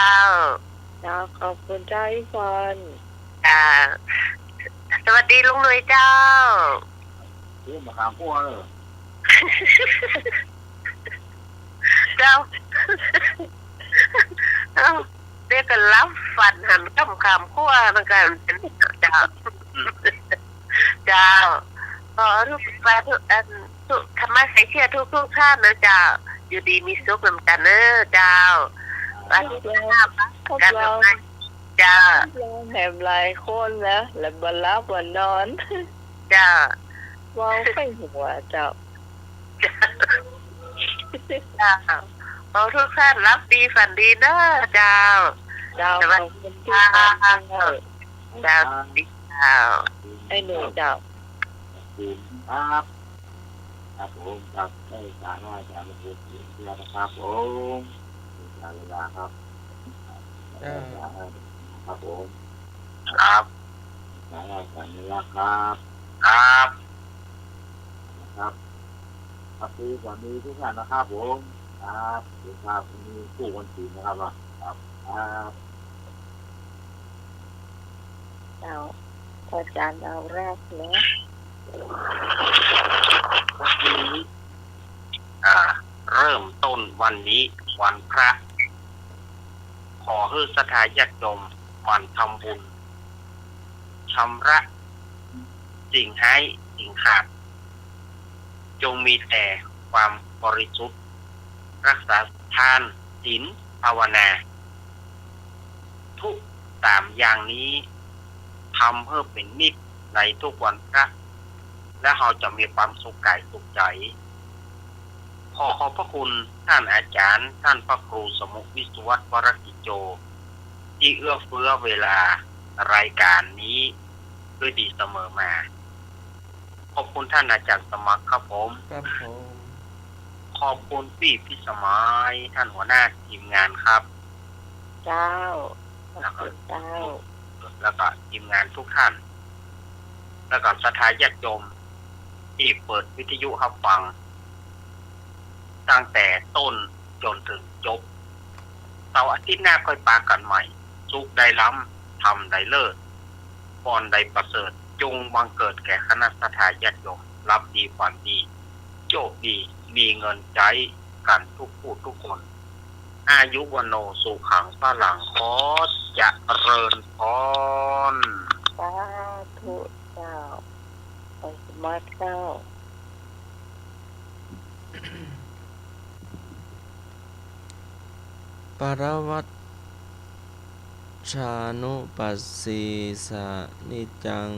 ขอบคุณเจ้าอีฟอน จ้าสวัสดีลุงหนุ่ยเจ้า เรื่องมาขามพัวเลย เจ้าเรียกกันรับฟันหันคำขั้วนั่นกันเจ้าเจ้าขอทุกฝ่ายทุกอันทุกธรรมะใส่เชื่อทุกท่านนะเจ้าอยู่ดีมีสุขเหมือนกันเนอะเจ้าวันที่5กันแล้วจ้า แหมหลายคนนะและบลาบวันนอน จ้า วางไปหัวเจ้า จ้าขอทุกท่านรับดีฝันดีเนอะเจ้า เจ้า สวัส ขอบ ดี คุณที่ เจ้า ฟัง เจ้าดีเจ้า ไอ้หนูเจ้า คุณครับครับผมครับได้การว่าจะมาพูดถึงเรื่องนะครับผมการเวลาครับครับผม ครับ การเวลาครับ ครับ ครับครับคือสวัสดีทุกท่านนะครับผมครับสวัสดีครับมีผู้คนจีนนะครับครับครับ เจ้าพอจานเอาแรกเนาะ เริ่มต้นวันนี้วันพระ ขอให้ศรัทธาญาติโยมวันทำบุญชำระสิ่งให้สิ่งขาดจงมีแต่ความบริสุทธิ์รักษาทานศีลภาวนาทุกสามอย่างนี้ทำเพื่อเป็นนิจในทุกวันพระและเราจะมีความสุขกายสุขใจขอขอบพระคุณท่านอาจารย์ท่านพระครูสมุทรวิศวัตรวรกิจโยที่เอื้อเฟื้อเวลารายการนี้ ด้วยดีเสมอมาขอบคุณท่านอาจารย์สมัครครับผม ครับผม ขอบคุณพี่สมัยท่านหัวหน้าทีมงานครับ เจ้าขอบคุณเจ้า แล้วก็ทีมงานทุกท่าน แล้วก็ศรัทธาญาติโยมที่เปิดวิทยุรับฟังตั้งแต่ต้นจนถึงจบเสาร์อาทิตย์หน้าค่อยปากันใหม่สุขได้ล้ำทำได้เลิศพรได้ประเสริฐจงบังเกิดแก่คณะศรัทธาญาติโยมรับดีฝันดีโชคดีมีเงินใจกันทุกผู้ทุกคนอายุวันโนสุขังพลังขอจะเริญพร สาธุเจ้าขอบคุณมากเจ้า ปรวัตชานุปัสสีสานิจัง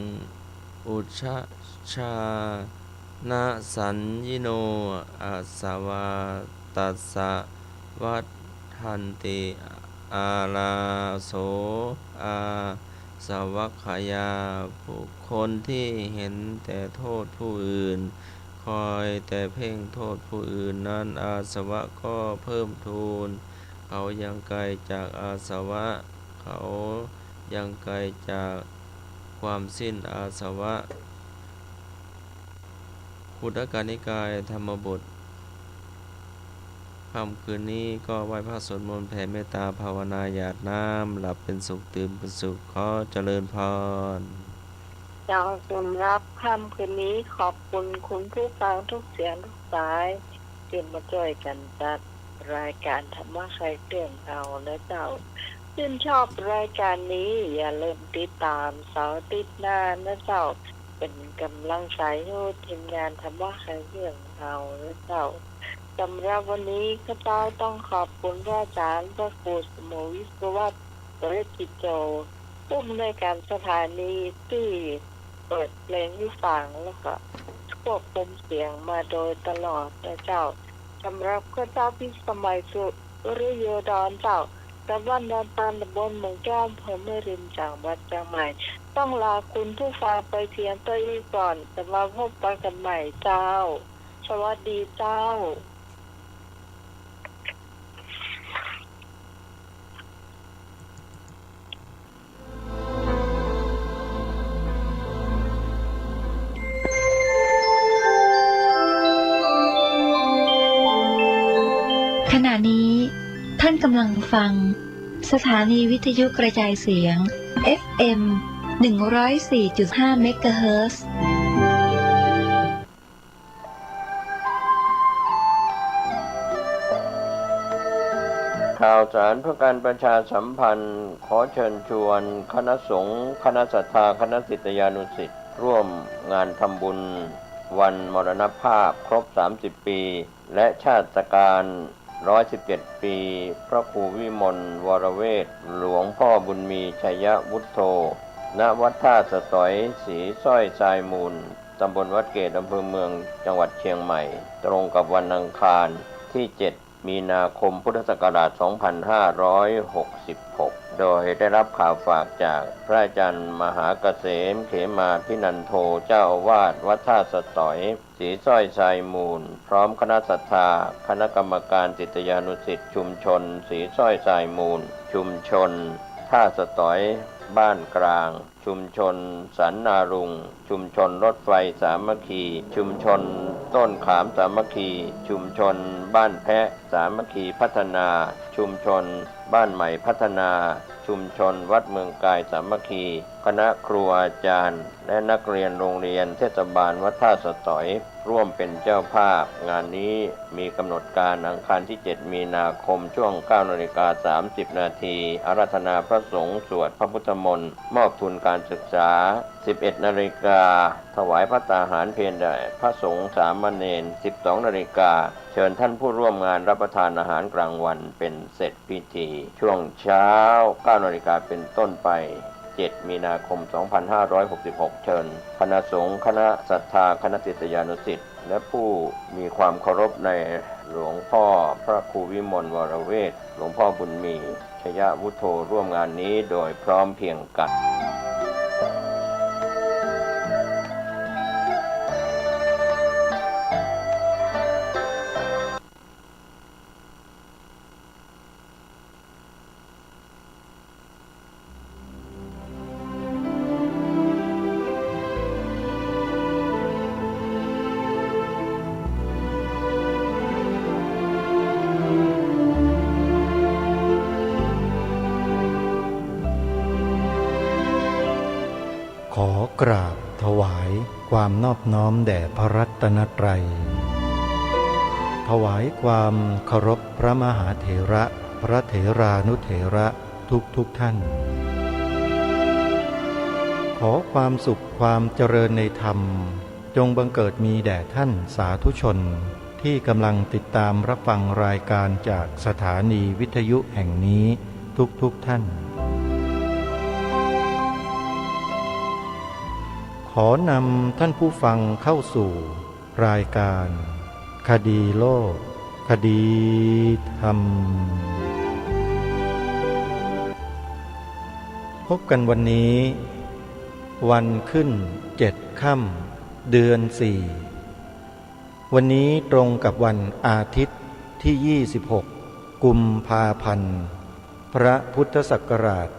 อุชชชานะสัญญิโนอาสวาตัสสะวัฏทันติอาลาโสอาสวัคคายาบุคคลที่เห็นแต่โทษผู้อื่นคอยแต่เพ่งโทษผู้อื่นนั้นอาสวะก็เพิ่มทูนเขายังไกลจากอาสวะเขายังไกลจากความสิ้นอาสวะขุทกนิกายธรรมบทค่ำคืนนี้ก็ไหว้พระสวดมนต์แผ่เมตตาภาวนาหยาดน้ำหลับเป็นสุขตื่นเป็นสุขขอเจริญพร เจ้าสำรับค่ำคืนนี้ขอบคุณคุณผู้ฟังทุกเสียงทุกสายที่มาช่วยกันจัดรายการธรรมะใครเตือนเราและเจ้าชื่นชอบรายการนี้อย่าลืมติดตามเสาร์อาทิตย์หน้านะเจ้าเป็นกำลังใจให้ทีมงานธรรมะใครเตือนเราและเจ้าสำหรับวันนี้ข้าเจ้าต้องขอบคุณพระอาจารย์พระครูสมวิศวัตรเรจิโจผู้อำนวยการสถานีที่เปิดเพลงให้ฟังแล้วก็ควบคุมเสียงมาโดยตลอดนะเจ้าสำหรับข้าเจ้าพิสมัยสุริโยดรเจ้าตะวันดอนตาลตำบลเมืองแก้วอำเภอแม่ริมจังหวัดเชียงใหม่ต้องลาคุณผู้ฟังไปเพียงเท่านี้ก่อนจะมาพบกันใหม่เจ้าสวัสดีเจ้าขณะนี้ท่านกำลังฟังสถานีวิทยุกระจายเสียง FM 104.5 เมกะเฮิรตซ์ข่าวสารเพื่อการประชาสัมพันธ์ขอเชิญชวนคณะสงฆ์คณะศรัทธาคณะศิษยานุศิษย์ร่วมงานทำบุญวันมรณภาพครบ30 ปีและชาติการ117 ปีพระครูวิมลวรเวทหลวงพ่อบุญมีชัยวุฒโธณวัดท่าสตอยศรีสร้อยทรายมูลตำบลวัดเกตอำเภอเมืองจังหวัดเชียงใหม่ตรงกับวันอังคารที่7 มีนาคมพุทธศักราช 2566 โดยได้รับข่าวฝากจากพระอาจารย์มหาเกษมเขมาพินันโทเจ้าอาวาสวัดท่าสตอยศรีสร้อยทรายมูลพร้อมคณะศรัทธาคณะกรรมการศิษยานุศิษย์ชุมชนศรีสร้อยทรายมูลชุมชนท่าสตอยบ้านกลางชุมชนสันนารุงชุมชนรถไฟสามัคคีชุมชนต้นขามสามัคคีชุมชนบ้านแพะสามัคคีพัฒนาชุมชนบ้านใหม่พัฒนาชุมชนวัดเมืองกายสามัคคีคณะครูอาจารย์และนักเรียนโรงเรียนเทศบาลวัดท่าสตอยร่วมเป็นเจ้าภาพงานนี้มีกำหนดการอังคารที่7 มีนาคมช่วง 9:30 นาทีอาราธนาพระสงฆ์สวดพระพุทธมนต์มอบทุนการศึกษา 11 นาฬิกาถวายพระตาหารเพลแด่พระสงฆ์สามเณร 12 นาฬิกาเชิญท่านผู้ร่วมงานรับประทานอาหารกลางวันเป็นเสร็จพิธีช่วงเช้า 9 นาฬิกาเป็นต้นไป7 มีนาคม 2566 เชิญคณะสงฆ์คณะศรัทธาคณะศิษยานุศิษย์และผู้มีความเคารพในหลวงพ่อพระครูวิมลวรเวทหลวงพ่อบุญมีชัยวุฒโธร่วมงานนี้โดยพร้อมเพรียงกัน อกราบถวายความนอบน้อมแด่พระรัตนตรัยถวายความเคารพพระมหาเถระพระเถรานุเถระทุกท่านขอความสุขความเจริญในธรรมจงบังเกิดมีแด่ท่านสาธุชนที่กำลังติดตามรับฟังรายการจากสถานีวิทยุแห่งนี้ทุกท่านขอนำท่านผู้ฟังเข้าสู่รายการคดีโลกคดีธรรมพบกันวันนี้วันขึ้น7 ค่ำเดือน 4วันนี้ตรงกับวันอาทิตย์ที่26กุมภาพันธ์พระพุทธศักราช2566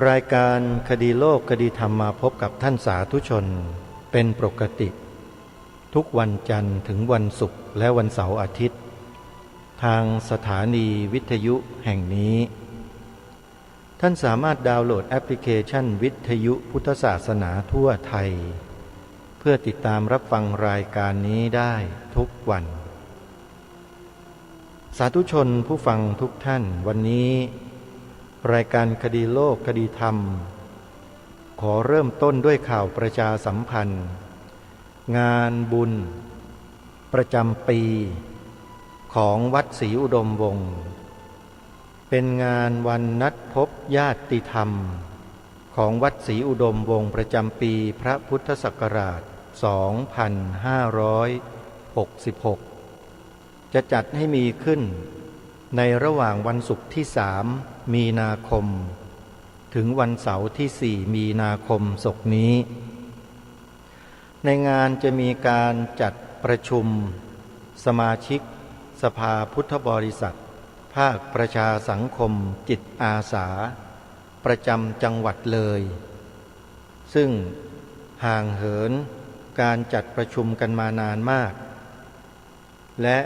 รายการคดีโลกคดีธรรมมาพบกับท่านสาธุชนเป็นปกติทุกวันจันทร์ถึงวันศุกร์และวันเสาร์อาทิตย์ทางสถานีวิทยุแห่งนี้ท่านสามารถดาวน์โหลดแอปพลิเคชันวิทยุพุทธศาสนาทั่วไทยเพื่อติดตามรับฟังรายการนี้ได้ทุกวันสาธุชนผู้ฟังทุกท่านวันนี้รายการคดีโลกคดีธรรมขอเริ่มต้นด้วยข่าวประชาสัมพันธ์งานบุญประจำปีของวัดศรีอุดมวงศ์เป็นงานวันนัดพบญาติธรรมของวัดศรีอุดมวงศ์ประจำปีพระพุทธศักราช2566จะจัดให้มีขึ้นในระหว่างวันศุกร์ที่3มีนาคมถึงวันเสาร์ที่4มีนาคมศกนี้ในงานจะมีการจัดประชุมสมาชิกสภาพุทธบริษัทภาคประชาสังคมจิตอาสาประจำจังหวัดเลยซึ่งห่างเหินการจัดประชุมกันมานานมากและ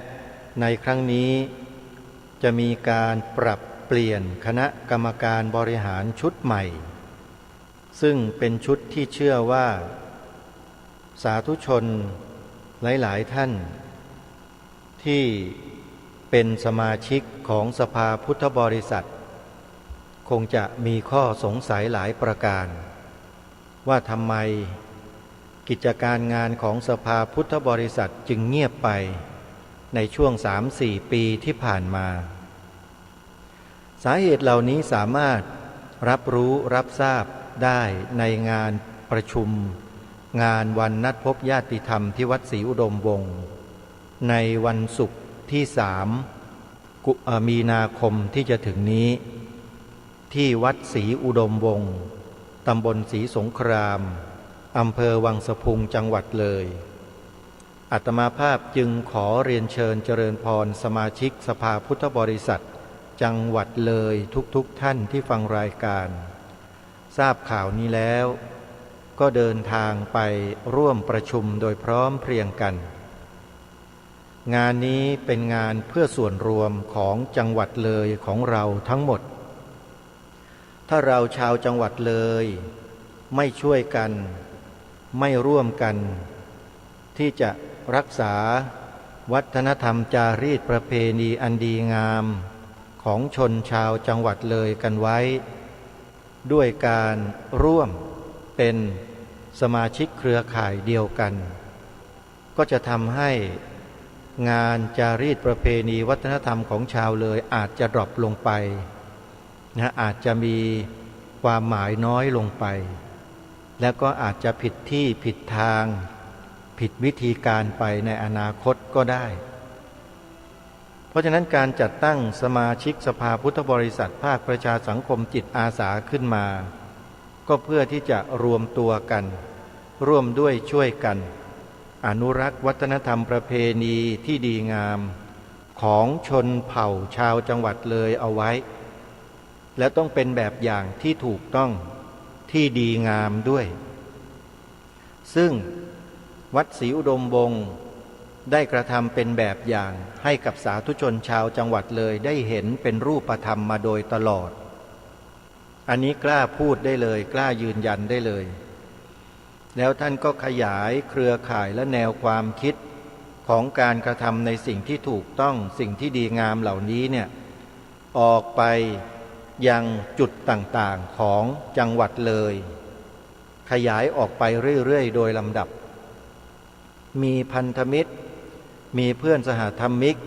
ในครั้งนี้จะมีการปรับเปลี่ยนคณะกรรมการบริหารชุดใหม่ซึ่งเป็นชุดที่เชื่อว่าสาธุชนหลายๆท่านที่เป็นสมาชิกของสภาพุทธบริษัทคงจะมีข้อสงสัยหลายประการว่าทำไมกิจการงานของสภาพุทธบริษัทจึงเงียบไปในช่วง 3-4 ปีที่ผ่านมาสาเหตุเหล่านี้สามารถรับรู้รับทราบได้ในงานประชุมงานวันนัดพบญาติธรรมที่วัดศรีอุดมวงศ์ในวันศุกร์ที่3มีนาคมที่จะถึงนี้ที่วัดศรีอุดมวงศ์ตำบลศรีสงครามอำเภอวังสะพุงจังหวัดเลยอาตมาภาพจึงขอเรียนเชิญเจริญพรสมาชิกสภาพุทธบริษัทจังหวัดเลยทุกท่านที่ฟังรายการทราบข่าวนี้แล้วก็เดินทางไปร่วมประชุมโดยพร้อมเพรียงกันงานนี้เป็นงานเพื่อส่วนรวมของจังหวัดเลยของเราทั้งหมดถ้าเราชาวจังหวัดเลยไม่ช่วยกันไม่ร่วมกันที่จะรักษาวัฒนธรรมจารีตประเพณีอันดีงามของชนชาวจังหวัดเลยกันไว้ด้วยการร่วมเป็นสมาชิกเครือข่ายเดียวกันก็จะทำให้งานจารีตประเพณีวัฒนธรรมของชาวเลยอาจจะดรอปลงไปอาจจะมีความหมายน้อยลงไปแล้วก็อาจจะผิดที่ผิดทางผิดวิธีการไปในอนาคตก็ได้เพราะฉะนั้นการจัดตั้งสมาชิกสภาพุทธบริษัทภาคประชาสังคมจิตอาสาขึ้นมาก็เพื่อที่จะรวมตัวกันร่วมด้วยช่วยกันอนุรักษ์วัฒนธรรมประเพณีที่ดีงามของชนเผ่าชาวจังหวัดเลยเอาไว้และต้องเป็นแบบอย่างที่ถูกต้องที่ดีงามด้วยซึ่งวัดศรีอุดมวงศ์ได้กระทำเป็นแบบอย่างให้กับสาธุชนชาวจังหวัดเลยได้เห็นเป็นรูปธรรมมาโดยตลอด อันนี้กล้าพูดได้เลยกล้ายืนยันได้เลยแล้วท่านก็ขยายเครือข่ายและแนวความคิดของการกระทำในสิ่งที่ถูกต้องสิ่งที่ดีงามเหล่านี้เนี่ยออกไปยังจุดต่างๆของจังหวัดเลยขยายออกไปเรื่อยๆโดยลำดับมีพันธมิตรมีเพื่อนสหธรรมิก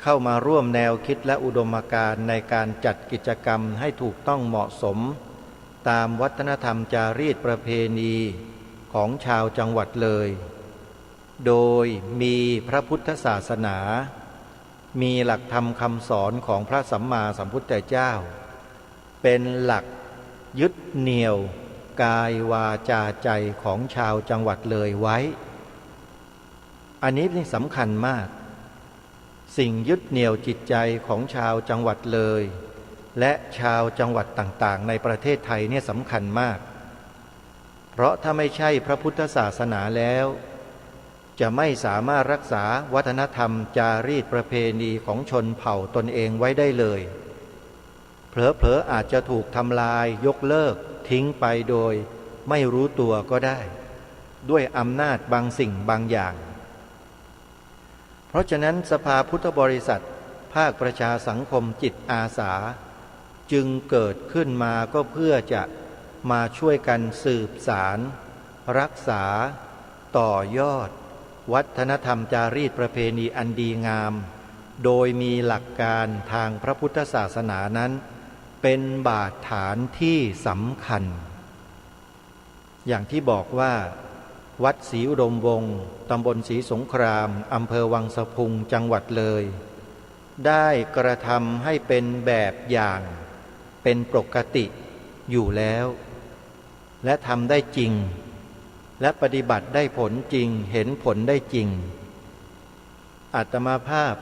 เข้ามาร่วมแนวคิดและอุดมการณ์ในการจัดกิจกรรมให้ถูกต้องเหมาะสมตามวัฒนธรรมจารีตประเพณีของชาวจังหวัดเลยโดยมีพระพุทธศาสนามีหลักธรรมคำสอนของพระสัมมาสัมพุทธเจ้าเป็นหลักยึดเหนี่ยวกายวาจาใจของชาวจังหวัดเลยไว้อันนี้นี่สำคัญมากสิ่งยึดเหนี่ยวจิตใจของชาวจังหวัดเลยและชาวจังหวัดต่างๆในประเทศไทยเนี่ยสำคัญมากเพราะถ้าไม่ใช่พระพุทธศาสนาแล้วจะไม่สามารถรักษาวัฒนธรรมจารีตประเพณีของชนเผ่าตนเองไว้ได้เลยเผลอๆอาจจะถูกทำลายยกเลิกทิ้งไปโดยไม่รู้ตัวก็ได้ด้วยอำนาจบางสิ่งบางอย่างเพราะฉะนั้นสภาพุทธบริษัทภาคประชาสังคมจิตอาสาจึงเกิดขึ้นมาก็เพื่อจะมาช่วยกันสืบสารรักษาต่อยอดวัฒนธรรมจารีตประเพณีอันดีงามโดยมีหลักการทางพระพุทธศาสนานั้นเป็นบาดฐานที่สำคัญอย่างที่บอกว่าวัดศรีอุดมวงศ์ตำบลศรีสงครามอำเภอวังสะพุงจังหวัดเลยได้กระทำให้เป็นแบบอย่างเป็นปกติอยู่แล้วและทำได้จริงและปฏิบัติได้ผลจริงเห็นผลได้จริงอาตมาภาพ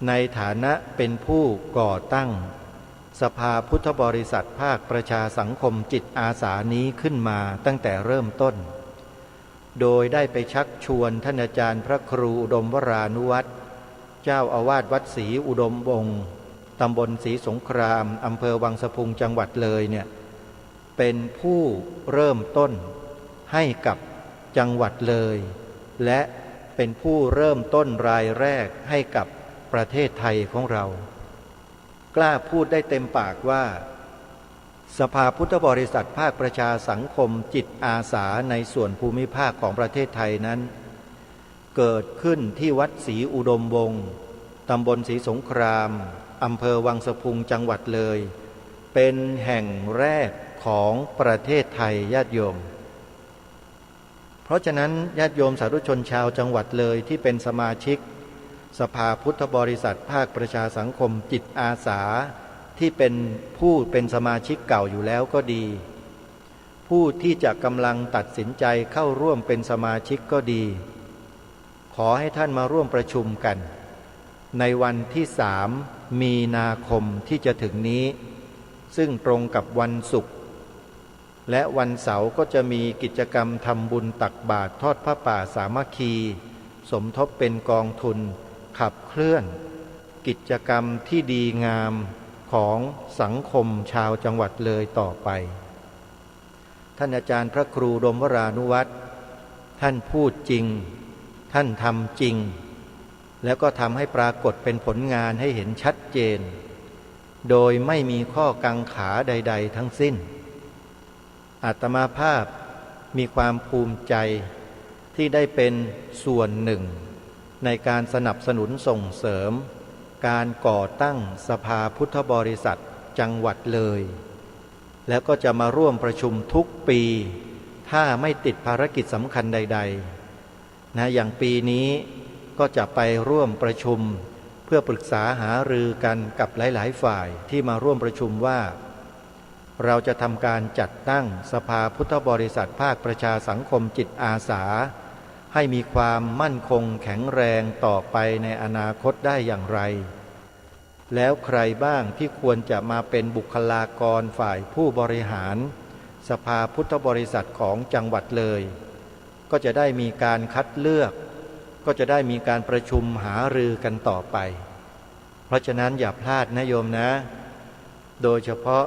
ในฐานะเป็นผู้ก่อตั้งสภาพุทธบริษัทภาคประชาสังคมจิตอาสานี้ขึ้นมาตั้งแต่เริ่มต้นโดยได้ไปชักชวนท่านอาจารย์พระครูอุดมวรานุวัตรเจ้าอาวาสวัดศรีอุดมวงศ์ตำบลศรีสงครามอำเภอวังสะพุงจังหวัดเลยเนี่ยเป็นผู้เริ่มต้นให้กับจังหวัดเลยและเป็นผู้เริ่มต้นรายแรกให้กับประเทศไทยของเรากล้าพูดได้เต็มปากว่าสภาพุทธบริษัทภาคประชาสังคมจิตอาสาในส่วนภูมิภาคของประเทศไทยนั้นเกิดขึ้นที่วัดศรีอุดมวงศ์ตำบลศรีสงครามอำเภอวังสะพุงจังหวัดเลยเป็นแห่งแรกของประเทศไทยญาติโยมเพราะฉะนั้นญาติโยมสาธุชนชาวจังหวัดเลยที่เป็นสมาชิกสภาพุทธบริษัทภาคประชาสังคมจิตอาสาที่เป็นผู้เป็นสมาชิกเก่าอยู่แล้วก็ดีผู้ที่จะกำลังตัดสินใจเข้าร่วมเป็นสมาชิกก็ดีขอให้ท่านมาร่วมประชุมกันในวันที่3 มีนาคมที่จะถึงนี้ซึ่งตรงกับวันศุกร์และวันเสาร์ก็จะมีกิจกรรมทำบุญตักบาตรทอดผ้าป่าสามัคคีสมทบเป็นกองทุนขับเคลื่อนกิจกรรมที่ดีงามของสังคมชาวจังหวัดเลยต่อไปท่านอาจารย์พระครูอุดมวรานุวัตรท่านพูดจริงท่านทำจริงแล้วก็ทำให้ปรากฏเป็นผลงานให้เห็นชัดเจนโดยไม่มีข้อกังขาใดๆทั้งสิ้นอาตมาภาพมีความภูมิใจที่ได้เป็นส่วนหนึ่งในการสนับสนุนส่งเสริมการก่อตั้งสภาพุทธบริษัทจังหวัดเลยแล้วก็จะมาร่วมประชุมทุกปีถ้าไม่ติดภารกิจสำคัญใดๆนะอย่างปีนี้ก็จะไปร่วมประชุมเพื่อปรึกษาหารือกันกับหลายๆฝ่ายที่มาร่วมประชุมว่าเราจะทำการจัดตั้งสภาพุทธบริษัทภาคประชาสังคมจิตอาสาให้มีความมั่นคงแข็งแรงต่อไปในอนาคตได้อย่างไรแล้วใครบ้างที่ควรจะมาเป็นบุคลากรฝ่ายผู้บริหารสภาพุทธบริษัทของจังหวัดเลยก็จะได้มีการคัดเลือกก็จะได้มีการประชุมหารือกันต่อไปเพราะฉะนั้นอย่าพลาดนะโยมนะโดยเฉพาะ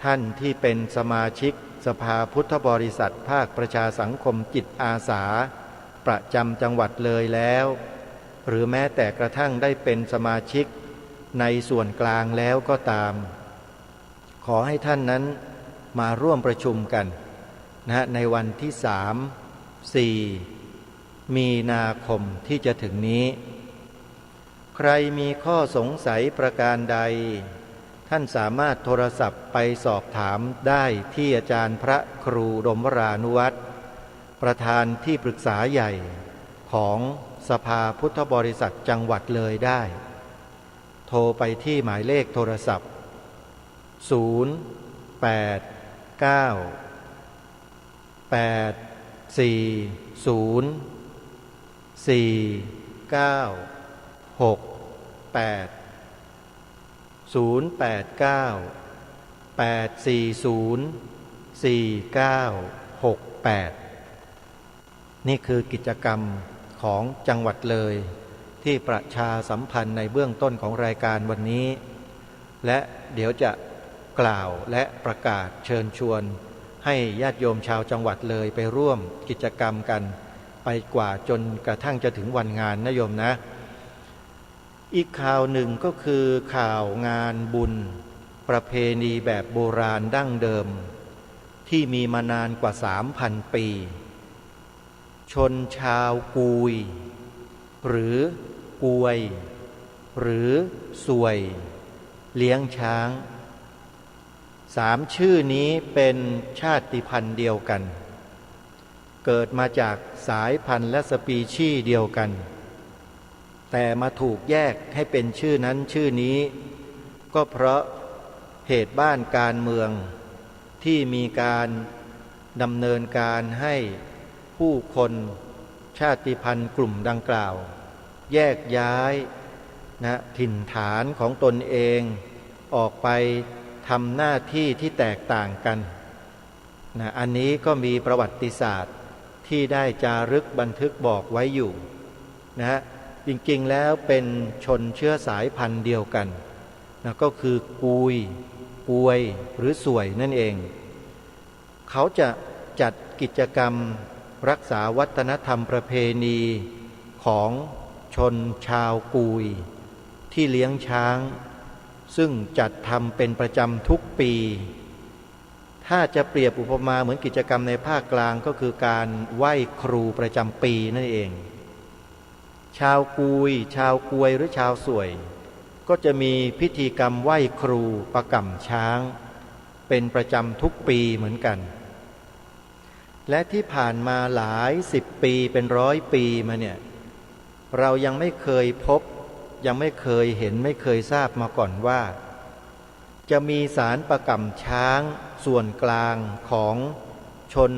ท่านที่เป็นสมาชิกสภาพุทธบริษัทภาคประชาสังคมจิตอาสาประจำจังหวัดเลยแล้วหรือแม้แต่กระทั่งได้เป็นสมาชิกในส่วนกลางแล้วก็ตามขอให้ท่านนั้นมาร่วมประชุมกันนะในวันที่3-4 มีนาคมที่จะถึงนี้ใครมีข้อสงสัยประการใดท่านสามารถโทรศัพท์ไปสอบถามได้ที่อาจารย์พระครูดมวรานุวัตรประธานที่ปรึกษาใหญ่ของสภาพุทธบริษัทจังหวัดเลยได้โทรไปที่หมายเลขโทรศัพท์นี่คือกิจกรรมของจังหวัดเลยที่ประชาสัมพันธ์ในเบื้องต้นของรายการวันนี้และเดี๋ยวจะกล่าวและประกาศเชิญชวนให้ญาติโยมชาวจังหวัดเลยไปร่วมกิจกรรมกันไปกว่าจนกระทั่งจะถึงวันงานนะโยมนะอีกข่าวหนึ่งก็คือข่าวงานบุญประเพณีแบบโบราณดั้งเดิมที่มีมานานกว่า 3,000 ปีชนชาวกุยหรือกวยหรือสวยเลี้ยงช้าง3 ชื่อนี้เป็นชาติพันธุ์เดียวกันเกิดมาจากสายพันธุ์และสปีชีส์เดียวกันแต่มาถูกแยกให้เป็นชื่อนั้นชื่อนี้ก็เพราะเหตุบ้านการเมืองที่มีการดำเนินการให้ผู้คนชาติพันธุ์กลุ่มดังกล่าวแยกย้ายถิ่นฐานของตนเองออกไปทำหน้าที่ที่แตกต่างกันอันนี้ก็มีประวัติศาสตร์ที่ได้จารึกบันทึกบอกไว้อยู่จริงๆแล้วเป็นชนเชื้อสายพันธุ์เดียวกันก็คือกุยกวยหรือสวยนั่นเองเขาจะจัดกิจกรรมรักษาวัฒนธรรมประเพณีของชนชาวกุยที่เลี้ยงช้างซึ่งจัดทำเป็นประจำทุกปีถ้าจะเปรียบอุปมาเหมือนกิจกรรมในภาคกลางก็คือการไหว้ครูประจำปีนั่นเองชาวกุยชาวกวยหรือชาวสวยก็จะมีพิธีกรรมไหว้ครูประกำช้างเป็นประจำทุกปีเหมือนกันและที่ผ่านมาหลาย10 ปีเป็น100 ปีมาเนี่ยเรายังไม่เคยพบยังไม่เคยเห็นไม่เคยทราบมาก่อนว่าจะมีศาลประกำช้างส่วนกลางของชน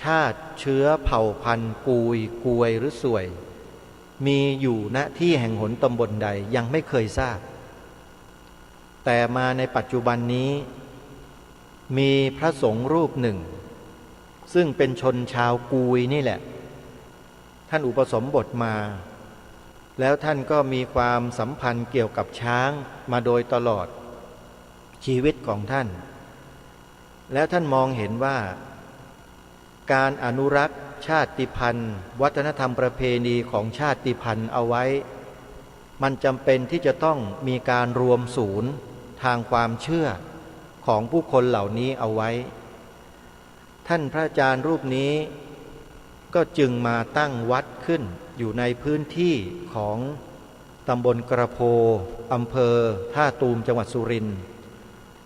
ชาติเชื้อเผ่าพันธุ์กุยกวยหรือสวยมีอยู่ณที่แห่งหนตำบลใดยังไม่เคยทราบแต่มาในปัจจุบันนี้มีพระสงฆ์รูปหนึ่งซึ่งเป็นชนชาวกุยนี่แหละท่านอุปสมบทมาแล้วท่านก็มีความสัมพันธ์เกี่ยวกับช้างมาโดยตลอดชีวิตของท่านแล้วท่านมองเห็นว่าการอนุรักษ์ชาติพันธุ์วัฒนธรรมประเพณีของชาติพันธุ์เอาไว้มันจำเป็นที่จะต้องมีการรวมศูนย์ทางความเชื่อของผู้คนเหล่านี้เอาไว้ท่านพระอาจารย์รูปนี้ก็จึงมาตั้งวัดขึ้นอยู่ในพื้นที่ของตำบลกระโพอำเภอท่าตูมจังหวัดสุรินทร์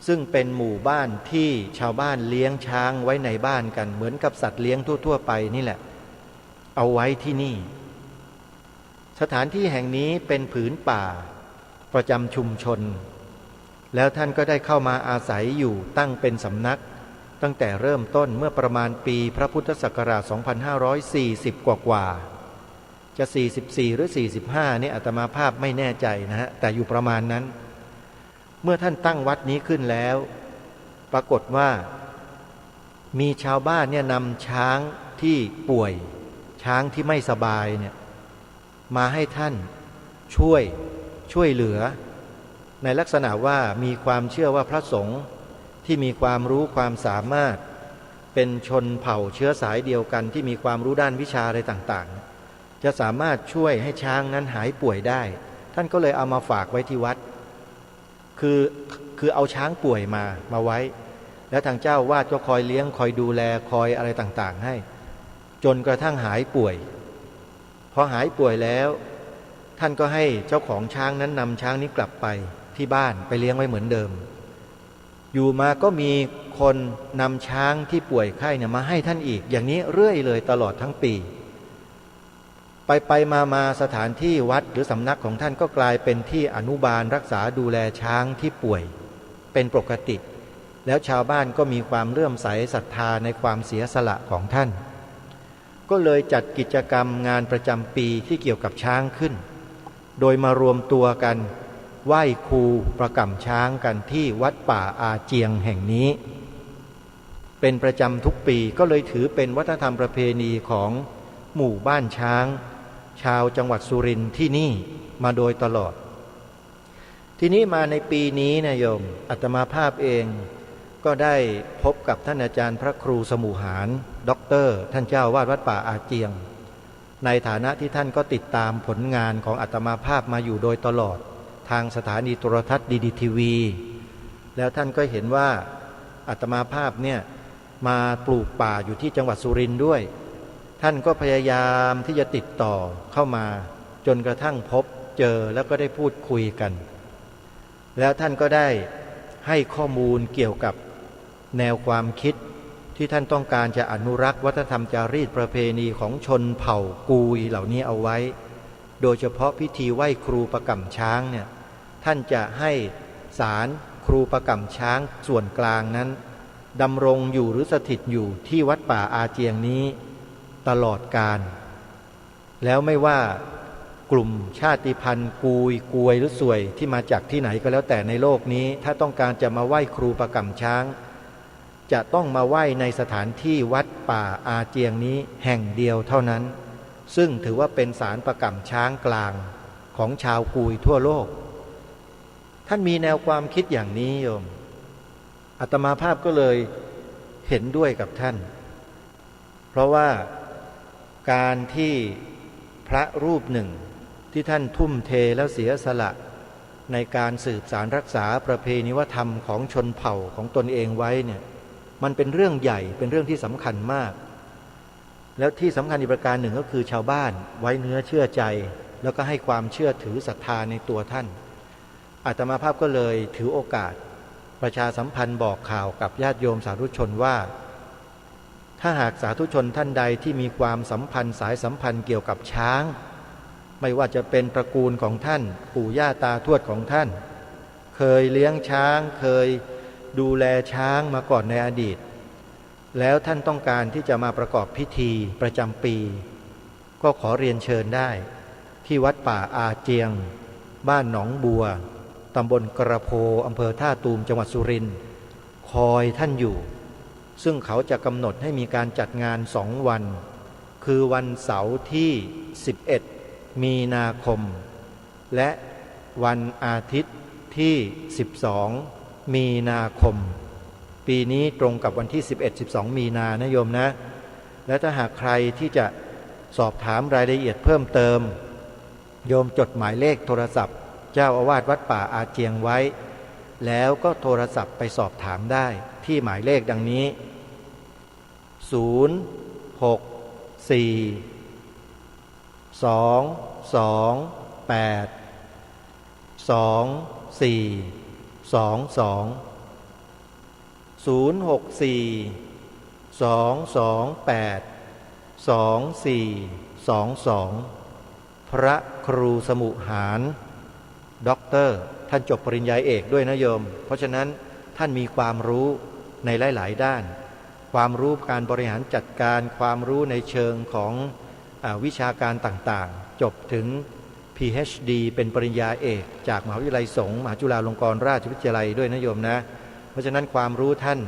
ซึ่งเป็นหมู่บ้านที่ชาวบ้านเลี้ยงช้างไว้ในบ้านกันเหมือนกับสัตว์เลี้ยงทั่วๆไปนี่แหละเอาไว้ที่นี่สถานที่แห่งนี้เป็นผืนป่าประจำชุมชนแล้วท่านก็ได้เข้ามาอาศัยอยู่ตั้งเป็นสำนักตั้งแต่เริ่มต้นเมื่อประมาณปีพระพุทธศักราช 2540 กว่าจะ44หรือ45นี่อาตมาภาพไม่แน่ใจนะฮะแต่อยู่ประมาณนั้นเมื่อท่านตั้งวัดนี้ขึ้นแล้วปรากฏว่ามีชาวบ้านเนี่ยนำช้างที่ป่วยช้างที่ไม่สบายเนี่ยมาให้ท่านช่วยเหลือในลักษณะว่ามีความเชื่อว่าพระสงฆ์ ที่มีความรู้ความสามารถเป็นชนเผ่าเชื้อสายเดียวกันที่มีความรู้ด้านวิชาอะไรต่างๆจะสามารถช่วยให้ช้างนั้นหายป่วยได้ท่านก็เลยเอามาฝากไว้ที่วัดคือเอาช้างป่วยมาไว้แล้วทางเจ้าวาดก็คอยเลี้ยงคอยดูแลคอยอะไรต่างๆให้จนกระทั่งหายป่วยพอหายป่วยแล้วท่านก็ให้เจ้าของช้างนั้นนำช้างนี้กลับไปที่บ้านไปเลี้ยงไว้เหมือนเดิมอยู่มาก็มีคนนำช้างที่ป่วยไข้เนี่ยมาให้ท่านอีกอย่างนี้เรื่อยเลยตลอดทั้งปีไปมาสถานที่วัดหรือสำนักของท่านก็กลายเป็นที่อนุบาลรักษาดูแลช้างที่ป่วยเป็นปกติแล้วชาวบ้านก็มีความเลื่อมใสศรัทธาในความเสียสละของท่านก็เลยจัดกิจกรรมงานประจำปีที่เกี่ยวกับช้างขึ้นโดยมารวมตัวกันไหว้ครูประกำช้างกันที่วัดป่าอาเจียงแห่งนี้เป็นประจำทุกปีก็เลยถือเป็นวัฒนธรรมประเพณีของหมู่บ้านช้างชาวจังหวัดสุรินทร์ที่นี่มาโดยตลอดทีนี้มาในปีนี้นะโยมอาตมาภาพเองก็ได้พบกับท่านอาจารย์พระครูสมุหารด็อกเตอร์ท่านเจ้าวาดวัดป่าอาเจียงในฐานะที่ท่านก็ติดตามผลงานของอาตมาภาพมาอยู่โดยตลอดทางสถานีโทรทัศน์ดีทีวีแล้วท่านก็เห็นว่าอาตมาภาพเนี่ยมาปลูกป่าอยู่ที่จังหวัดสุรินทร์ด้วยท่านก็พยายามที่จะติดต่อเข้ามาจนกระทั่งพบเจอแล้วก็ได้พูดคุยกันแล้วท่านก็ได้ให้ข้อมูลเกี่ยวกับแนวความคิดที่ท่านต้องการจะอนุรักษ์วัฒนธรรมจารีตประเพณีของชนเผ่ากุยเหล่านี้เอาไว้โดยเฉพาะพิธีไหว้ครูประกำช้างเนี่ยท่านจะให้ศาลครูประกำช้างส่วนกลางนั้นดำรงอยู่หรือสถิตอยู่ที่วัดป่าอาเจียงนี้ตลอดกาลแล้วไม่ว่ากลุ่มชาติพันธุ์กุยกวยหรือสวยที่มาจากที่ไหนก็แล้วแต่ในโลกนี้ถ้าต้องการจะมาไหว้ครูประกำช้างจะต้องมาไหว้ในสถานที่วัดป่าอาเจียงนี้แห่งเดียวเท่านั้นซึ่งถือว่าเป็นศาลประกำช้างกลางของชาวกุยทั่วโลกท่านมีแนวความคิดอย่างนี้โยมอาตมาภาพก็เลยเห็นด้วยกับท่านเพราะว่าการที่พระรูปหนึ่งที่ท่านทุ่มเทแล้วเสียสละในการสืบสารรักษาประเพณีวัฒนธรรมของชนเผ่าของตนเองไว้เนี่ยมันเป็นเรื่องใหญ่เป็นเรื่องที่สำคัญมากแล้วที่สำคัญอีกประการหนึ่งก็คือชาวบ้านไว้เนื้อเชื่อใจแล้วก็ให้ความเชื่อถือศรัทธาในตัวท่านอาตมาภาพก็เลยถือโอกาสประชาสัมพันธ์บอกข่าวกับญาติโยมสาธุชนว่าถ้าหากสาธุชนท่านใดที่มีความสัมพันธ์สายสัมพันธ์เกี่ยวกับช้างไม่ว่าจะเป็นตระกูลของท่านปู่ย่าตาทวดของท่านเคยเลี้ยงช้างเคยดูแลช้างมาก่อนในอดีตแล้วท่านต้องการที่จะมาประกอบพิธีประจำปีก็ขอเรียนเชิญได้ที่วัดป่าอาเจียงบ้านหนองบัวตำบลกระโพอำเภอท่าตูมจังหวัดสุรินทร์คอยท่านอยู่ซึ่งเขาจะกำหนดให้มีการจัดงาน2 วันคือวันเสาร์ที่11มีนาคมและวันอาทิตย์ที่12มีนาคมปีนี้ตรงกับวันที่11-12มีนานะโยมนะและถ้าหากใครที่จะสอบถามรายละเอียดเพิ่มเติมโยมจดหมายเลขโทรศัพท์เจ้าอาวาสวัดป่าอาเจียงไว้แล้วก็โทรศัพท์ไปสอบถามได้ที่หมายเลขดังนี้พระครูสมุหารด็อกเตอร์ท่านจบปริญญาเอกด้วยนะโยมเพราะฉะนั้นท่านมีความรู้ในหลายๆด้านความรู้การบริหารจัดการความรู้ในเชิงของวิชาการต่างๆจบถึง PhD เป็นปริญญาเอกจากมหาวิทยาลัยสงฆ์มหาจุฬาลงกรณราชวิทยาลัยด้วยนะโยมนะเพราะฉะนั้นความรู้ท่าน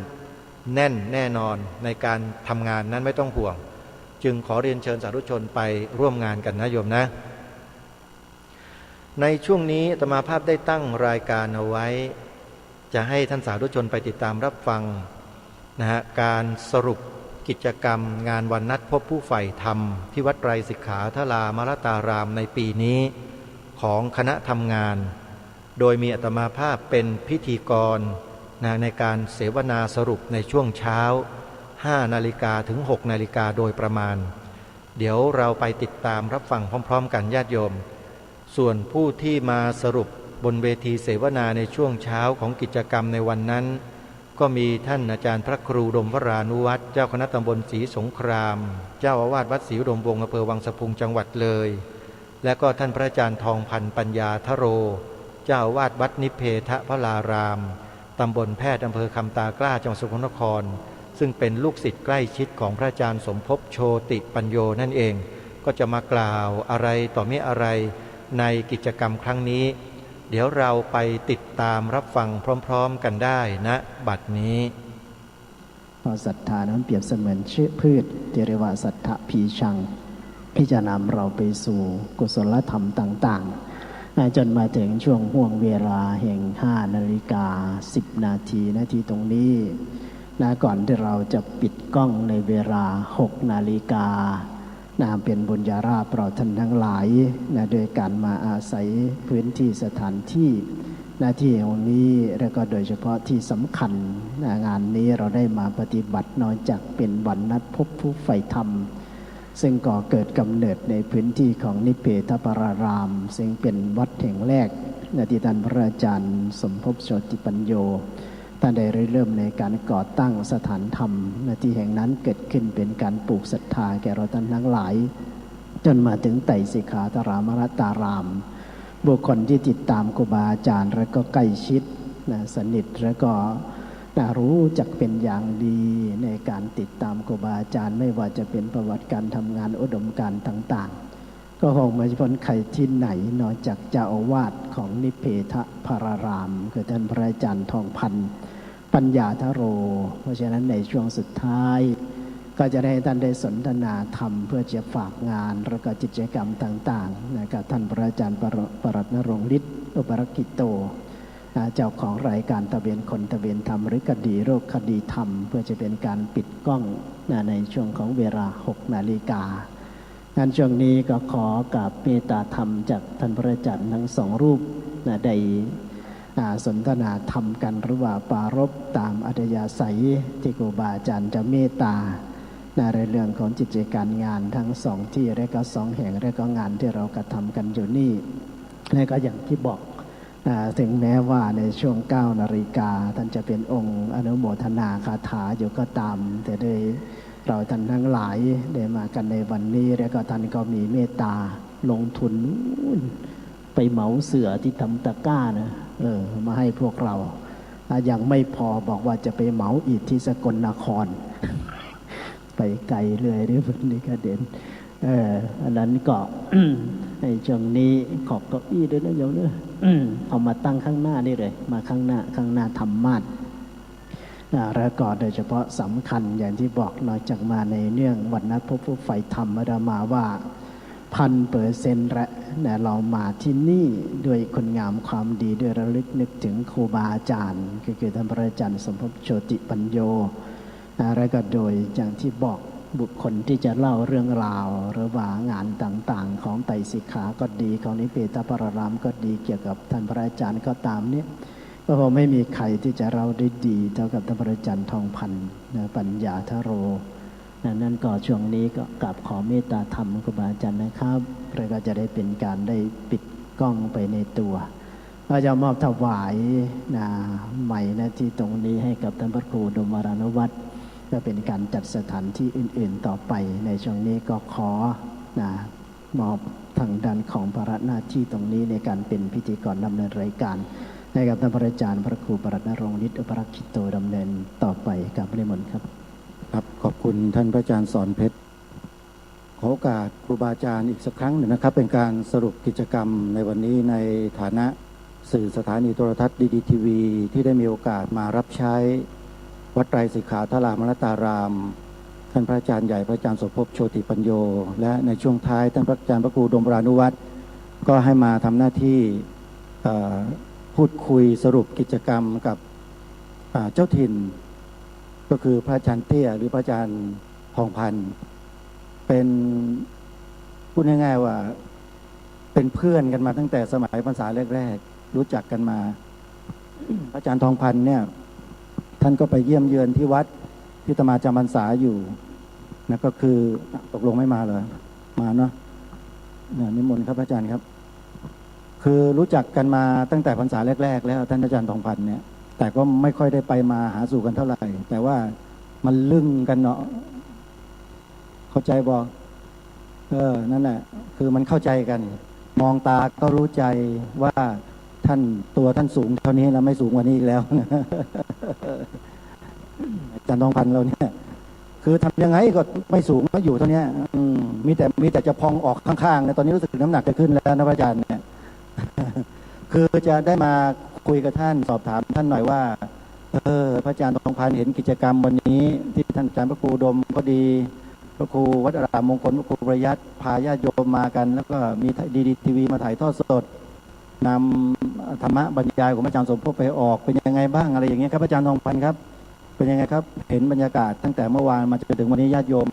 แน่นแน่นอนในการทำงานนั้นไม่ต้องห่วงจึงขอเรียนเชิญสาธุชนไปร่วมงานกันนะโยมนะในช่วงนี้อาตมาภาพได้ตั้งรายการเอาไว้ จะให้ท่านสาธุชนไปติดตามรับฟังนะฮะการสรุปกิจกรรมงานวันนัดพบผู้ใฝ่ธรรมที่วัดไตรสิกขาทรามรตารามในปีนี้ของคณะทำงานโดยมีอาตมาภาพเป็นพิธีกรในการเสวนาสรุปในช่วงเช้า5 นาฬิกาถึง6 นาฬิกาโดยประมาณเดี๋ยวเราไปติดตามรับฟังพร้อมๆกันญาติโยมส่วนผู้ที่มาสรุปบนเวทีเสวนาในช่วงเช้าของกิจกรรมในวันนั้นก็มีท่านอาจารย์พระครูดมวรานุวัฒน์เจ้าคณะตำบลศรีสงครามเจ้าอาวาสวัดศรีอุดมวงศ์อำเภอวังสะพุงจังหวัดเลยและก็ท่านพระอาจารย์ทองพันธ์ปัญญาทโรเจ้าอาวาสวัดนิเพทพระลารามตำบลแพทย์อำเภอคำตากล้าจังหวัดสกลนครซึ่งเป็นลูกศิษย์ใกล้ชิดของพระอาจารย์สมภพโชติปัญโยนั่นเองก็จะมากล่าวอะไรต่อมิอะไรในกิจกรรมครั้งนี้เดี๋ยวเราไปติดตามรับฟังพร้อมๆกันได้ณบัดนี้เพราะศรัทธานั้นเปรียบเสมือนพืชที่เรียกว่าศรัทธาผีชังที่จะนำเราไปสู่กุศลธรรมต่างๆจนมาถึงช่วงห่วงเวลาแห่ง5 นาฬิกา 10 นาทีตรงนี้ก่อนที่เราจะปิดกล้องในเวลา6 นาฬิกาเป็นบุญญาราภเราท่านทั้งหลายโดยการมาอาศัยพื้นที่สถานที่ที่แห่งนี้แล้วก็โดยเฉพาะที่สำคัญงานนี้เราได้มาปฏิบัตินอกจากเป็นวันนัดพบผู้ใฝ่ธรรมซึ่งก่อเกิดกำเนิดในพื้นที่ของนิเพทปรารามซึ่งเป็นวัดแห่งแรกที่ท่านพระอาจารย์สมภพโชติปัญโยท่านได้เริ่มในการก่อตั้งสถานธรรมที่แห่งนั้นเกิดขึ้นเป็นการปลูกศรัทธาแก่เราท่านทั้งหลายจนมาถึงไตรสิกขาทรามรตารามบุคคลที่ติดตามครูบาอาจารย์และก็ใกล้ชิดสนิทและก็รู้จักเป็นอย่างดีในการติดตามครูบาอาจารย์ไม่ว่าจะเป็นประวัติการทำงานอุดมการณ์ต่างๆก็คงไม่พ้นใครที่ไหนนอกจากเจ้าอาวาสของนิเพทพรารามคือท่านพระอาจารย์ทองพันธ์ปัญญาทโรเพราะฉะนั้นในช่วงสุดท้ายก็จะได้ท่านได้สนทนาธรรมเพื่อจะฝากงานและก็กิจกรรมต่างๆกับท่านพระอาจารย์ปรัตนรงค์ฤทธิ์อุปรกิโตเจ้าของรายการทะเบียนคนทะเบียนธรรมหรือคดีโรคคดีธรรมเพื่อจะเป็นการปิดกล้องในช่วงของเวลา6 นาฬิกางั้นช่วงนี้ก็ขอกับเมตตาธรรมจากท่านพระอาจารย์ทั้ง2 รูปได้สนทนาธรรมกันหรือว่าปรารภตามอัธยาศัยที่ครูบาอาจารย์จะเมตตาในเรื่องของกิจการงานทั้ง2 ที่และก็2 แห่งและก็งานที่เรากระทำกันอยู่นี่และก็อย่างที่บอกถึงแม้ว่าในช่วง9 นาฬิกาท่านจะเป็นองค์อนุโมทนาคาถาอยู่ก็ตามแต่โดยเราท่านทั้งหลายได้มากันในวันนี้แล้วก็ท่านก็มีเมตตาลงทุนไปเหมาเสือที่ทำตะกร้ามาให้พวกเรายังไม่พอบอกว่าจะไปเหมาอีกที่สกลนครไปไกลเลยนี่พวกนี้ก็เด่นอันนั้นก็ ในช่วงนี้ขอบเก้าอี้ด้วยนะโยมเนอะเอามาตั้งข้างหน้านี่เลยมาข้างหน้าธรรมาสแล้วก็โดยเฉพาะสำคัญอย่างที่บอกนอกจากมาในเนื่องวันนัดพบผู้ใฝ่ธรรมเรามาว่า1,000%และเรามาที่นี่ด้วยคุณงามความดีด้วยระลึกนึกถึงครูบาอาจารย์คือท่านพระอาจารย์สมภพโชติปัญโยแล้วก็โดยอย่างที่บอกบุคคลที่จะเล่าเรื่องราวหรือว่างานต่างๆของไตรสิกขาก็ดีของนิเพทปรารามก็ดีเกี่ยวกับท่านพระอาจารย์ก็ตามเนี่ยก็คงไม่มีใครที่จะเล่าได้ดีเท่ากับท่านพระอาจารย์ทองพันธ์ปัญญาทโรนั่นก็ช่วงนี้ก็กราบขอเมตตาธรรมครูบาอาจารย์นะครับแล้วก็จะได้เป็นการได้ปิดกล้องไปในตัวก็จะมอบถวายใหม่ที่ตรงนี้ให้กับท่านพระครูดมวรานุวัฒน์ก็เป็นการจัดสถานที่อื่นๆต่อไปในช่วงนี้ก็ขอมอบทางด้านของภาระหน้าที่ตรงนี้ในการเป็นพิธีกรดำเนินรายการให้กับท่านพระอาจารย์พระครูปรัตนรงค์ฤทธิ์อุปรักขิโตดำเนินต่อไปกับนิมนต์ครับครับขอบคุณท่านพระอาจารย์สอนเพชรขอโอกาสครูบาอาจารย์อีกสักครั้งหนึ่งนะครับเป็นการสรุปกิจกรรมในวันนี้ในฐานะสื่อสถานีโทรทัศน์ดีทีวีที่ได้มีโอกาสมารับใช้วัดไตรสิกขาทรามรตารามท่านพระอาจารย์ใหญ่พระอาจารย์สมภพโชติปัญโยและในช่วงท้ายท่านพระอาจารย์พระครูดมวรานุวัฒน์ก็ให้มาทำหน้าที่พูดคุยสรุปกิจกรรมกับ เจ้าถิ่นก็คือพระอาจารย์เตี้ยหรือพระอาจารย์ทองพันธ์เป็นพูดง่ายๆว่าเป็นเพื่อนกันมาตั้งแต่สมัยพรรษาแรกๆรู้จักกันมา พระอาจารย์ทองพันธ์เนี่ยท่านก็ไปเยี่ยมเยือนที่วัดที่อาตมาจำพรรษาอยู่นั่นก็คือตกลงไม่มาเลยมาเนาะนิมนต์ครับอาจารย์ครับคือรู้จักกันมาตั้งแต่พรรษาแรกๆแล้วท่านอาจารย์ทองพันธ์เนี่ยแต่ก็ไม่ค่อยได้ไปมาหาสู่กันเท่าไหร่แต่ว่ามันลึ่งกันเนาะเข้าใจบอกนั่นแหละคือมันเข้าใจกันมองตาก็รู้ใจว่าท่านตัวท่านสูงเท่านี้แล้วไม่สูงกว่านี้อีกแล้ว อาจารย์ทองพันธ์เราเนี่ยคือทำยังไงก็ไม่สูงก็อยู่เท่านี้มีแต่จะพองออกข้างๆนะตอนนี้รู้สึกน้ำหนักจะขึ้นแล้วนะพระอาจารย์เนี่ย คือจะได้มาคุยกับท่านสอบถามท่านหน่อยว่าพระอาจารย์ทองพันธ์เห็นกิจกรรมวันนี้ที่ท่านอาจารย์พระครูอุดมก็ดีพระครูวัดอารามมงคลพระครูประยัติพาญาติโยมมากันแล้วก็มีดีทีวีมาถ่ายทอดสดนำธรรมะบรรยายของอาจารย์สมภพไปออกเป็นยังไงบ้างอะไรอย่างเงี้ยครับอาจารย์ทองพันธ์ครับเป็นยังไงครับเห็นบรรยากาศตั้งแต่เมื่อวานมาจนถึงวันนี้ญาติโยม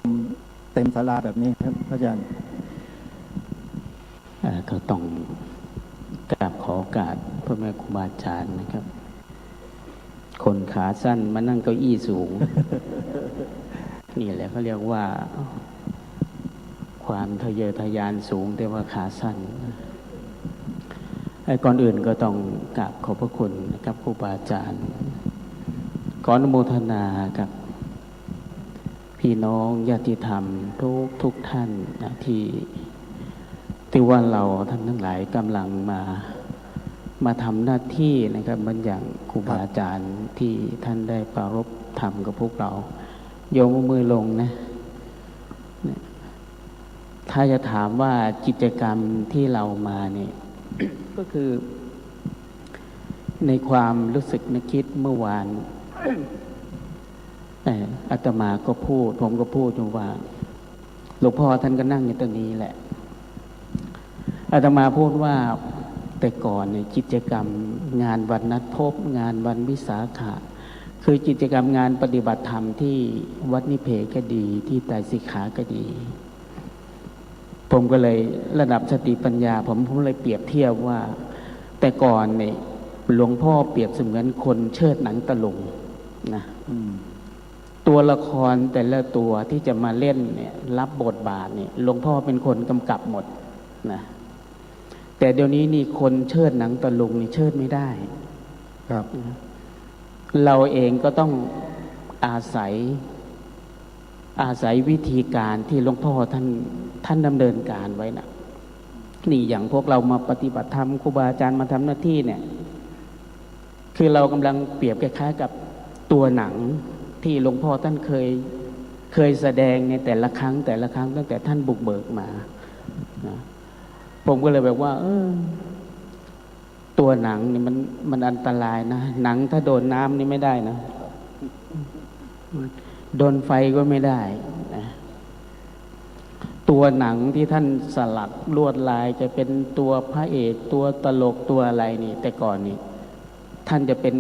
เต็มศาลาแบบนี้ครับอาจารย์ก็ต้องกราบขอโอกาสพ่อแม่ครูบาอาจารย์นะครับคนขาสั้นมานั่งเก้าอี้สูง นี่แหละเขาเรียกว่าความทะเยอทะยานสูงแต่ว่าขาสั้นก่อนอื่นก็ต้องกราบขอบพระคุณนะครับครูบาอาจารย์ขออนุโมทนากับพี่น้องญาติธรรมทุกท่านนะที่ว่าเราท่านทั้งหลายกำลังมาทำหน้าที่นะครับเหมือนอย่างครูบาอาจารย์ที่ท่านได้ปรารภธรรมกับพวกเราโยมมือลงนะถ้าจะถามว่ากิจกรรมที่เรามาเนี่ย ก็คือในความรู้สึกนึกคิดเมื่อวาน อาตมาก็พูดผมก็พูดว่าหลวงพ่อท่านก็นั่งอยู่ตรงนี้แหละอาตมาพูดว่าแต่ก่อนเนี่ยกิจกรรมงานวันนัดพบงานวันวิสาขะคือกิจกรรมงานปฏิบัติธรรมที่วัดนิเพศก็ดีที่ไตรสิกขาก็ดีผมก็เลยระดับสติปัญญาผมเลยเปรียบเทียบว่าแต่ก่อนเนี่ยหลวงพ่อเปรียบเสมือนคนเชิดหนังตะลุงนะตัวละครแต่ละตัวที่จะมาเล่นเนี่ยรับบทบาทเนี่ยหลวงพ่อเป็นคนกำกับหมดนะแต่เดี๋ยวนี้นี่คนเชิดหนังตะลุงนี่เชิดไม่ได้ครับเราเองก็ต้องอาศัยวิธีการที่หลวงพ่อท่านดำเนินการไว้นะนี่อย่างพวกเรามาปฏิบัติธรรมครูบาอาจารย์มาทำหน้าที่เนี่ยคือเรากำลังเปรียบคล้ายๆกับตัวหนังที่หลวงพ่อท่านเคยแสดงในแต่ละครั้งตั้งแต่ท่านบุกเบิกมานะผมก็เลยแบบว่าตัวหนังนี่มันอันตรายนะหนังถ้าโดนน้ำนี่ไม่ได้นะโดนไฟก็ไม่ได้นะตัวหนังที่ท่านสลักลวดลายจะเป็นตัวพระเอกตัวตลกตัวอะไรนี่แต่ก่อนนี่ท่านจะเป็น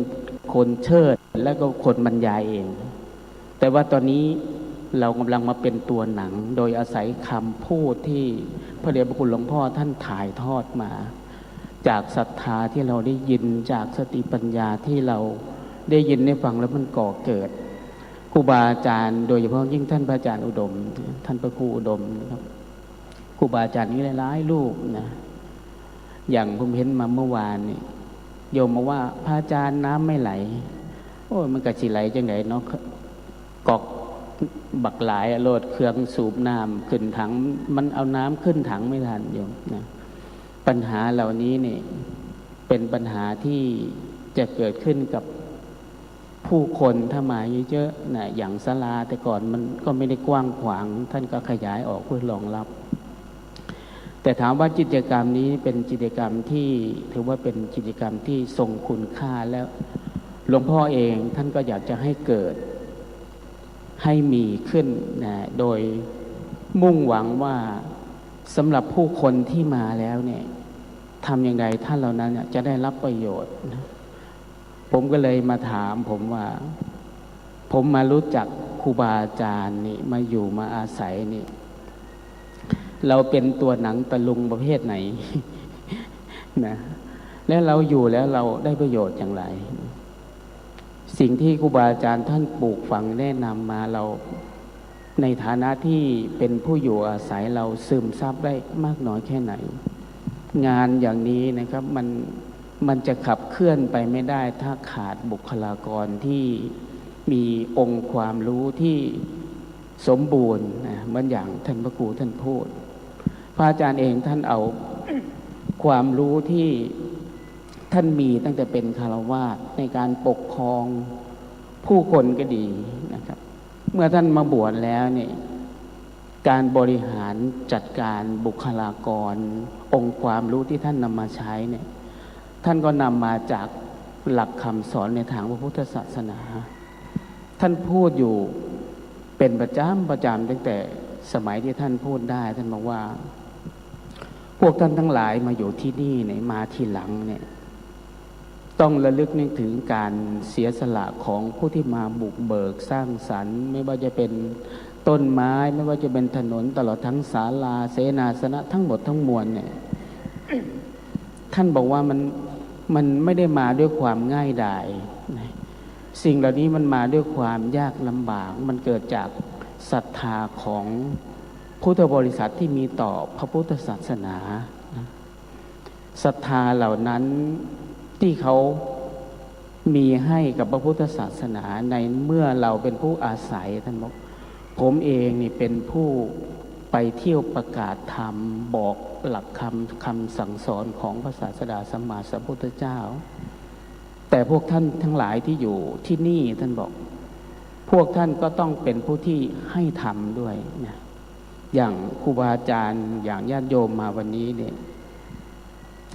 คนเชิดแล้วก็คนบรรยายเองแต่ว่าตอนนี้เรากำลังมาเป็นตัวหนังโดยอาศัยคำพูดที่พระเดชพระคุณหลวงพ่อท่านถ่ายทอดมาจากศรัทธาที่เราได้ยินจากสติปัญญาที่เราได้ยินได้ฟังแล้วมันก่อเกิดครูบาอาจารย์โดยเฉพาะยิ่งท่านพระอาจารย์อุดมท่านพระครูอุดมนะครับครูบาอาจารย์นี่หลายๆรูปนะอย่างผมเห็นมาเมื่อวานนี่โยมมาว่าพระอาจารย์น้ำไม่ไหลโอ้ยมันกะสิไหลจังไหนเนาะกอกบักหลายโลดเครื่องสูบน้ำขึ้นถังมันเอาน้ำขึ้นถังไม่ทันโยมนะปัญหาเหล่านี้เนี่ยเป็นปัญหาที่จะเกิดขึ้นกับผู้คนถ้ามาเยอะๆนะอย่างศาลาแต่ก่อนมันก็ไม่ได้กว้างขวางท่านก็ขยายออกเพื่อรองรับแต่ถามว่ากิจกรรมนี้เป็นกิจกรรมที่ถือว่าเป็นกิจกรรมที่ทรงคุณค่าแล้วหลวงพ่อเองท่านก็อยากจะให้เกิดให้มีขึ้นนะโดยมุ่งหวังว่าสำหรับผู้คนที่มาแล้วเนี่ยทำอย่างไรท่านเหล่านั้นจะได้รับประโยชน์นะ ผมก็เลยมาถามผมว่า ผมมารู้จักครูบาอาจารย์นี่มาอยู่มาอาศัยนี่เราเป็นตัวหนังตะลุงประเภทไหน นะแล้วเราอยู่แล้วเราได้ประโยชน์อย่างไรสิ่งที่ครูบาอาจารย์ท่านปลูกฝังแนะนำมาเราในฐานะที่เป็นผู้อยู่อาศัยเราซึมซับได้มากน้อยแค่ไหนงานอย่างนี้นะครับมันจะขับเคลื่อนไปไม่ได้ถ้าขาดบุคลากรที่มีองค์ความรู้ที่สมบูรณ์นะเหมือนอย่างท่านพระครูท่านพูดพระอาจารย์เองท่านเอาความรู้ที่ท่านมีตั้งแต่เป็นฆราวาสในการปกครองผู้คนก็ดีนะครับเมื่อท่านมาบวชแล้วเนี่ยการบริหารจัดการบุคลากรองค์ความรู้ที่ท่านนำมาใช้เนี่ยท่านก็นำมาจากหลักคำสอนในทางพระพุทธศาสนาท่านพูดอยู่เป็นประจำตั้งแต่สมัยที่ท่านพูดได้ท่านบอกว่าพวกท่านทั้งหลายมาอยู่ที่นี่เนี่ยมาทีหลังเนี่ยต้องระลึกนึกถึงการเสียสละของผู้ที่มาบุกเบิกสร้างสรรค์ไม่ว่าจะเป็นต้นไม้ไม่ว่าจะเป็นถนนตลอดทั้งศาลาเสนาสนะทั้งหมดทั้งมวลเนี่ย ท่านบอกว่ามันไม่ได้มาด้วยความง่ายดายสิ่งเหล่านี้มันมาด้วยความยากลำบากมันเกิดจากศรัทธาของพุทธบริษัทที่มีต่อพระพุทธศาสนาศรัทธาเหล่านั้นที่เขามีให้กับพระพุทธศาสนาในเมื่อเราเป็นผู้อาศัยท่านบอกผมเองนี่เป็นผู้ไปเที่ยวประกาศธรรมบอกหลักคำสั่งสอนของพระศาสดาสัมมาสัมพุทธเจ้าแต่พวกท่านทั้งหลายที่อยู่ที่นี่ท่านบอกพวกท่านก็ต้องเป็นผู้ที่ให้ธรรมด้วยนะอย่างครูบาอาจารย์อย่างญาติโยมมาวันนี้เนี่ย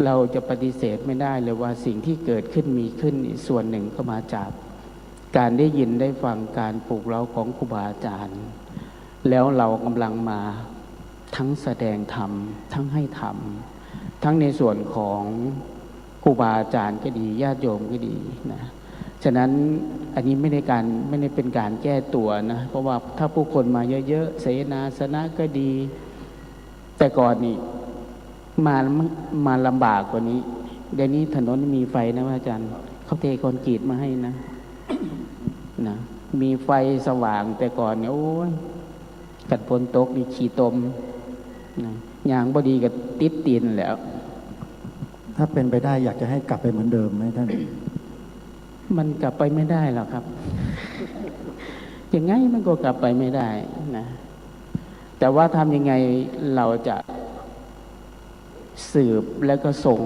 เราจะปฏิเสธไม่ได้เลยว่าสิ่งที่เกิดขึ้นมีขึ้นส่วนหนึ่งก็มาจากการได้ยินได้ฟังการปลุกเร้าของครูบาอาจารย์แล้วเรากำลังมาทั้งแสดงธรรมทั้งให้ธรรมทั้งในส่วนของครูบาอาจารย์ก็ดีญาติโยมก็ดีนะฉะนั้นอันนี้ไม่ได้เป็นการแก้ตัวนะเพราะว่าถ้าผู้คนมาเยอะๆเสนาสนะก็ดีแต่ก่อนนี่มาลำบากกว่านี้เดี๋ยวนี้ถนนมีไฟนะอาจารย์เขาเทคอนกรีตมาให้นะมีไฟสว่างแต่ก่อนเนี่ยโอ้ยกัดฝนตกนี่ขี่ตมยางบดีกับติดตีนแล้วถ้าเป็นไปได้อยากจะให้กลับไปเหมือนเดิมไหมท่านมันกลับไปไม่ได้หรอกครับยังไงมันก็กลับไปไม่ได้นะแต่ว่าทำยังไงเราจะสืบแล้วก็ส่ง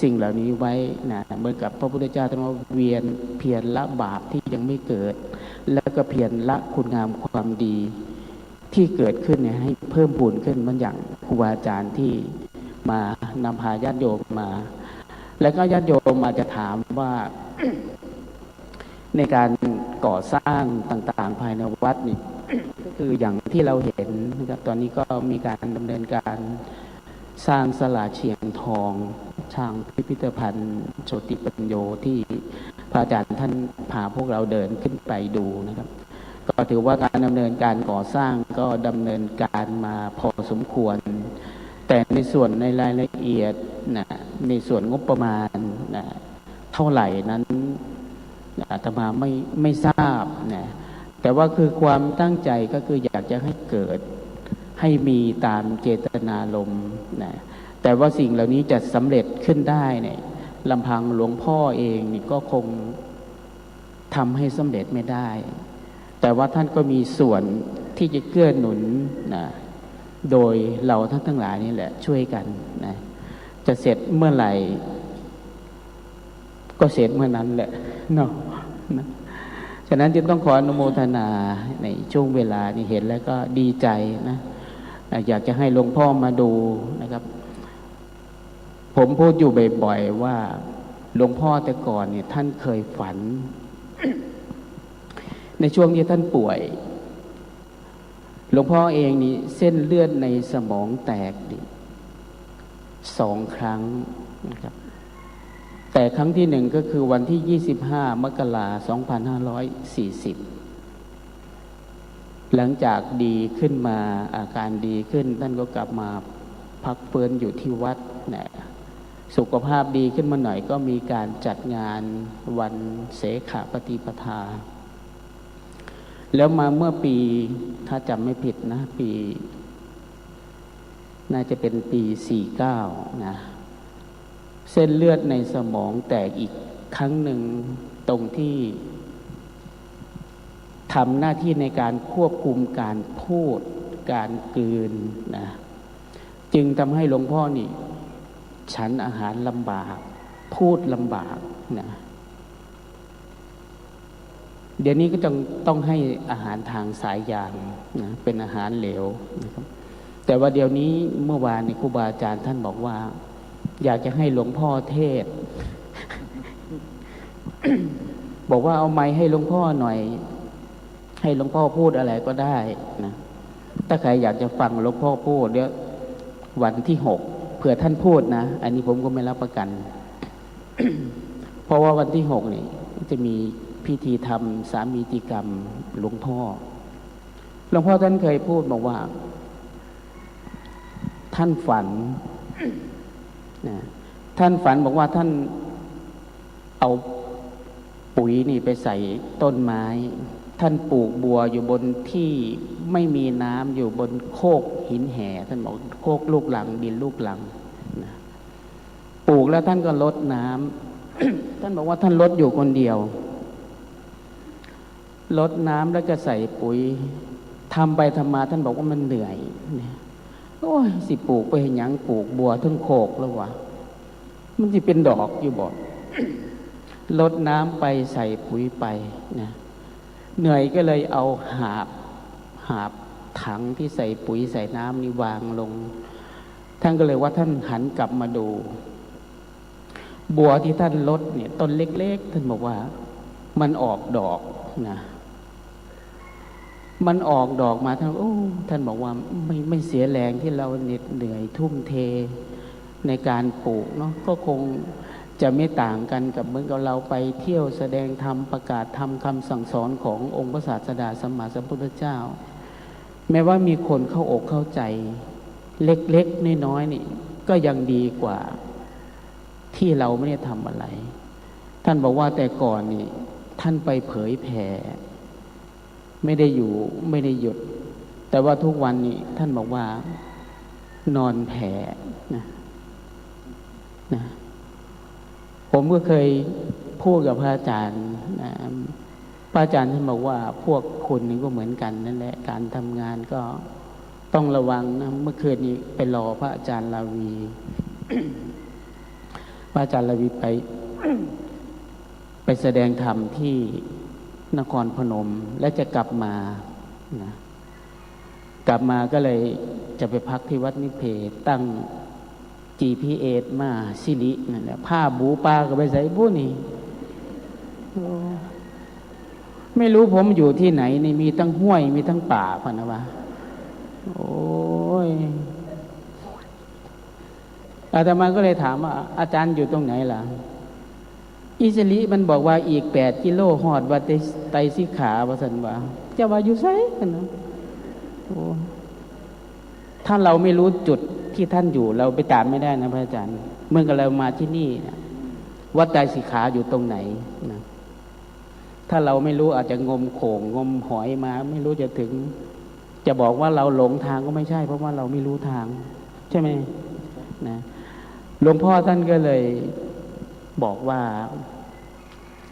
สิ่งเหล่านี้ไว้นะเหมือนกับพระพุทธเจ้าท่านว่าเวียนเพียรละบาปที่ยังไม่เกิดแล้วก็เพียรละคุณงามความดีที่เกิดขึ้นเนี่ยให้เพิ่มพูนขึ้นมันอย่างครูบาอาจารย์ที่มานำพาญาติโยมมาแล้วก็ญาติโยมมาจะถามว่า ในการก่อสร้างต่างๆภายในวัดนี่ ก็คืออย่างที่เราเห็นนะครับตอนนี้ก็มีการดำเนินการสร้างศาลาเชียงทองช่างพิพิธภัณฑ์โชติปัญโยที่พระอาจารย์ท่านพาพวกเราเดินขึ้นไปดูนะครับก็ถือว่าการดำเนินการก่อสร้างก็ดำเนินการมาพอสมควรแต่ในส่วนในรายละเอียดนะในส่วนงบประมาณนะเท่าไหร่นั้นอาตมาไม่ทราบนะแต่ว่าคือความตั้งใจก็คืออยากจะให้เกิดให้มีตามเจตนารมณ์นะแต่ว่าสิ่งเหล่านี้จะสำเร็จขึ้นได้เนี่ยลำพังหลวงพ่อเองนี่ก็คงทำให้สำเร็จไม่ได้แต่ว่าท่านก็มีส่วนที่จะเกื้อหนุนนะโดยเราทั้งหลายนี่แหละช่วยกันนะจะเสร็จเมื่อไหร่ก็เสร็จเมื่อนั้นแหละเนาะนะฉะนั้นจึงต้องขออนุโมทนาในช่วงเวลานี้เห็นแล้วก็ดีใจนะอยากจะให้หลวงพ่อมาดูนะครับผมพูดอยู่บ่อยๆว่าหลวงพ่อแต่ก่อนเนี่ยท่านเคยฝัน ในช่วงที่ท่านป่วยหลวงพ่อเองนี่เส้นเลือดในสมองแตกดิ2 ครั้งนะครับ แต่ครั้งที่หนึ่งก็คือวันที่ 25 มกราคม 2540 หลังจากดีขึ้นมาอาการดีขึ้นท่านก็กลับมาพักฟื้นอยู่ที่วัดนะสุขภาพดีขึ้นมาหน่อยก็มีการจัดงานวันเสขปฏิปทาแล้วมาเมื่อปีถ้าจำไม่ผิดนะปีน่าจะเป็นปี 49 นะเส้นเลือดในสมองแตกอีกครั้งหนึ่งตรงที่ทำหน้าที่ในการควบคุมการพูดการกลืนนะจึงทำให้หลวงพ่อนี่ฉันอาหารลำบากพูดลำบากนะเดี๋ยวนี้ก็ต้องให้อาหารทางสายยางนะเป็นอาหารเหลวนะครับแต่ว่าเดี๋ยวนี้เมื่อวานครูบาอาจารย์ท่านบอกว่าอยากจะให้หลวงพ่อเทศ บอกว่าเอาไมค์ให้หลวงพ่อหน่อยให้หลวงพ่อพูดอะไรก็ได้นะถ้าใครอยากจะฟังหลวงพ่อพูดเดี๋ยววันที่ 6เผื่อท่านพูดนะอันนี้ผมก็ไม่รับประกัน เพราะว่าวันที่ 6นี่จะมีพิธีทำสามีติกรรมหลวงพ่อท่านเคยพูดบอกว่าท่านฝันนะท่านฝันบอกว่าท่านเอาปุ๋ยนี่ไปใส่ต้นไม้ท่านปลูกบัวอยู่บนที่ไม่มีน้ำอยู่บนโคกหินแห่ท่านบอกโคกลูกหลังดินลูกหลังนะปลูกแล้วท่านก็รดน้ำ ท่านบอกว่าท่านรดอยู่คนเดียวรดน้ำแล้วก็ใส่ปุ๋ยทำไปทำมาท่านบอกว่ามันเหนื่อยโอ้ยสิปลูกไปเห็นยังปลูกบัวทั้งโคกแล้ววะมันจะเป็นดอกอยู่บ่ รดน้ำไปใส่ปุ๋ยไปนะเหนื่อยก็เลยเอาหาบถังที่ใส่ปุ๋ยใส่น้ำนี่วางลงท่านก็เลยว่าท่านหันกลับมาดูบัวที่ท่านรดเนี่ยต้นเล็กๆท่านบอกว่ามันออกดอกนะมันออกดอกมาท่านบอกว่าไม่เสียแรงที่เราเหน็ดเหนื่อยทุ่มเทในการปลูกเนาะก็คงจะไม่ต่างกันกับเหมือนกับเราไปเที่ยวแสดงธรรมประกาศธรรมคำสั่งสอนขององค์พระศาสดาสัมมาสัมพุทธเจ้าแม้ว่ามีคนเข้าอกเข้าใจเล็กๆน้อยๆนี่ก็ยังดีกว่าที่เราไม่ได้ทำอะไรท่านบอกว่าแต่ก่อนนี่ท่านไปเผยแผ่ไม่ได้อยู่ไม่ได้หยุดแต่ว่าทุกวันนี้ท่านบอกว่านอนแผ่นะผมก็เคยพูดกับพระอาจารย์พระอาจารย์ท่านบอกว่าพวกคุณนี่ก็เหมือนกันนั่นแหละการทำงานก็ต้องระวังนะเมื่อคืนนี้ไปรอพระอาจารย์ลาวี พระอาจารย์ลาวีไปแสดงธรรมที่นครพนมและจะกลับมานะกลับมาก็เลยจะไปพักที่วัดนิเพศตั้ง GPS มาสิรินั่นแหละผ้าบูปลาก็ไปใส่บุนี่ไม่รู้ผมอยู่ที่ไหนนี่มีทั้งห้วยมีทั้งป่าพะนะวะโอ้ยอาตมาก็เลยถามว่าอาจารย์อยู่ตรงไหนล่ะอิสริมันบอกว่าอีก8 กิโลหอดวัดไตรสิขาว่าซั่นว่าจะว่าอยู่ไสกันนะโอ้ถ้าเราไม่รู้จุดที่ท่านอยู่เราไปตามไม่ได้นะพระอาจารย์เมื่อเรามาที่นี่นะวัดไตรสิขาอยู่ตรงไหนนะถ้าเราไม่รู้อาจจะงมโขงงมหอยมาไม่รู้จะถึงจะบอกว่าเราหลงทางก็ไม่ใช่เพราะว่าเราไม่รู้ทางใช่ไหมนะหลวงพ่อท่านก็เลยบอกว่า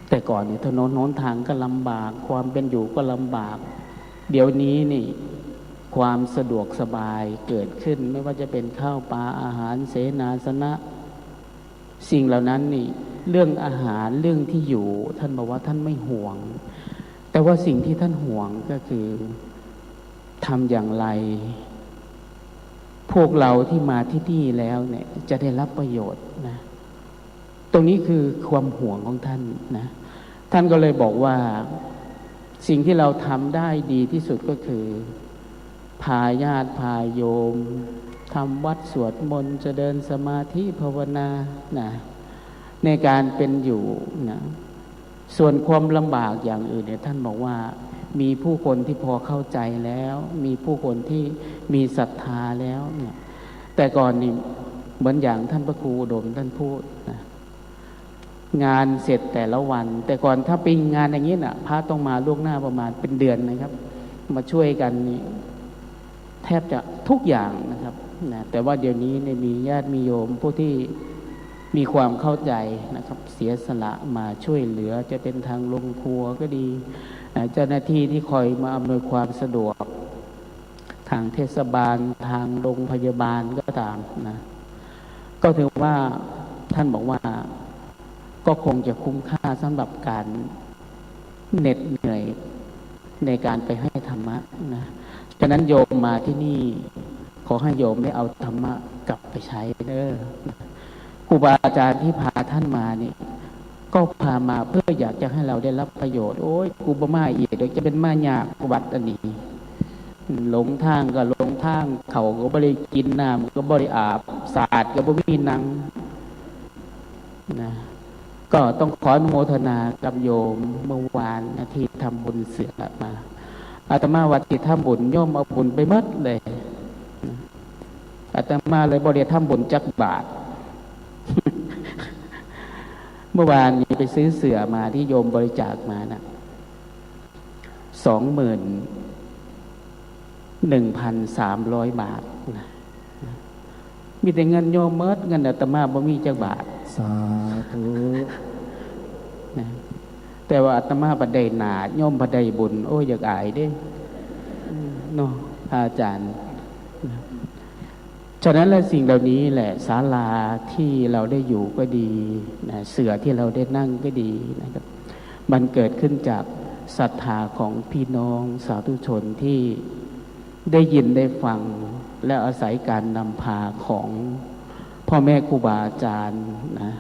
แต่ก่อนเนี่ยถนนโน้นทางก็ลำบากความเป็นอยู่ก็ลำบากเดี๋ยวนี้นี่ความสะดวกสบายเกิดขึ้นไม่ว่าจะเป็นข้าวปลาอาหารเสนาสนะสิ่งเหล่านั้นนี่เรื่องอาหารเรื่องที่อยู่ท่านบอกว่าท่านไม่ห่วงแต่ว่าสิ่งที่ท่านห่วงก็คือทำอย่างไรพวกเราที่มาที่นี่แล้วเนี่ยจะได้รับประโยชน์นะตรงนี้คือความห่วงของท่านนะท่านก็เลยบอกว่าสิ่งที่เราทำได้ดีที่สุดก็คือพาญาติพาโยมทำวัดสวดมนต์เจริญสมาธิภาวนานะ ในการเป็นอยู่นะส่วนความลำบากอย่างอื่นเนี่ยท่านบอกว่ามีผู้คนที่พอเข้าใจแล้วมีผู้คนที่มีศรัทธาแล้วเนี่ยแต่ก่อนนี่เหมือนอย่างท่านพระครูอุดมท่านพูดนะงานเสร็จแต่ละวันแต่ก่อนถ้าเป็นงานอย่างนี้น่ะพระต้องมาล่วงหน้าประมาณเป็นเดือนนะครับมาช่วยกันนี่แทบจะทุกอย่างนะครับนะแต่ว่าเดี๋ยวนี้เนี่ยมีญาติมีโยมผู้ที่มีความเข้าใจนะครับเสียสละมาช่วยเหลือจะเป็นทางโรงครัวก็ดีเจ้าหน้าที่ที่คอยมาอำนวยความสะดวกทางเทศบาลทางโรงพยาบาลก็ตามนะก็ถือว่าท่านบอกว่าก็คงจะคุ้มค่าสำหรับการเหน็ดเหนื่อยในการไปให้ธรรมะนะฉะนั้นโยมมาที่นี่ขอให้โยมได้เอาธรรมะกลับไปใช้เด้อครูบาอาจารย์ที่พาท่านมานี่ก็พามาเพื่ออยากจะให้เราได้รับประโยชน์โอ้ยกูบ่มาอีกเดี๋ยวจะเป็นมายากวัดอันนี้หลงทางก็หลงทางเขาก็บ่ได้กินน้ำก็บ่ได้อาบสาดก็บ่มีนังนะก็ต้องขออนุโมทนากับโยมเมื่อวานนะที่ทำบุญเสือมาอาตมาวัดที่ทำบุญโยมเอาบุญไปหมดเลยอาตมาเลยบ่ได้ทำบุญจักบาท เมื่อวานนี้ไปซื้อเสือมาที่โยมบริจาคมานะ21,300 บาทนะมีแต่เงินโยมเมิดเงินอาตมาบ่มีจักบาทสาธุนะแต่ว่าอาตมาบัดได้หนาโยมบัดได้บุญโอ้ยอยากอายเด้เนาะอาจารย์ฉะนั้นและสิ่งเหล่านี้แหละศาลาที่เราได้อยู่ก็ดีนะเสื่อที่เราได้นั่งก็ดีนะครับมันเกิดขึ้นจากศรัทธาของพี่น้องสาธุชนที่ได้ยินได้ฟังและอาศัยการนำพาของพ่อแม่ครูบาอาจารย์นะ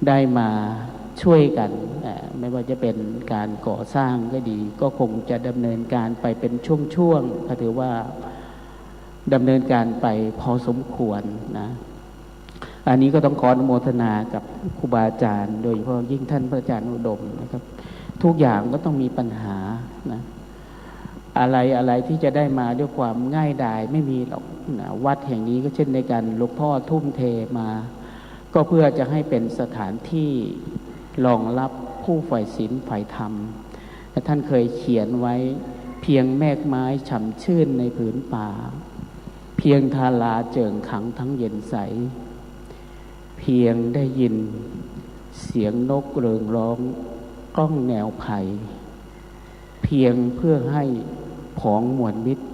ได้มาช่วยกันไม่ว่าจะเป็นการก่อสร้างก็ดีก็คงจะดำเนินการไปเป็นช่วงๆก็ถือว่าดำเนินการไปพอสมควรนะอันนี้ก็ต้องขออนุโมทนากับครูบาอาจารย์โดยเฉพาะยิ่งท่านพระอาจารย์อุดมนะครับทุกอย่างก็ต้องมีปัญหานะอะไรที่จะได้มาด้วยความง่ายดายไม่มีหรอกนะวัดแห่งนี้ก็เช่นในการหลวงพ่อทุ่มเทมาก็เพื่อจะให้เป็นสถานที่รองรับผู้ใฝ่ศีลใฝ่ธรรมและท่านเคยเขียนไว้เพียงแมกไม้ฉ่ำชื่นในผืนป่าเพียงทาราเจิ่งขังทั้งเย็นใสเพียงได้ยินเสียงนกเริงร้องก้องแนวไผ่เพียงเพื่อให้ผองมวลมิตร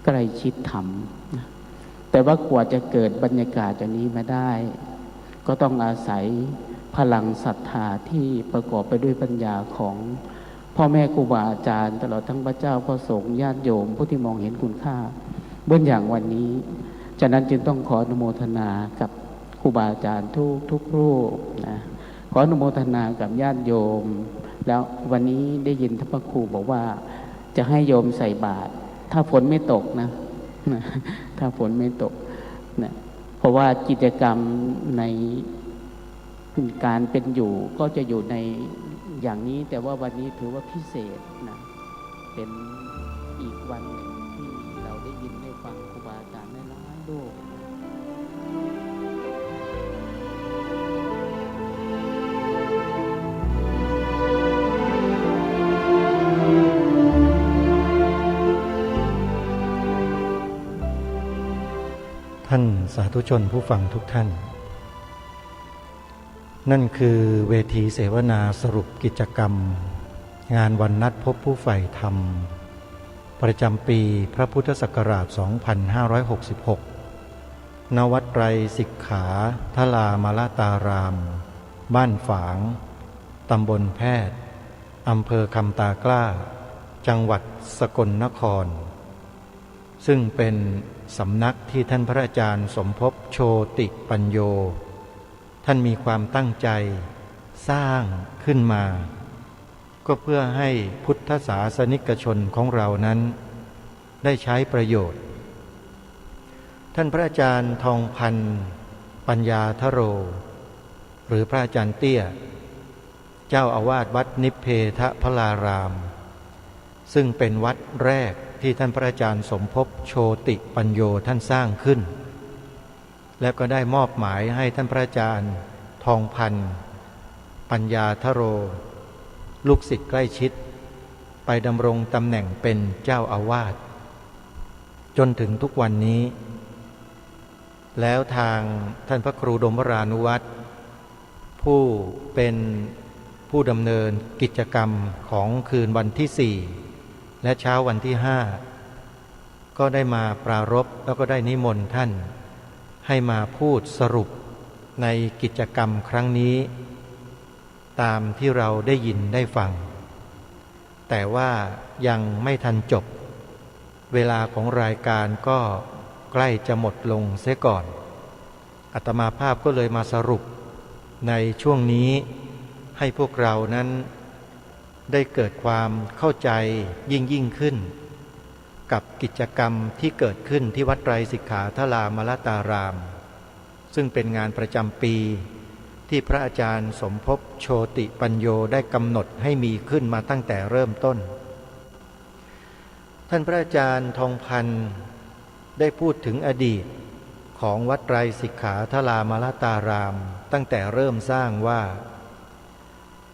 ใกล้ชิดธรรมแต่ว่ากว่าจะเกิดบรรยากาศอย่างนี้มาได้ก็ต้องอาศัยพลังศรัทธาที่ประกอบไปด้วยปัญญาของพ่อแม่ครูบาอาจารย์ตลอดทั้งพระเจ้าพระสงฆ์ญาติโยมผู้ที่มองเห็นคุณค่าเบื้องอย่างวันนี้ฉะนั้นจึงต้องขออนุโมทนากับครูบาอาจารย์ทุกรูปนะขออนุโมทนากับญาติโยมแล้ววันนี้ได้ยินท่านพระครูบอกว่าจะให้โยมใส่บาตรถ้าฝนไม่ตกนะถ้าฝนไม่ตกนะเพราะว่ากิจกรรมในการเป็นอยู่ก็จะอยู่ในอย่างนี้แต่ว่าวันนี้ถือว่าพิเศษนะเป็นอีกวันหนึ่งที่เราได้ยินได้ฟังครูบาอาจารย์ในหลายโลกท่านสาธุชนผู้ฟังทุกท่านนั่นคือเวทีเสวนาสรุปกิจกรรมงานวันนัดพบผู้ใฝ่ธรรมประจำปีพระพุทธศักราช 2566 ณ วัดไตรสิกขาทลามาลาตาราม บ้านฝาง ตำบลแพทย์ อำเภอคำตากล้า จังหวัดสกลนคร ซึ่งเป็นสำนักที่ท่านพระอาจารย์สมภพโชติปัญโยท่านมีความตั้งใจสร้างขึ้นมาก็เพื่อให้พุทธศาสนิกชนของเรานั้นได้ใช้ประโยชน์ท่านพระอาจารย์ทองพันธ์ปัญญาทโร หรือพระอาจารย์เตี้ยเจ้าอาวาสวัดนิพเพทพลารามซึ่งเป็นวัดแรกที่ท่านพระอาจารย์สมภพโชติปัญโยท่านสร้างขึ้นและก็ได้มอบหมายให้ท่านพระอาจารย์ทองพันธ์ปัญญาทโรลูกศิษย์ใกล้ชิดไปดำรงตำแหน่งเป็นเจ้าอาวาสจนถึงทุกวันนี้แล้วทางท่านพระครูดมวรานุวัตรผู้เป็นผู้ดำเนินกิจกรรมของคืนวันที่4และเช้าวันที่5ก็ได้มาปรารภแล้วก็ได้นิมนต์ท่านให้มาพูดสรุปในกิจกรรมครั้งนี้ตามที่เราได้ยินได้ฟังแต่ว่ายังไม่ทันจบเวลาของรายการก็ใกล้จะหมดลงเสียก่อนอาตมาภาพก็เลยมาสรุปในช่วงนี้ให้พวกเรานั้นได้เกิดความเข้าใจยิ่งขึ้นกับกิจกรรมที่เกิดขึ้นที่วัดไตรสิกขาทรามลตารามซึ่งเป็นงานประจำปีที่พระอาจารย์สมภพโชติปัญโยได้กำหนดให้มีขึ้นมาตั้งแต่เริ่มต้นท่านพระอาจารย์ทองพันธ์ได้พูดถึงอดีตของวัดไตรสิกขาทรามลตารามตั้งแต่เริ่มสร้างว่า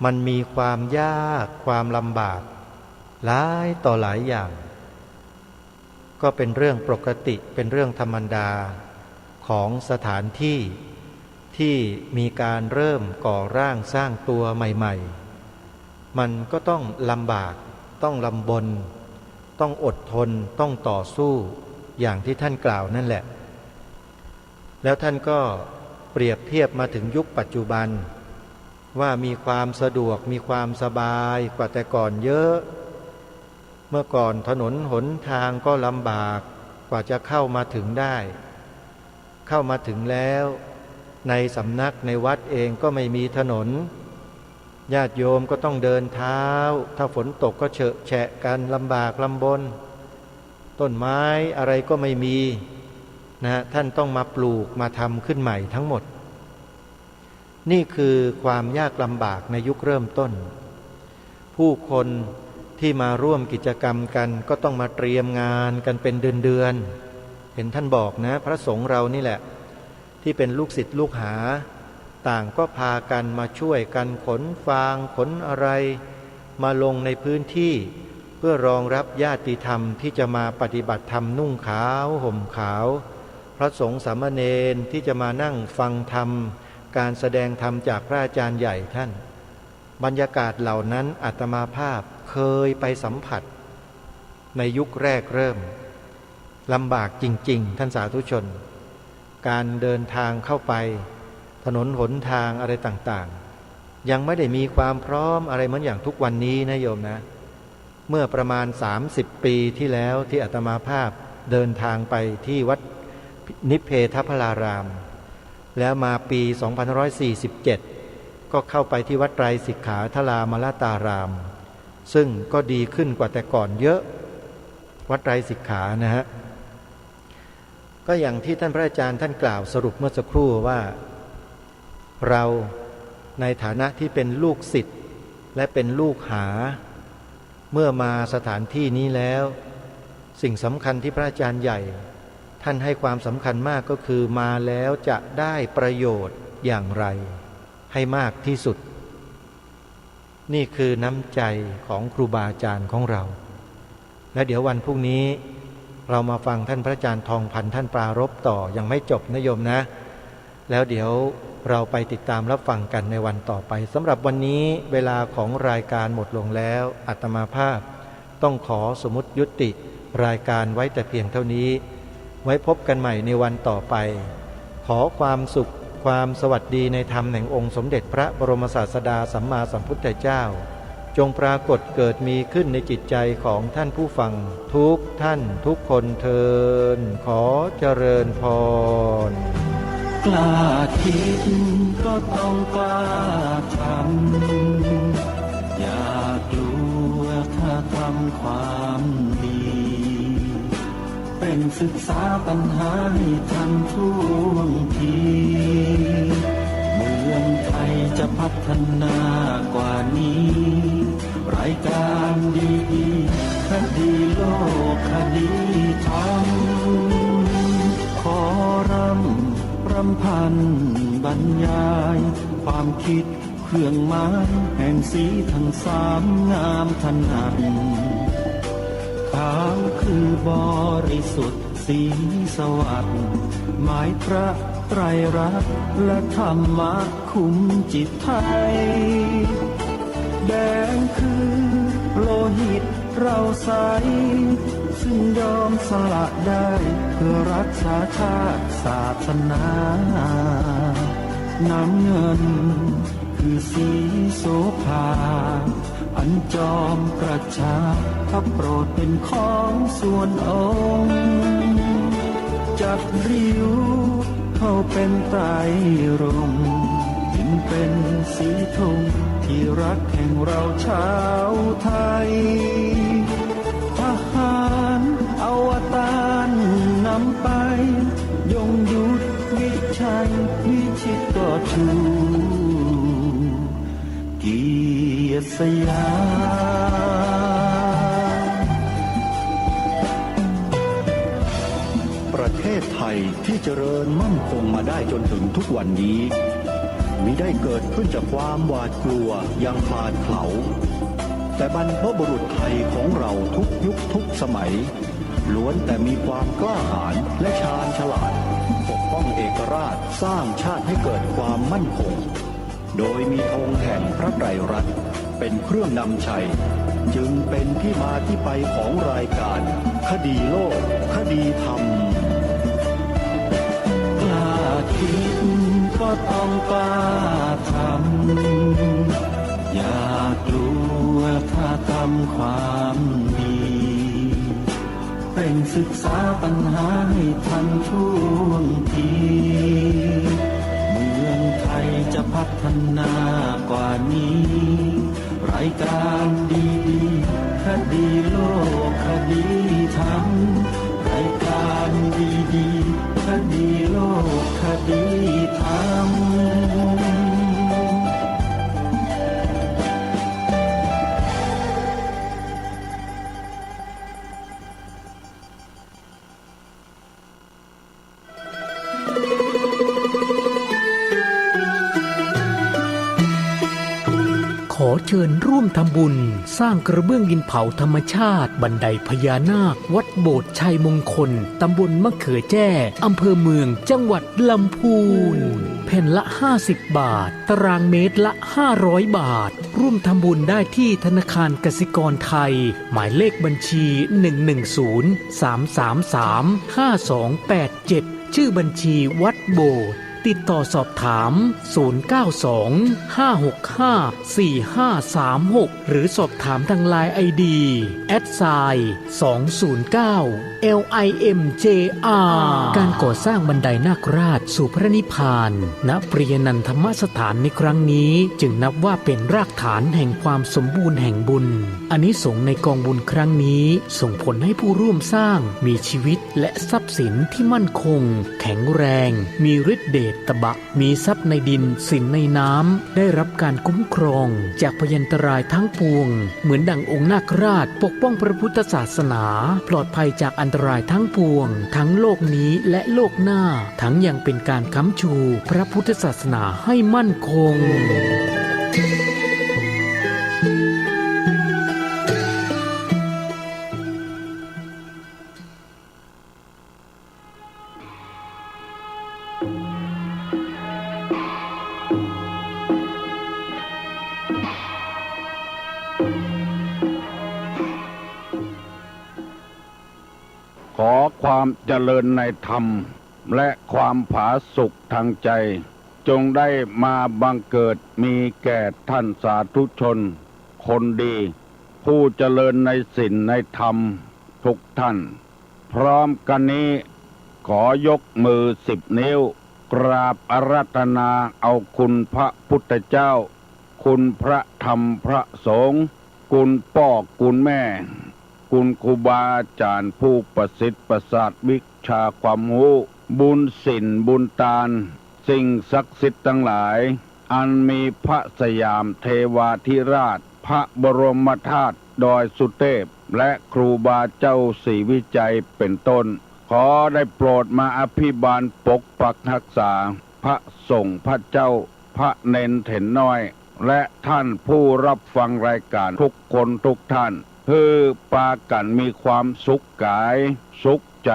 มันมีความยากความลำบากหลายต่อหลายอย่างก็เป็นเรื่องปกติเป็นเรื่องธรรมดาของสถานที่ที่มีการเริ่มก่อร่างสร้างตัวใหม่ๆมันก็ต้องลำบากต้องลำบนต้องอดทนต้องต่อสู้อย่างที่ท่านกล่าวนั่นแหละแล้วท่านก็เปรียบเทียบมาถึงยุคปัจจุบันว่ามีความสะดวกมีความสบายกว่าแต่ก่อนเยอะเมื่อก่อนถนนหนทางก็ลำบากกว่าจะเข้ามาถึงได้เข้ามาถึงแล้วในสำนักในวัดเองก็ไม่มีถนนญาติโยมก็ต้องเดินเท้าถ้าฝนตกก็เฉอะแฉะกันลำบากลำบนต้นไม้อะไรก็ไม่มีนะท่านต้องมาปลูกมาทำขึ้นใหม่ทั้งหมดนี่คือความยากลำบากในยุคเริ่มต้นผู้คนที่มาร่วมกิจกรรมกันก็ต้องมาเตรียมงานกันเป็นเดือนๆเห็นท่านบอกนะพระสงฆ์เรานี่แหละที่เป็นลูกศิษย์ลูกหาต่างก็พากันมาช่วยกันขนฟางขนอะไรมาลงในพื้นที่เพื่อรองรับญาติธรรมที่จะมาปฏิบัติธรรมนุ่งขาวห่มขาวพระสงฆ์สามเณรที่จะมานั่งฟังธรรมการแสดงธรรมจากพระอาจารย์ใหญ่ท่านบรรยากาศเหล่านั้นอาตมาภาพเคยไปสัมผัสในยุคแรกเริ่มลำบากจริงๆท่านสาธุชนการเดินทางเข้าไปถนนหนทางอะไรต่างๆยังไม่ได้มีความพร้อมอะไรเหมือนอย่างทุกวันนี้นะโยมนะเมื่อประมาณ30 ปีที่แล้วที่อาตมาภาพเดินทางไปที่วัดนิพเพทพลารามแล้วมาปี2547ก็เข้าไปที่วัดไตรสิกขาทรามลตารามซึ่งก็ดีขึ้นกว่าแต่ก่อนเยอะวัดไตรสิกขานะฮะก็อย่างที่ท่านพระอาจารย์ท่านกล่าวสรุปเมื่อสักครู่ว่าเราในฐานะที่เป็นลูกศิษย์และเป็นลูกหาเมื่อมาสถานที่นี้แล้วสิ่งสำคัญที่พระอาจารย์ใหญ่ท่านให้ความสำคัญมากก็คือมาแล้วจะได้ประโยชน์อย่างไรให้มากที่สุดนี่คือน้ำใจของครูบาอาจารย์ของเราและเดี๋ยววันพรุ่งนี้เรามาฟังท่านพระอาจารย์ทองพันธ์ท่านปรารภต่อยังไม่จบนะโยมนะแล้วเดี๋ยวเราไปติดตามรับฟังกันในวันต่อไปสำหรับวันนี้เวลาของรายการหมดลงแล้วอาตมาภาพต้องขอสมมุติยุติรายการไว้แต่เพียงเท่านี้ไว้พบกันใหม่ในวันต่อไปขอความสุขความสวัสดีในธรรมแห่งองค์สมเด็จพระบรมศาสดาสัมมาสัมพุทธเจ้าจงปรากฏเกิดมีขึ้นในจิตใจของท่านผู้ฟังทุกท่านทุกคนเทินขอเจริญพรกล้าคิดก็ต้องกล้าทำอย่ากลัวถ้าทำความดีเป็นศึกษาปัญหาให้ทันท่วงทีเมื่อ องไทยจะพัฒนากว่านี้รายการดีๆคดีโลกคดีธรรมขอรำพันบรรยายความคิดเครื่องหมายแห่งสีทั้งสามงามถนัดขาวคือบริสุทธิ์สีสวัสดิ์หมายพระไตรรัตน์และธรรมะคุ้มจิตไทยแดงคือโลหิตเราใสซึ่งยอมสละได้เพื่อรักษาชาติศาสนาน้ำเงินคือสีโสภาอันจอมประชาถ้าโปรดเป็นของส่วนองค์จัดริ้วเข้าเป็นไตรรงค์จึงเป็นสีธงที่รักแห่งเราชาวไทยทหารอวตารนำไปยงยุทธวิชัยวิชิตก็ชูเกียรติสยามประเทศไทยที่เจริญมั่นคงมาได้จนถึงทุกวันนี้มิได้เกิดขึ้นจากความหวาดกลัวอย่างคลาดเขลาแต่บรรพบุรุษไทยของเราทุกยุคทุกสมัยล้วนแต่มีความกล้าหาญและชาญฉลาดปกป้องเอกราชสร้างชาติให้เกิดความมั่นคงโดยมีธงแห่งพระไตรรัตน์เป็นเครื่องนำชัยจึงเป็นที่มาที่ไปของรายการคดีโลกคดีธรรมกล้าคิดก็ต้องกล้าทำอย่ากลัวถ้าทำความดีเร่งศึกษาปัญหาให้ทันท่วงทีเมืองไทยจะพัฒนากว่านี้รายการดีๆคดีโลกคดีธรรมรายการดีๆคดีโลกคดีธรรมขอเชิญร่วมทำบุญสร้างกระเบื้องดินเผาธรรมชาติบันไดพญานาควัดโบสถ์ชัยมงคลตำบลมะเขือแจ้อำเภอเมืองจังหวัดลำพูนแผ่นละ50 บาทตารางเมตรละ500 บาทร่วมทำบุญได้ที่ธนาคารกสิกรไทยหมายเลขบัญชี110-333-5287ชื่อบัญชีวัดโบสถ์ติดต่อสอบถาม092-565-4536หรือสอบถามทางไลน์ ID @209LIMJR การก่อสร้างบันไดนาคราชสู่พระนิพพานณปริยนันทธรรมสถานในครั้งนี้จึงนับว่าเป็นรากฐานแห่งความสมบูรณ์แห่งบุญอานิสงส์ในกองบุญครั้งนี้ส่งผลให้ผู้ร่วมสร้างมีชีวิตและทรัพย์สินที่มั่นคงแข็งแรงมีฤทธิ์เดชตบะมีทรัพย์ในดินสินในน้ำได้รับการคุ้มครองจากพยันตรายทั้งปวงเหมือนดั่งองค์นาคราชปกป้องพระพุทธศาสนาปลอดภัยจากอันตรายทั้งปวงทั้งโลกนี้และโลกหน้าทั้งยังเป็นการค้ำชูพระพุทธศาสนาให้มั่นคงขอความเจริญในธรรมและความผาสุกทางใจจงได้มาบังเกิดมีแก่ท่านสาธุชนคนดีผู้เจริญในศีลในธรรมทุกท่านพร้อมกันนี้ขอยกมือ10 นิ้วกราบอาราธนาเอาคุณพระพุทธเจ้าคุณพระธรรมพระสงฆ์คุณพ่อคุณแม่คุณครูบาอาจารย์ผู้ประสิทธิ์ประสาทวิชาความรู้บุญศีลบุญทานสิ่งศักดิ์สิทธิ์ทั้งหลาย อันมีพระสยามเทวาธิราชพระบรมธาตุดอยสุเทพและครูบาเจ้าศรีวิจัยเป็นต้นขอได้โปรดมาอภิบาลปกปักรักษาพระสงฆ์พระเจ้าพระเนนเถนน้อยและท่านผู้รับฟังรายการทุกคนทุกท่านเพื่อปากันมีความสุขกายสุขใจ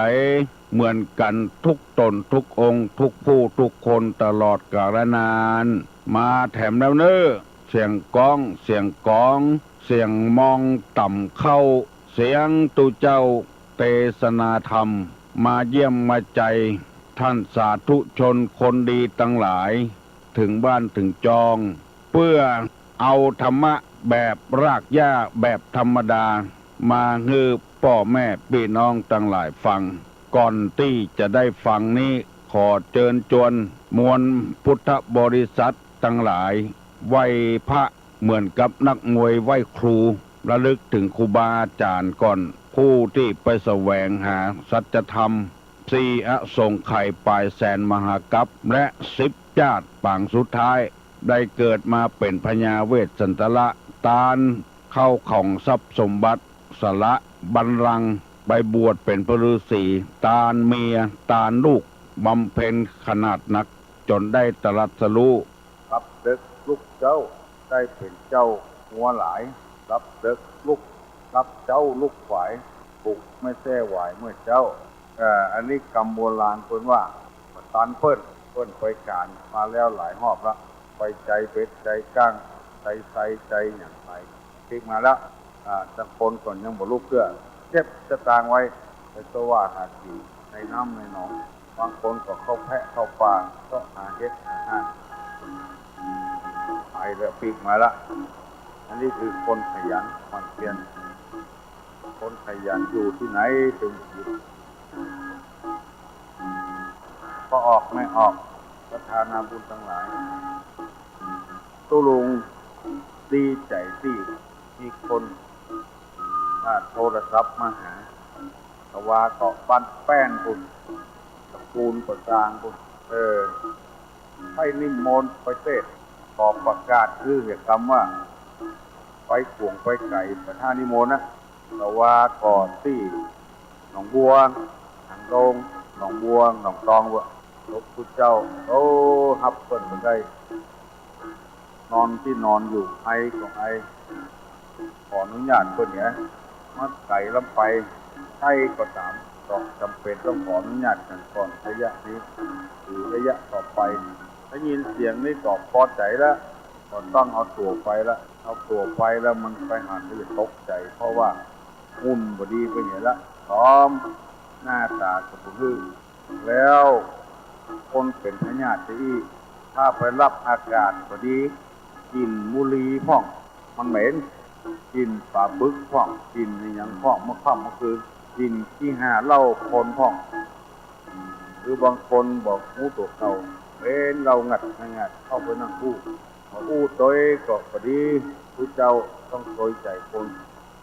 เหมือนกันทุกตนทุกองค์ทุกผู้ทุกคนตลอดกาลนานมาแถมแล้วเน้อเสียงก้องเสียงกองเสียงมองต่ำเข้าเสียงตุเจ้าเทศนาธรรมมาเยี่ยมมาใจท่านสาธุชนคนดีตั้งหลายถึงบ้านถึงจองเพื่อเอาธรรมะแบบรากหญ้าแบบธรรมดามาให้พ่อแม่พี่น้องตั้งหลายฟังก่อนที่จะได้ฟังนี้ขอเชิญชวนมวลพุทธบริษัททั้งหลายไหว้พระเหมือนกับนักมวยไหว้ครูระลึกถึงครูบาอาจารย์ก่อนผู้ที่ไปแสวงหาสัจธรรมสี่อสงไขยปลายแสนมหากัปและ10 ชาติปางสุดท้ายได้เกิดมาเป็นพญาเวสสันตละตาลเข้าของทรัพย์สมบัติสละบัลลังก์ไปบวชเป็นพระฤาษีตาลเมียตาลลูกบำเพ็ญขนาดหนักจนได้ตรัสรู้รับเด็กลูกเจ้าได้เป็นเจ้าหัวหลายรับเด็กลูกรับเจ้าลูกฝ่ายปลุกไม่แท้ไหวเมื่อเจ้าอันนี้กรรมโบราณเพิ่นว่าตานเพิ่นไปการมาแล้วหลายรอบแล้วไปใจเป็ดใจก้างใจใสใจอย่างไรพลิกมาแล้วจะคนก่อนยังบ่รู้เพื่อเก็บจะตางไว้ในตัวว่าหากินในน้ำในหนองบางคนก็เข้าแพะเข้าป่าก็หาเห็ดหาไปแล้วพลิกมาละอันนี้คือคนขยันหมั่นเพียรคนขยันอยู่ที่ไหนถึงจิตก็ออกไม่ออกประทานาบุญทั้งหลายตุลุงดีใจที่มีคนโทรศัพท์มาหาตะวาเกาะปั้นแป้นคุณตะปูนประจางคุณให้นิมนต์ไปเทศขอประกาศคือเหตุกรรมว่าไปขวงไปไก่ประท่านิมนต์นะตะวาก่อนที่หนองบัวหางดงหนองบัวหนองตองวะหลวงปู่เจ้าฮับเพิ่นมาได้นอนที่นอนอยู่ไอของไอขออนุญาตเพิ่นเนี่ยมาไก่ลำไปใช่ก็ตามต้องจำเป็นต้องขออนุญาตกันก่อนระยะนี้หรือระยะต่อไปได้ยินเสียงนี่ก็พอใจแล้วก็ต้องเอาตัวไปแล้วเอาตัวไปแล้วมันไปหาที่ตกใจเพราะว่าหุ่นบดีไปเนี่ยละพร้อมหน้าตากระพือแล้วคนเป็นพญาติถ้าไปรับอากาศพอดีกินบุหรี่พ่องมันเหม็นกินปลาบึกพ่องกินอย่างพ่องเมื่อค่ำเมื่อคืนกินที่หาเหล้าคนพ่องหรือบางคนบอกมูตัวเก่าเป็นเรางัดเข้าไปนั่งอู้โดยก็พอดีผู้เจ้าต้องโดยใจคน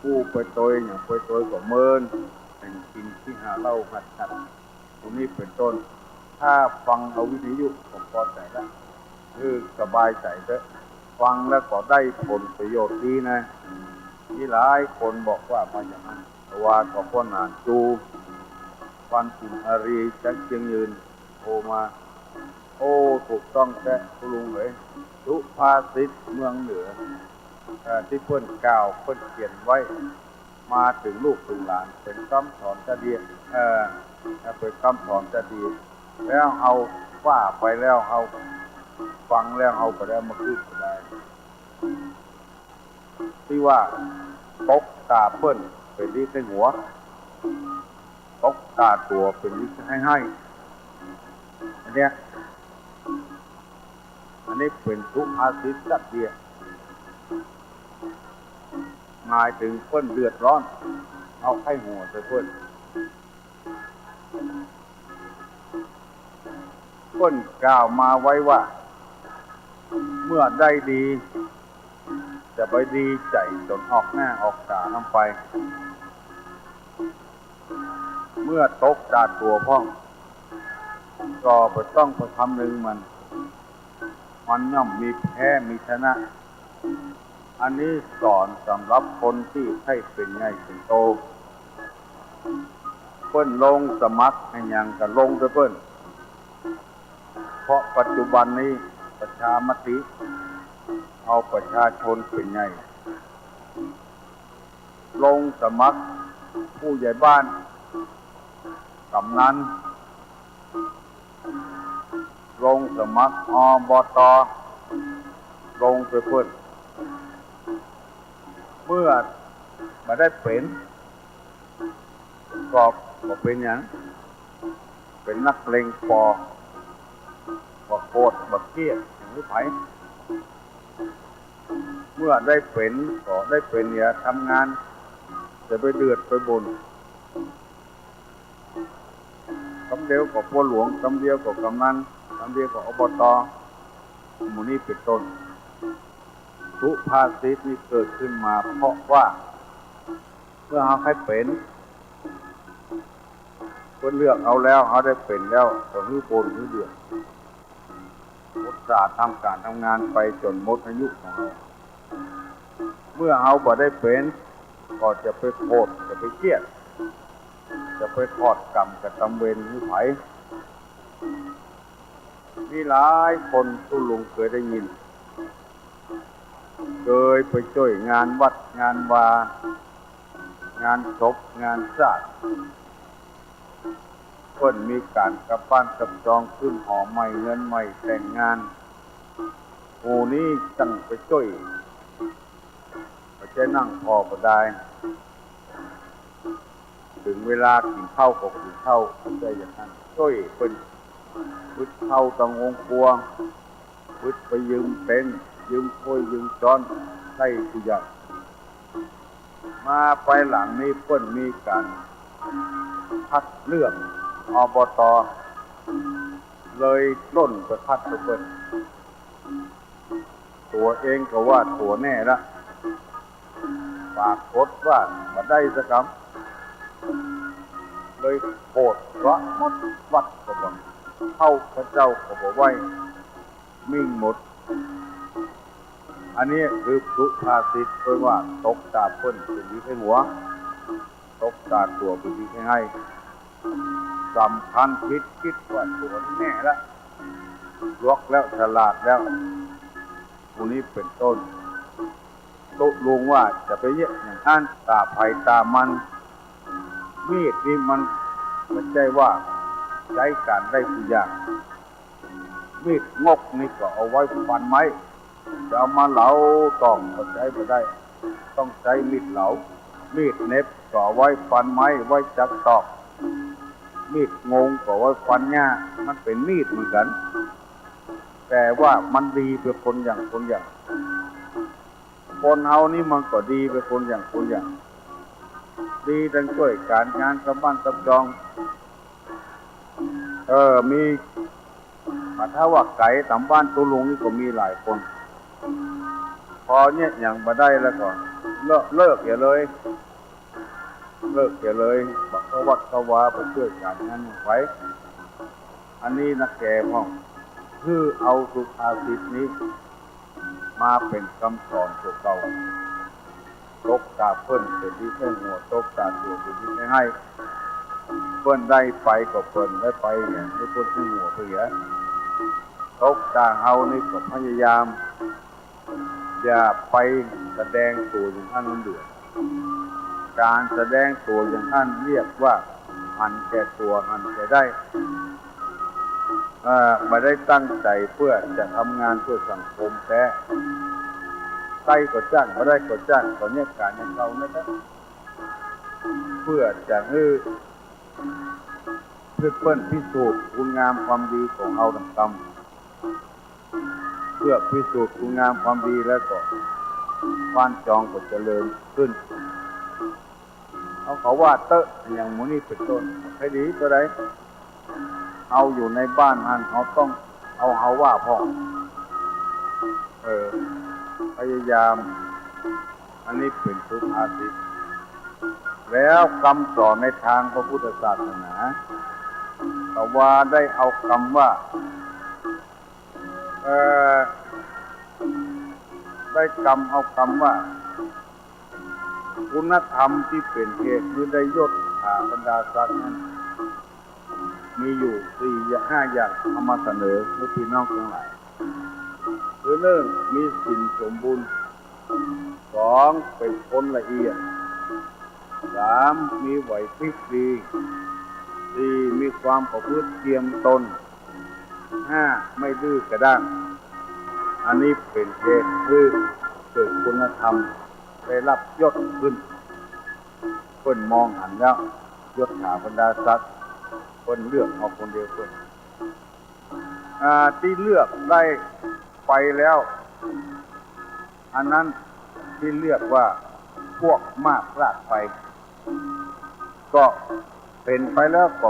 ผู้ไปโดยอย่างไปโดยก็เมินเป็นกินที่หาเหล้างัดตรงนี้เป็นต้นถ้าฟังเอาวิทยุผมพอใจแล้วคือสบายใจเถอะฟังแล้วก็ได้ผลประโยชน์ดีนะที่หลายคนบอกว่ามาอย่างนั้นว่าก็พ้นอ่านจูวันสุนทรีจักเชียงยืนโทรมาถูกต้องแท้คุณลุงเลยสุภาษิตเมืองเหนือที่เพิ่นกล่าวเพิ่นเขียนไว้มาถึงลูกถึงหลานเป็นคำสอนจะดีเป็นคำสอนจะดีแล้วเอาว่าไปแล้วเอาฟังแล้วเอาไปแล้วมาคืนก็ได้ที่ว่าตกตาเพิ่นเป็นลิ้นในหัวตกตาตัวเป็นลิ้นให้อันนี้เป็นทุกอาทิตย์จัดเดียหมายถึงเพิ่นเดือดร้อนเอาไข้หัวใส่เพิ่นกล่าวมาไว้ว่าเมื่อได้ดีจะไปดีใจจนออกหน้าออกตาน้ำไปเมื่อตกจากตัวพ่องก็ไปต้องไปทำหนึ่งมัน มันย่อมมีแพ้มีชนะอันนี้สอนสำหรับคนที่ให้เป็นใหญ่เป็นโตเพิ่นลงสมัครให้หยังก็ลงไปเพิ่นเพราะปัจจุบันนี้ประชามติเอาประชาชนเป็นใหญ่ลงสมัครผู้ใหญ่บ้านกำนันลงสมัครอบต.ลงไปเพิ่นเมื่อมาได้เป็นก็เป็นอย่างเป็นนักเลงปอบ่โกรธบ่เกลียดอย่างนี้ไผเมื่อได้เป็นก็ได้เป็นเนี่ยทำงานจะไปเดือดไปบ่นคำเดียวกับพ่อหลวงคำเดียวกับกำนันคำเดียวกับอบต.หมู่นี้เป็นต้นสุภาษิตนี้เกิดขึ้นมาเพราะว่าเมื่อเขาให้เป็นเพื่อเลือกเอาแล้วเขาได้เป็นแล้วก็ฮื้อโกนฮื้อเดือดอุตส่าห์ทำการทำงานไปจนหมดอายุของเราเมื่อเขาบ่ได้เป็นก็จะไปโกรธจะไปเครียดจะไปทอดกรรมกับตำเวรหรือไผมีหลายคนทุลุงเคยได้ยินเคยไปช่วยงานวัดงานวางานศพงานศาสตร์เพิ่นมีการกระปั้นกระจองขึ้นหอใหม่เงินใหม่แต่งงานหมู่นี้ตั้งไปช่วยไม่ใช่นั่งพอก็ได้ถึงเวลากินข้าวก็กินข้าวไม่ใช่อย่างนั้นช่วยเพิ่นวิทย์เข้าตรงองค์ครัววิทย์ไปยืมเป็นยืมถ้วยยืมช้อนใส่ทุกอย่างมาไปหลังนี้เพิ่นมีการคัดเลือกอบต.เลยล้นไปคัดไปเพิ่นตัวเองก็ว่าตัวแน่ละปากกดว่ามาได้สักคำเลยโกรธเพราะมดวัดก็บอกเข้าพระเจ้าก็บอกไว้มิ่งหมดอันนี้คือสุภาษิตเพิ่นว่าตกตาเพิ่นเป็นดีให้หัวตกตาตัวเป็นดีให้สำคัญคิดว่าตัวนี้แน่ละลวกแล้วฉลาดแล้วผู้นี้เป็นต้นตกลงว่าจะไปเยอะอย่างนั้นตาไผ่ตามันมีดนี่มันไม่ใช่ว่าใช้การได้ทุกอย่างมีดงกนี่ก็เอาไว้ฟันไม้จะเอามาเหลาต้องก็ใช้ไม่ได้ต้องใช้มีดเหลามีดเน็บก็เอาไว้ฟันไม้ไว้จักตอกมีดงงก็ไว้ฟันหญ้ามันเป็นมีดเหมือนกันแต่ว่ามันดีเป็นคนอย่างคนเฮานี่มันก็ดีเป็นคนอย่างดีทั้งช่วยการงานกับบ้านกับจองมีถ้าว่าไก่ตามบ้านตุลุงนี่ก็มีหลายคนพอเนี่ยอย่างมาได้แล้วก็เลิกอย่าเลยบักเขาวัดเขาวาไปช่วยการงานไว้อันนี้นักแก่พ่อคือเอาสุภาษิตนี้มาเป็นคำสอนของเราตกตาเพิ่นเป็นที่ให้หัวตกตาตัวเป็นที่ให้เพิ่นได้ไปก็เพิ่นได้ไปเนี่ยไม่เพิ่นให้หัวเสียตกตาเฮานี่ก็พยายามอย่าไปแสดงตัวอย่างท่านมันเดือดการแสดงตัวอย่างท่านเรียกว่าหันแก่ตัวหันแก่ได้ไม่ได้ตั้งใจเพื่อจะทำงานเพื่อสังคมแต่ใต้ก็จ้างไม่ได้ก็จ้างก็เนี่ยการอย่างเรานะครับเพื่อจะให้เพื่อนพิสูจน์คุณงามความดีของเราต่างๆเพื่อพิสูจน์คุณงามความดีแล้วก็บ้านจองก็เจริญขึ้นเขาว่าเตอะอย่างหมูนี่เป็นต้นให้ดีก็ได้เอาอยู่ในบ้านหันเขาต้องเอาเฮาว่าพ่อพยายามอันนี้เป็นสุภาษิตแล้วคำสอนในทางพระพุทธศาสนาแต่ว่าได้เอาคำว่า ได้กำเอาคำว่าคุณธรรมที่เป็นเหตุหรือได้ยศบรรดาศักดิ์นั้นมีอยู่4-5 อย่างเอามาเสนอให้พี่น้องทั้งหลายคือ1มีศีลสมบูรณ์2เป็นคนละเอียด3มีไหวพริบดี4มีความประพฤติเทียมตน5ไม่ดื้อกระด้างอันนี้เป็นเหตุคือเกิดคุณธรรมได้รับยศขึ้นเพิ่นมองหันแล้วยศถาบรรดาศักดิ์เพิ่นเลือกเอาคนเดียวเพิ่นที่เลือกได้ไปแล้วอันนั้นที่เรียกว่าพวกมากรากไปก็เป็นไปแล้วก็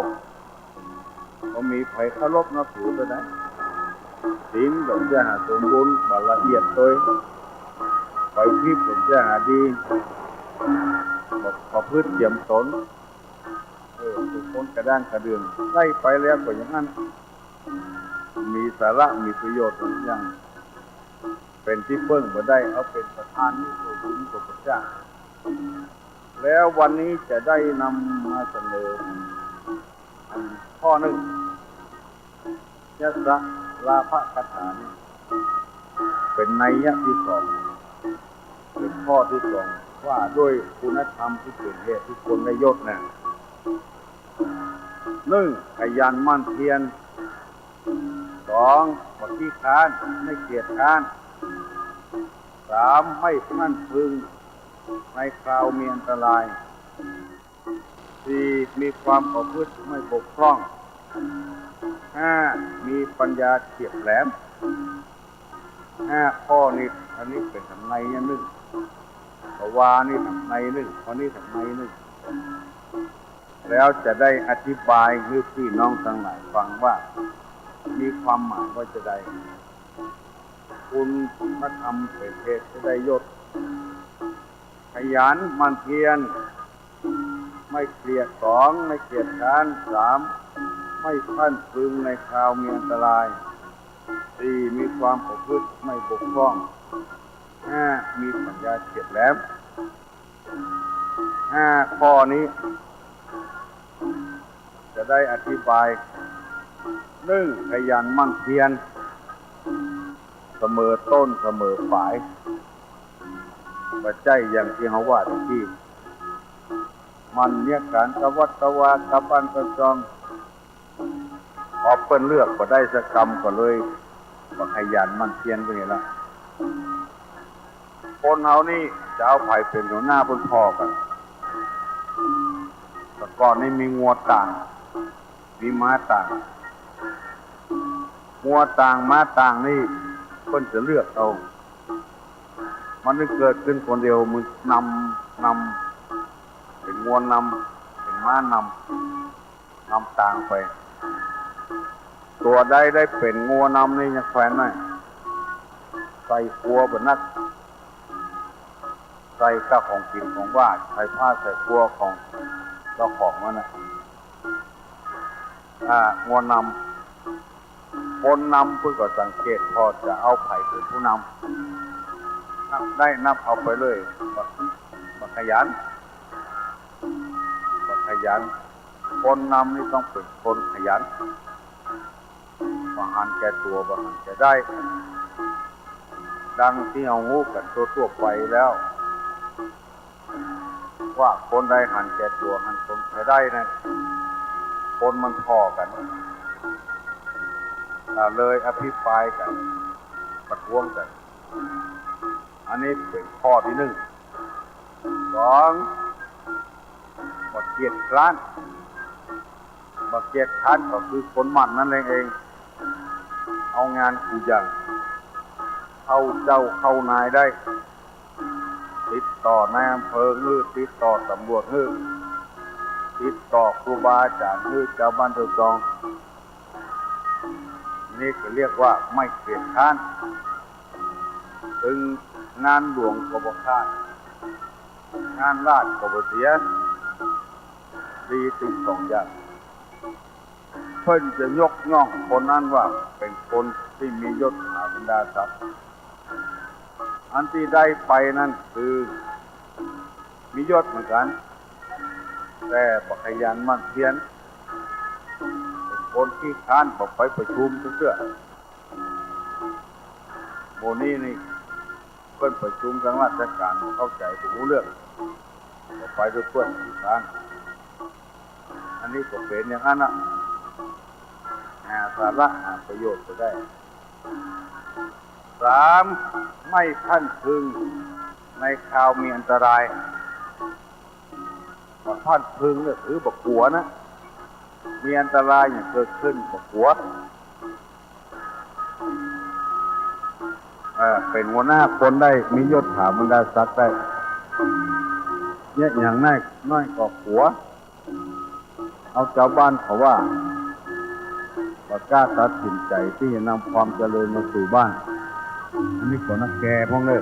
มีไผเคารพนับถือไปได้ศีลก็จะหาสมบูรณ์บาละเอียดโดยไหวพริบก็จะหาดีประพฤติเทียมตนทุกคนกระด้างกระเดืองไล่ไปแล้วก็อย่างนั้นมีสาระมีประโยชน์ทุกอย่างเป็นที่เพิ่งมาได้เอาเป็นประธานนี่ตัวบุญตัวพระเจ้าแล้ววันนี้จะได้นำมาเสนอข้อหนึ่งยศลาภคาถานี่เป็นนัยยะที่2เป็นข้อที่2ว่าด้วยคุณธรรมที่เป็นเหตุที่คนได้ยศน่ะ1ขยันหมั่นเพียร2บ่ขี้คร้านไม่เกียจคร้าน3ไม่พลั้นพรึงในคราวมีอันตราย4มีความประพฤติไม่บกพร่อง5มีปัญญาเฉียบแหลม5ข้อนี้อันนี้เป็นทำในอย่างนึงเพราะว่านี่ทำในนึงข้อนี้ทำในนึงแล้วจะได้อธิบายให้พี่น้องทั้งหลายฟังว่ามีความหมายว่าจะได้คุณธรรมเป็นเหตุจะได้ยศขยันหมั่นเพียรไม่เกลียด2ไม่เกลียดคร้าน3ไม่พลั้นพรึงในคราวมีอันตราย4มีความประพฤติไม่บกพร่อง5มีปัญญาเฉียบแหลม5ข้อนี้จะได้อธิบาย1ขยันหมั่นเพียรเสมอต้นเสมอปลายปัจจัยอย่างที่เขาว่าตะกี้มันเนี่ยการกวัตวากับอันประจองพอเปิ้นเลือกก็ได้สักกรรมก็เลยก็ขยันหมั่นเพียรไปนี่ละคนเฮานี่จะเอาไผเป็นหัวหน้าบนพ่อกันแต่ก่อนนี่มีงัวต่างมีม้าต่างงัวต่างม้าต่างนี่เพิ่นจะเลือกเอามันไม่เกิดขึ้นคนเดียวมึงนำเป็นงัวนำเป็นม้านำต่างไปตัวใดได้เป็นงัวนำนี่ยังแขวนหน่อยใส่ครัวบนนักใส่ข้าวของกินของว่าใส่ผ้าใส่ครัวของเจ้าของมันนะงัวนำคนนำเพื่อก็สังเกตพอจะเอาไผ่เป็นผู้นำนับได้นับเอาไปเลยบักขยันคนนำนี่ต้องเป็นคนขยันบ่หันแก่ตัวบ่หันแก่ได้ดังที่เอางูกันทั่วไปแล้วว่าคนใดหันแก่ตัวหันคนแก่ได้นะคนมันพอกันเลยอภิปรายกันประท้วงกันอันนี้เป็นข้อที่1 2บ่เกียจคร้านก็คือคนมันนั่นเองเอางานกูอย่างเข้าเจ้าเข้านายได้ติดต่อนายอำเภอติดต่อตำรวจติดต่อครูบาอาจารย์เจ้าบ้านเจ้าจองนี่ก็เรียกว่าไม่เกียจคร้านถึงงานหลวงก็บ่ขาดงานราชก็บ่เสียดีถึง2อย่างเพิ่นจะยกย่องคนนั้นว่าเป็นคนที่มียศถาบรรดาศักดิ์ อันที่ได้ไปนั่นคือมียศเหมือนกันแต่บักขยันมั่นเพียรเป็นคนที่ค้านบอกไปประชุมเสื้อโมนี่นี่เพื่อนประชุมทางราชการเข้าใจผมรู้เรื่องบอกไปด้วยเพื่อนที่ค้านอันนี้ก็เป็นอย่างนั้นนะหาสาระหาประโยชน์ก็ได้3ไม่ขั้นพึงในข่าวมีอันตรายขั้นพึงเนี่ยถือบักหัวนะมีอันตรายอย่างเกิดขึ้นบักหัวเป็นหัวหน้าคนได้มียศถาบรรดาศักดิ์ได้เนี่ยอย่างน้อยก็หัวเอาชาวบ้านเขาว่ากล้าตัดสินใจที่จะนำความเจริญมาสู่บ้านอันนี้ก็นักแก่พวกนี้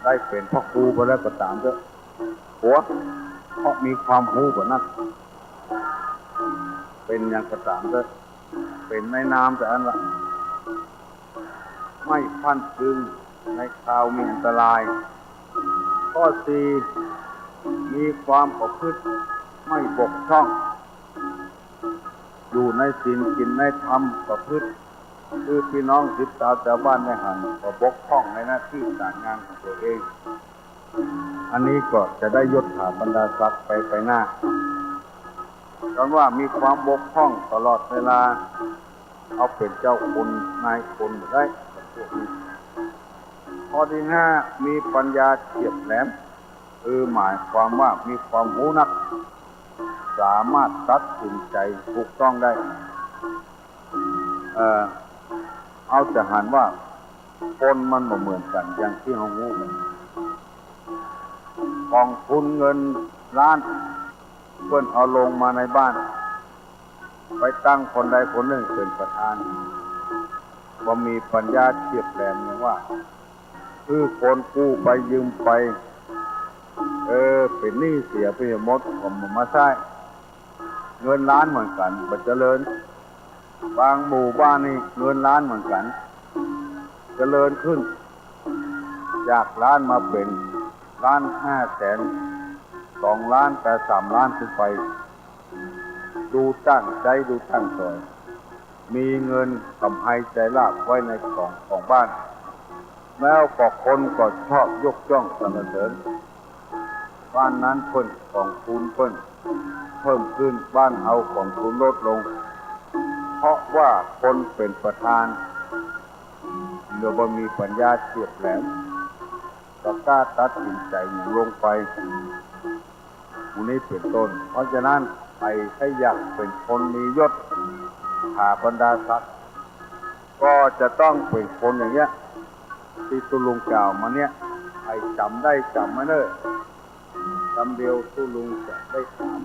ได้เป็นพ่อครูไปแล้วก็ตามเถอะหัวเพราะมีความรู้กว่านั้นเป็นอย่างก็ตามเถอะเป็นในนามแต่อันละไม่พันพึงในข่าวมีอันตรายข้อ4มีความประพฤติไม่บกพร่องอยู่ในศีลกินในธรรมประพฤติคือพี่น้องศิษย์ชาวบ้านในหันก็บกพร่องในหน้าที่การงานของตัวเองอันนี้ก็จะได้ยศถาบรรดาศักดิ์ไปหน้าเพราะว่ามีความบกพร่องตลอดเวลาเอาเป็นเจ้าคนนายคนได้ข้อที่5มีปัญญาเฉียบแหลมหมายความว่ามีความรู้นักสามารถตัดสินใจถูกต้องได้เอาจะหันว่าคนมันบ่เหมือนกันอย่างที่เรารู้กันกองทุนเงินล้านเพิ่นเอาลงมาในบ้านไปตั้งคนใดคนหนึ่งเป็นประธานบ่มีปัญญาเฉียบแหลมอย่างว่าคือคนกู้ไปยืมไปเป็นหนี้เสียไปหมดผมมาใช้เงินล้านเหมือนกันบ่เจริญบางหมู่บ้านนี่เงินล้านเหมือนกันเจริญขึ้นจากล้านมาเป็นล้าน500,000 2 ล้านแต่3 ล้านขึ้นไปดูตั้งใจดูตั้งสอยมีเงินกำไรใจลาภไว้ในของบ้านแล้วก็คนก็ชอบยกย่องสรรเสริญบ้านนั้นเพิ่นของทุนเพิ่นเพิ่มขึ้นบ้านเอาของทุนลดลงเพราะว่าคนเป็นประธานเดี๋ยวบ่มีปัญญาเฉียบแหลมก็กล้าตัดสินใจลงไปผู้นี้เป็นต้นเพราะฉะนั้นใครอยากเป็นคนมียศถาบรรดาศักดิ์ก็จะต้องเป็นคนอย่างเงี้ยที่ตุลุงกล่าวมาเนี่ยให้จำได้จำมาเนอะคำเดียวตุลุงจะได้ถาม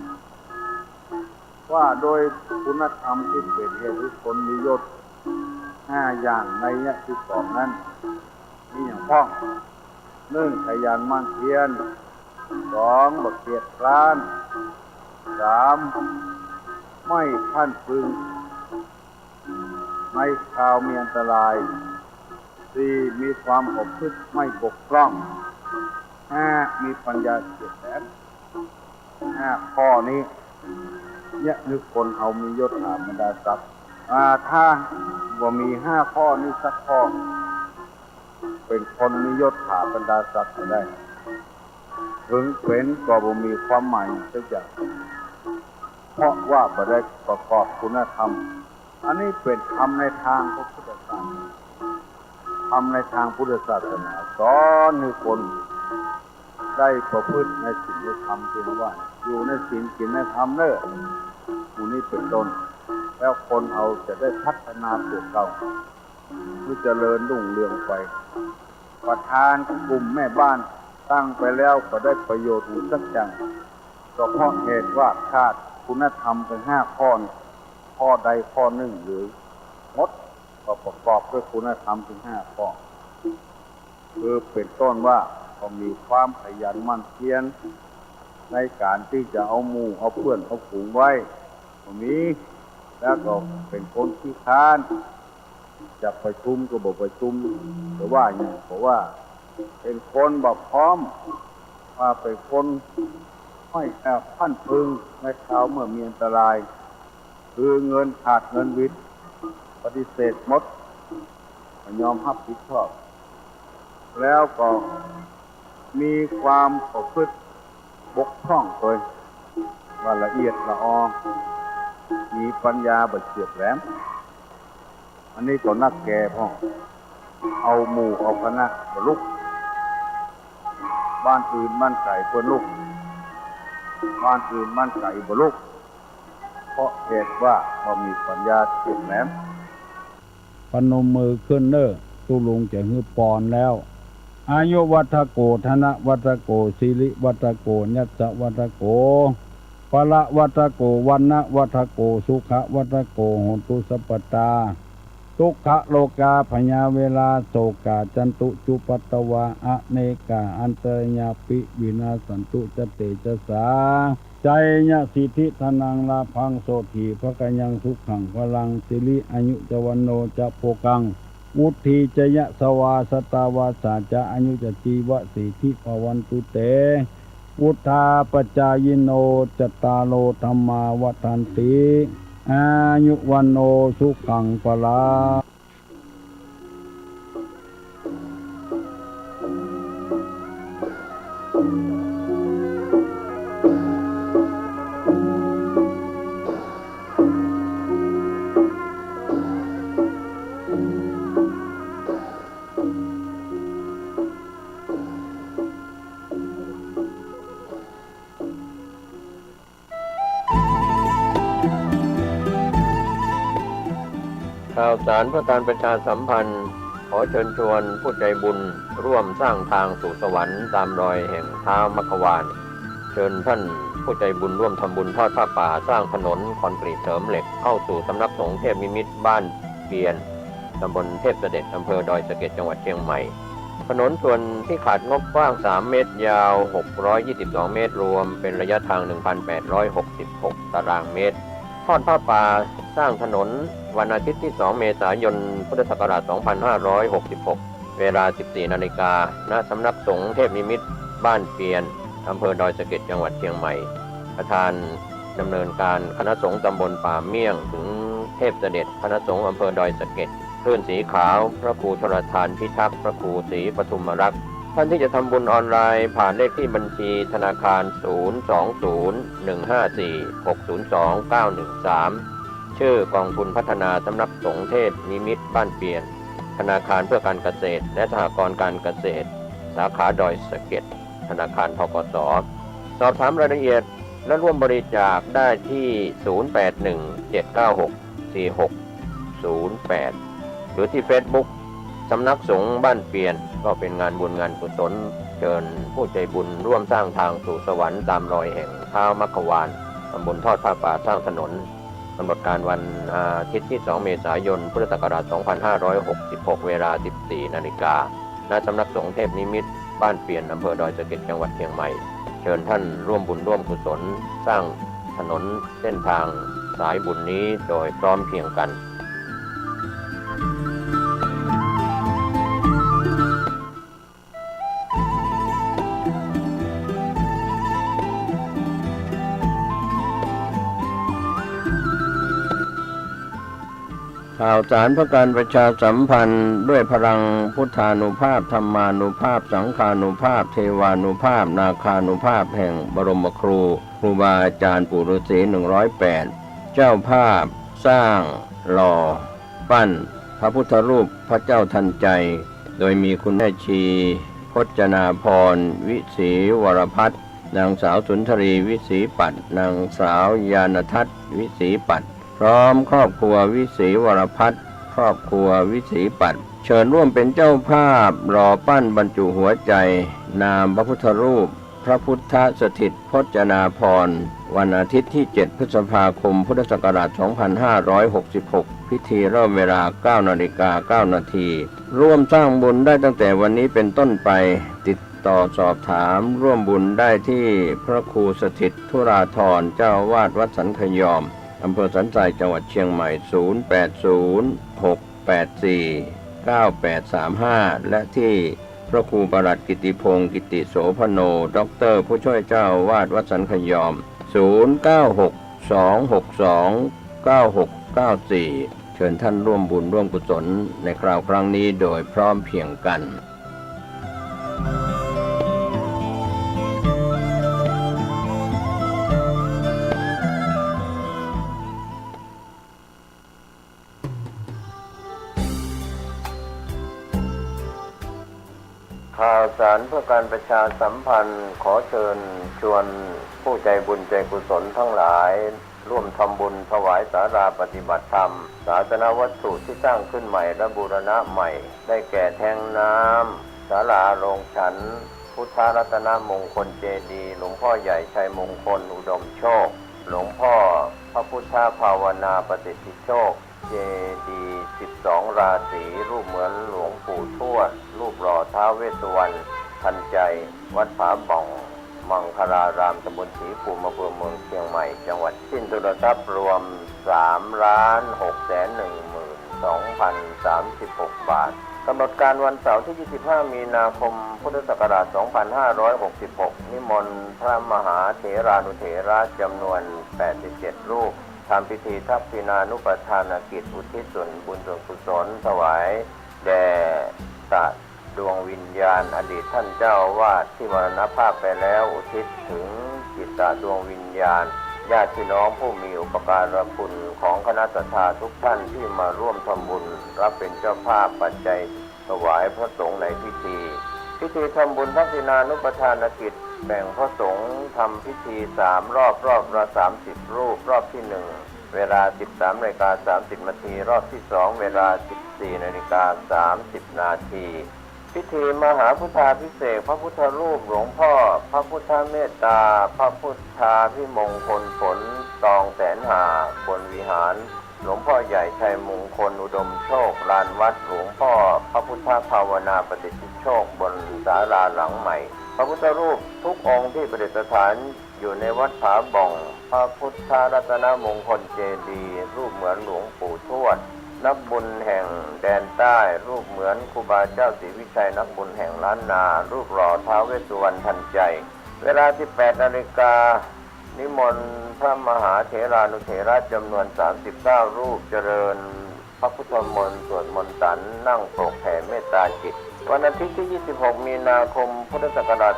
ว่าโดยคุณธรรมที่เป็นเหตุให้คนมียศ5 อย่างในเนี่ยที่สองนั้นมีอย่างพ้อง1ขยันหมั่นเพียร2บ่เกียจคร้าน3ไม่พันพึงในข่าวมีอันตราย4มีความประพฤติไม่บกพร่อง5มีปัญญาเฉียบแหลม5ข้อนี้เนี่ยนึกคนเอามียศถาบรรดาศักดิ์ถ้าบ่มี5ข้อนี้สักข้อเป็นคนมียศถาบรรดาศักดิ์ได้ถึงเป็นก็บ่มีความหมายสักอย่างเพราะว่าบ่ได้ประกอบคุณธรรมอันนี้เป็นธรรมในทางพระพุทธศาสนาธรรมในทางพุทธศาสนาสอนให้คนได้ประพฤติในศีลในธรรมที่ว่าอยู่ในศีลกินในธรรมเด้อผู้นี้เป็นต้นแล้วคนเอาจะได้พัฒนาตัวเขาเพื่อเจริญรุ่งเรืองไปประธานกลุ่มแม่บ้านตั้งไปแล้วก็ได้ประโยชน์อยู่สักอย่างก็เพราะเหตุว่าขาดคุณธรรมเป็น5ข้อข้อใดข้อหนึ่งหรือหมดก็ประกอบด้วยคุณธรรมถึง5ข้อคือเป็นต้นว่าต้องมีความขยันหมั่นเพียรในการที่จะเอาหมู่เอาเพื่อนเอาฝูงไว้ตรงนี้แล้วก็เป็นคนขี้ค้าน จะประชุมก็บอกประชุมหรือว่าอย่างเพราะว่าเป็นคนบอกพร้อมว่าเป็นคนไม่แอบพันพึงในคราวเมื่อมีอันตรายคือเงินขาดเงินวิทย์ปฏิเสธหมดไม่ยอมรับผิดชอบแล้วก็มีความประพฤติบกพร่องโดยว่าละเอียดละออมีปัญญาบัดเฉียบแหลมอันนี้ก็นักแก่พ่อเอาหมู่เอาคณะบลุกบ้านอื่นบ้านไก่ควรลุกบ้านอื่นบ้านไก่บลุกเพราะเหตุว่าเขามีปัญญาเฉียบแหลมพนมมือขึ้นเน้อตุลุงจะหื้อปอนแล้วอายุวัฏโกธนะวัฏโกสิริวัฏโกยัสสะวัฏโกพละวัฏโกวันนะวัฏโกสุขะวัฏโกโหตุสัพพตาทุกขโลกาพญาเวลาโสกาจันตุจุปัตตวาอเนกาอันตรญาปิวินาสันตุจเตจสาใจญะสิทธิธนังลาพังโสถีภกยังสุขังพลังสิริอายุจวันโนจะโปกังวุฒิจยะสวาสตาวาสาจะอายุจจีวะสิทธิภวันตุเตวุธาปจายโนจตาโลธรรมาวัฏันติอายุวันโนสุขังพลาข่าวสารเพื่อการประชาสัมพันธ์ขอเชิญชวนผู้ใจบุญร่วมสร้างทางสู่สวรรค์ตามรอยแห่งท้าวมัคควานเชิญท่านผู้ใจบุญร่วมทำบุญทอดผ้าป่าสร้างถนนคอนกรีตเสริมเหล็กเข้าสู่สำนักสงฆ์เทพนิมิตรบ้านเปียนตำบลเทพเสด็จอำเภอดอยสะเก็ดจังหวัดเชียงใหม่ถนนส่วนที่ขาดงบกว้าง3เมตรยาว622เมตรรวมเป็นระยะทาง 1,866 ตารางเมตรทอดผ้าป่าสร้างถนนวันอาทิตย์ที่2เมษายนพุทธศักราช2566เวลา 14 นาฬิกาณสำนักสงฆ์เทพนิมิตรบ้านเปียนอำเภอดอยสะเก็ดจังหวัดเชียงใหม่ประธานดำเนินการคณะสงฆ์ตำบลป่าเมี่ยงถึงเทพเสด็จคณะสงฆ์อำเภอดอยสะเก็ดคลื่นสีขาวพระครูชลทานพิทักษ์พระครูศรีปทุมรักษ์ท่านที่จะทำบุญออนไลน์ผ่านเลขที่บัญชีธนาคาร 020-154-602-913 ชื่อกองทุนพัฒนาสำนักสงฆ์เทพนิมิตรบ้านเปียนธนาคารเพื่อการเกษตรและสหกรณ์การเกษตรสาขาดอยสะเก็ดธนาคารธกส.สอบถามรายละเอียดและร่วมบริจาคได้ที่ 0817964608 หรือที่ Facebook สำนักสงฆ์บ้านเปียนก็เป็นงานบุญงานกุศลเชิญผู้ใจบุญร่วมสร้างทางสู่สวรรค์ตามรอยแห่งท้าวมัคควานตำบลทอดผ้าป่าสร้างถนนกำหนดการวันอาทิตย์ที่2เมษายนพุทธศักราช2566เวลา 14 นาฬิกาณสำนักสงฆ์เทพนิมิตรบ้านเปียนอำเภอดอยสะเก็ดจังหวัดเชียงใหม่เชิญท่านร่วมบุญร่วมกุศลสร้างถนนเส้นทางสายบุญนี้โดยพร้อมเพรียงกันข่าวสารเพื่อการประชาสัมพันธ์ด้วยพลังพุทธานุภาพธรรมานุภาพสังฆานุภาพเทวานุภาพนาคานุภาพแห่งบรมครูบาอาจารย์ปู่ฤาษี108เจ้าภาพสร้างหล่อปั้นพระพุทธรูปพระเจ้าทันใจโดยมีคุณแม่ชีพจนาพรวิศรีวรพัฒน์นางสาวสุนทรีวิศรีปัตย์นางสาวยานทัศน์วิศรีปัตย์พร้อมครอบครัววิศรีวรพัฒน์ครอบครัววิศรีปัตย์เชิญร่วมเป็นเจ้าภาพหล่อปั้นบรรจุหัวใจนามพระพุทธรูปพระพุทธสถิตพจนาภรณ์วันอาทิตย์ที่7พฤษภาคมพุทธศักราช2566พิธีเริ่มเวลา 9:09 น.ร่วมสร้างบุญได้ตั้งแต่วันนี้เป็นต้นไปติดต่อสอบถามร่วมบุญได้ที่พระครูสถิตธุราธรเจ้าอาวาสวัดสันขยอมอำเภอสันทรายจังหวัดเชียงใหม่ 0806 และที่พระครูประหลัดกิติพงศ์กิติโสพโนด็อกเตอร์ผู้ช่วยเจ้าอาวาสวัดสันขยอม0962629694เชิญท่านร่วมบุญร่วมกุศลในคราวครั้งนี้โดยพร้อมเพรียงกันข่าวสารเพื่อการประชาสัมพันธ์ขอเชิญชวนผู้ใจบุญใจกุศลทั้งหลายร่วมทำบุญถวายศาลาปฏิบัติธรรมศาสนวัตถุที่สร้างขึ้นใหม่และบูรณะใหม่ได้แก่แทงน้ำศาลาโรงฉันพุทธรัตนมงคลเจดีย์หลวงพ่อใหญ่ชัยมงคลอุดมโชคหลวงพ่อพระพุทธภาวนาปฏิสิทธิโชคเจดีย์12ราศีรูปเหมือนหลวงปู่ทวดรูปหล่อท้าวเวสสุวรรณทันใจวัดผาบ่องมังคลารามตำบลศรีภูมิอำเภอเมืองเชียงใหม่จังหวัดสิ้นทุนทรัพย์รวม 3,612,036 บาทกำหนดการวันเสาร์ที่ 25 มีนาคม พุทธศักราช 2566 นิมนต์พระมหาเถรานุเถระจำนวน 87 รูปทำพิธีทักษิณานุปทานกิจอุทิศส่วนบุญส่วนกุศลถวายแด่สัตว์ดวงวิญญาณอดีตท่านเจ้าอาวาสที่มรณภาพไปแล้วอุทิศถึงจิตตดวงวิญญาณญาติพี่น้องผู้มีอุปการะคุณของคณะศรัทธาทุกท่านที่มาร่วมทำบุญรับเป็นเจ้าภาพปัจจัยถวายพระสงฆ์ในพิธีทำบุญทักษิณานุปทานกิจแบ่งพระสงฆ์ทำพิธี3รอบละ30 รูปรอบที่1เวลา 13:30 นาทีรอบที่2เวลา 14:30 นาทีพิธีมหาพุทธาภิเษกพระพุทธรูปหลวงพ่อพระพุทธเมตตาพระพุทธาภิมงคลผลตองแสนหาบนวิหารหลวงพ่อใหญ่ชัยมงคลอุดมโชคลานวัดหลวงพ่อพระพุทธภาวนาปฏิสิทธิโชคบนศาลาหลังใหม่พระพุทธรูปทุกองค์ที่ประดิษฐานอยู่ในวัดผาบ่องพระพุทธรัตนมงคลเจดีย์รูปเหมือนหลวงปู่ทวดนักบุญแห่งแดนใต้รูปเหมือนครูบาเจ้าศรีวิชัยนักบุญแห่งล้านนารูปหล่อท้าวเวสสุวรรณทันใจเวลา 18 นาฬิกานิมนต์พระมหาเถรานุเถระจำนวน 39 รูปเจริญพระพุทธมนต์สวดมนต์สันนั่งโปรกแผ่เมตตาจิตวันอาทิตย์ที่ 26 มีนาคม พุทธศักราช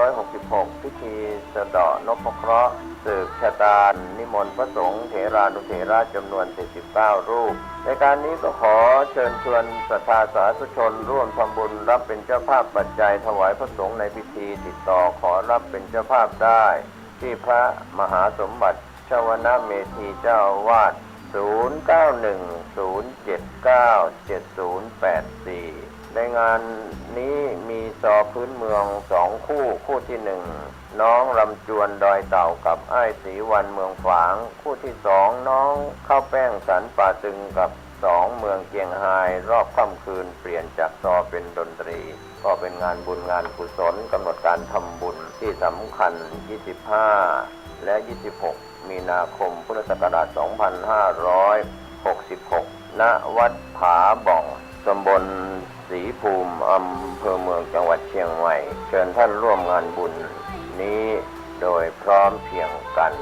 2566 พิธีสะเดาะนพเคราะห์สืบชะตานิมนต์พระสงฆ์เถรานุเถระจำนวน 49 รูปในการนี้ก็ขอเชิญชวนศรัทธาสาธุชนร่วมทำบุญรับเป็นเจ้าภาพปัจจัยถวายพระสงฆ์ในพิธีติดต่อขอรับเป็นเจ้าภาพได้ที่พระมหาสมบัติชวนาเมธีเจ้าอาวาส 0910797084 ในงานนี้มีซอพื้นเมือง2คู่ที่1น้องลำจวนดอยเต่ากับอ้ายศรีวันเมืองฝางคู่ที่2น้องข้าวแป้งสันป่าตึงกับ2เมืองเกียงไฮรอบค่ำคืนเปลี่ยนจากซอเป็นดนตรีก็เป็นงานบุญงานกุศลกำหนดการทำบุญที่สำคัญ25และ26มีนาคมพุทธศักราช 2566 ณ วัดผาบ่องตำบลศรีภูมิอำเภอเมืองจังหวัดเชียงใหม่เชิญท่านร่วมงานบุญนี้โดยพร้อมเพรียงกัน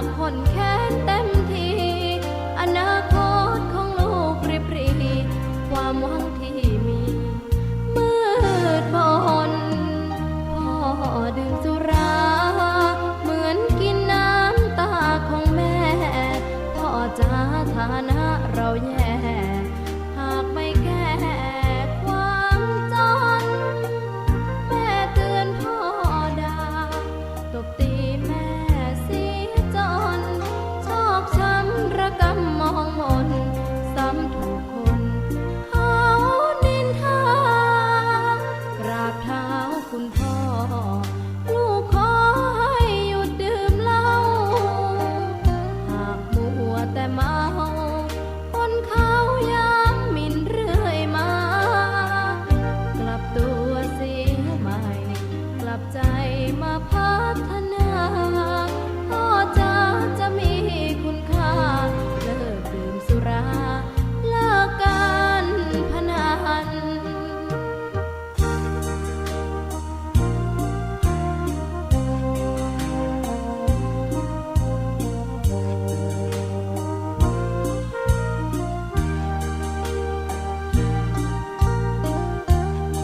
ามหนแค้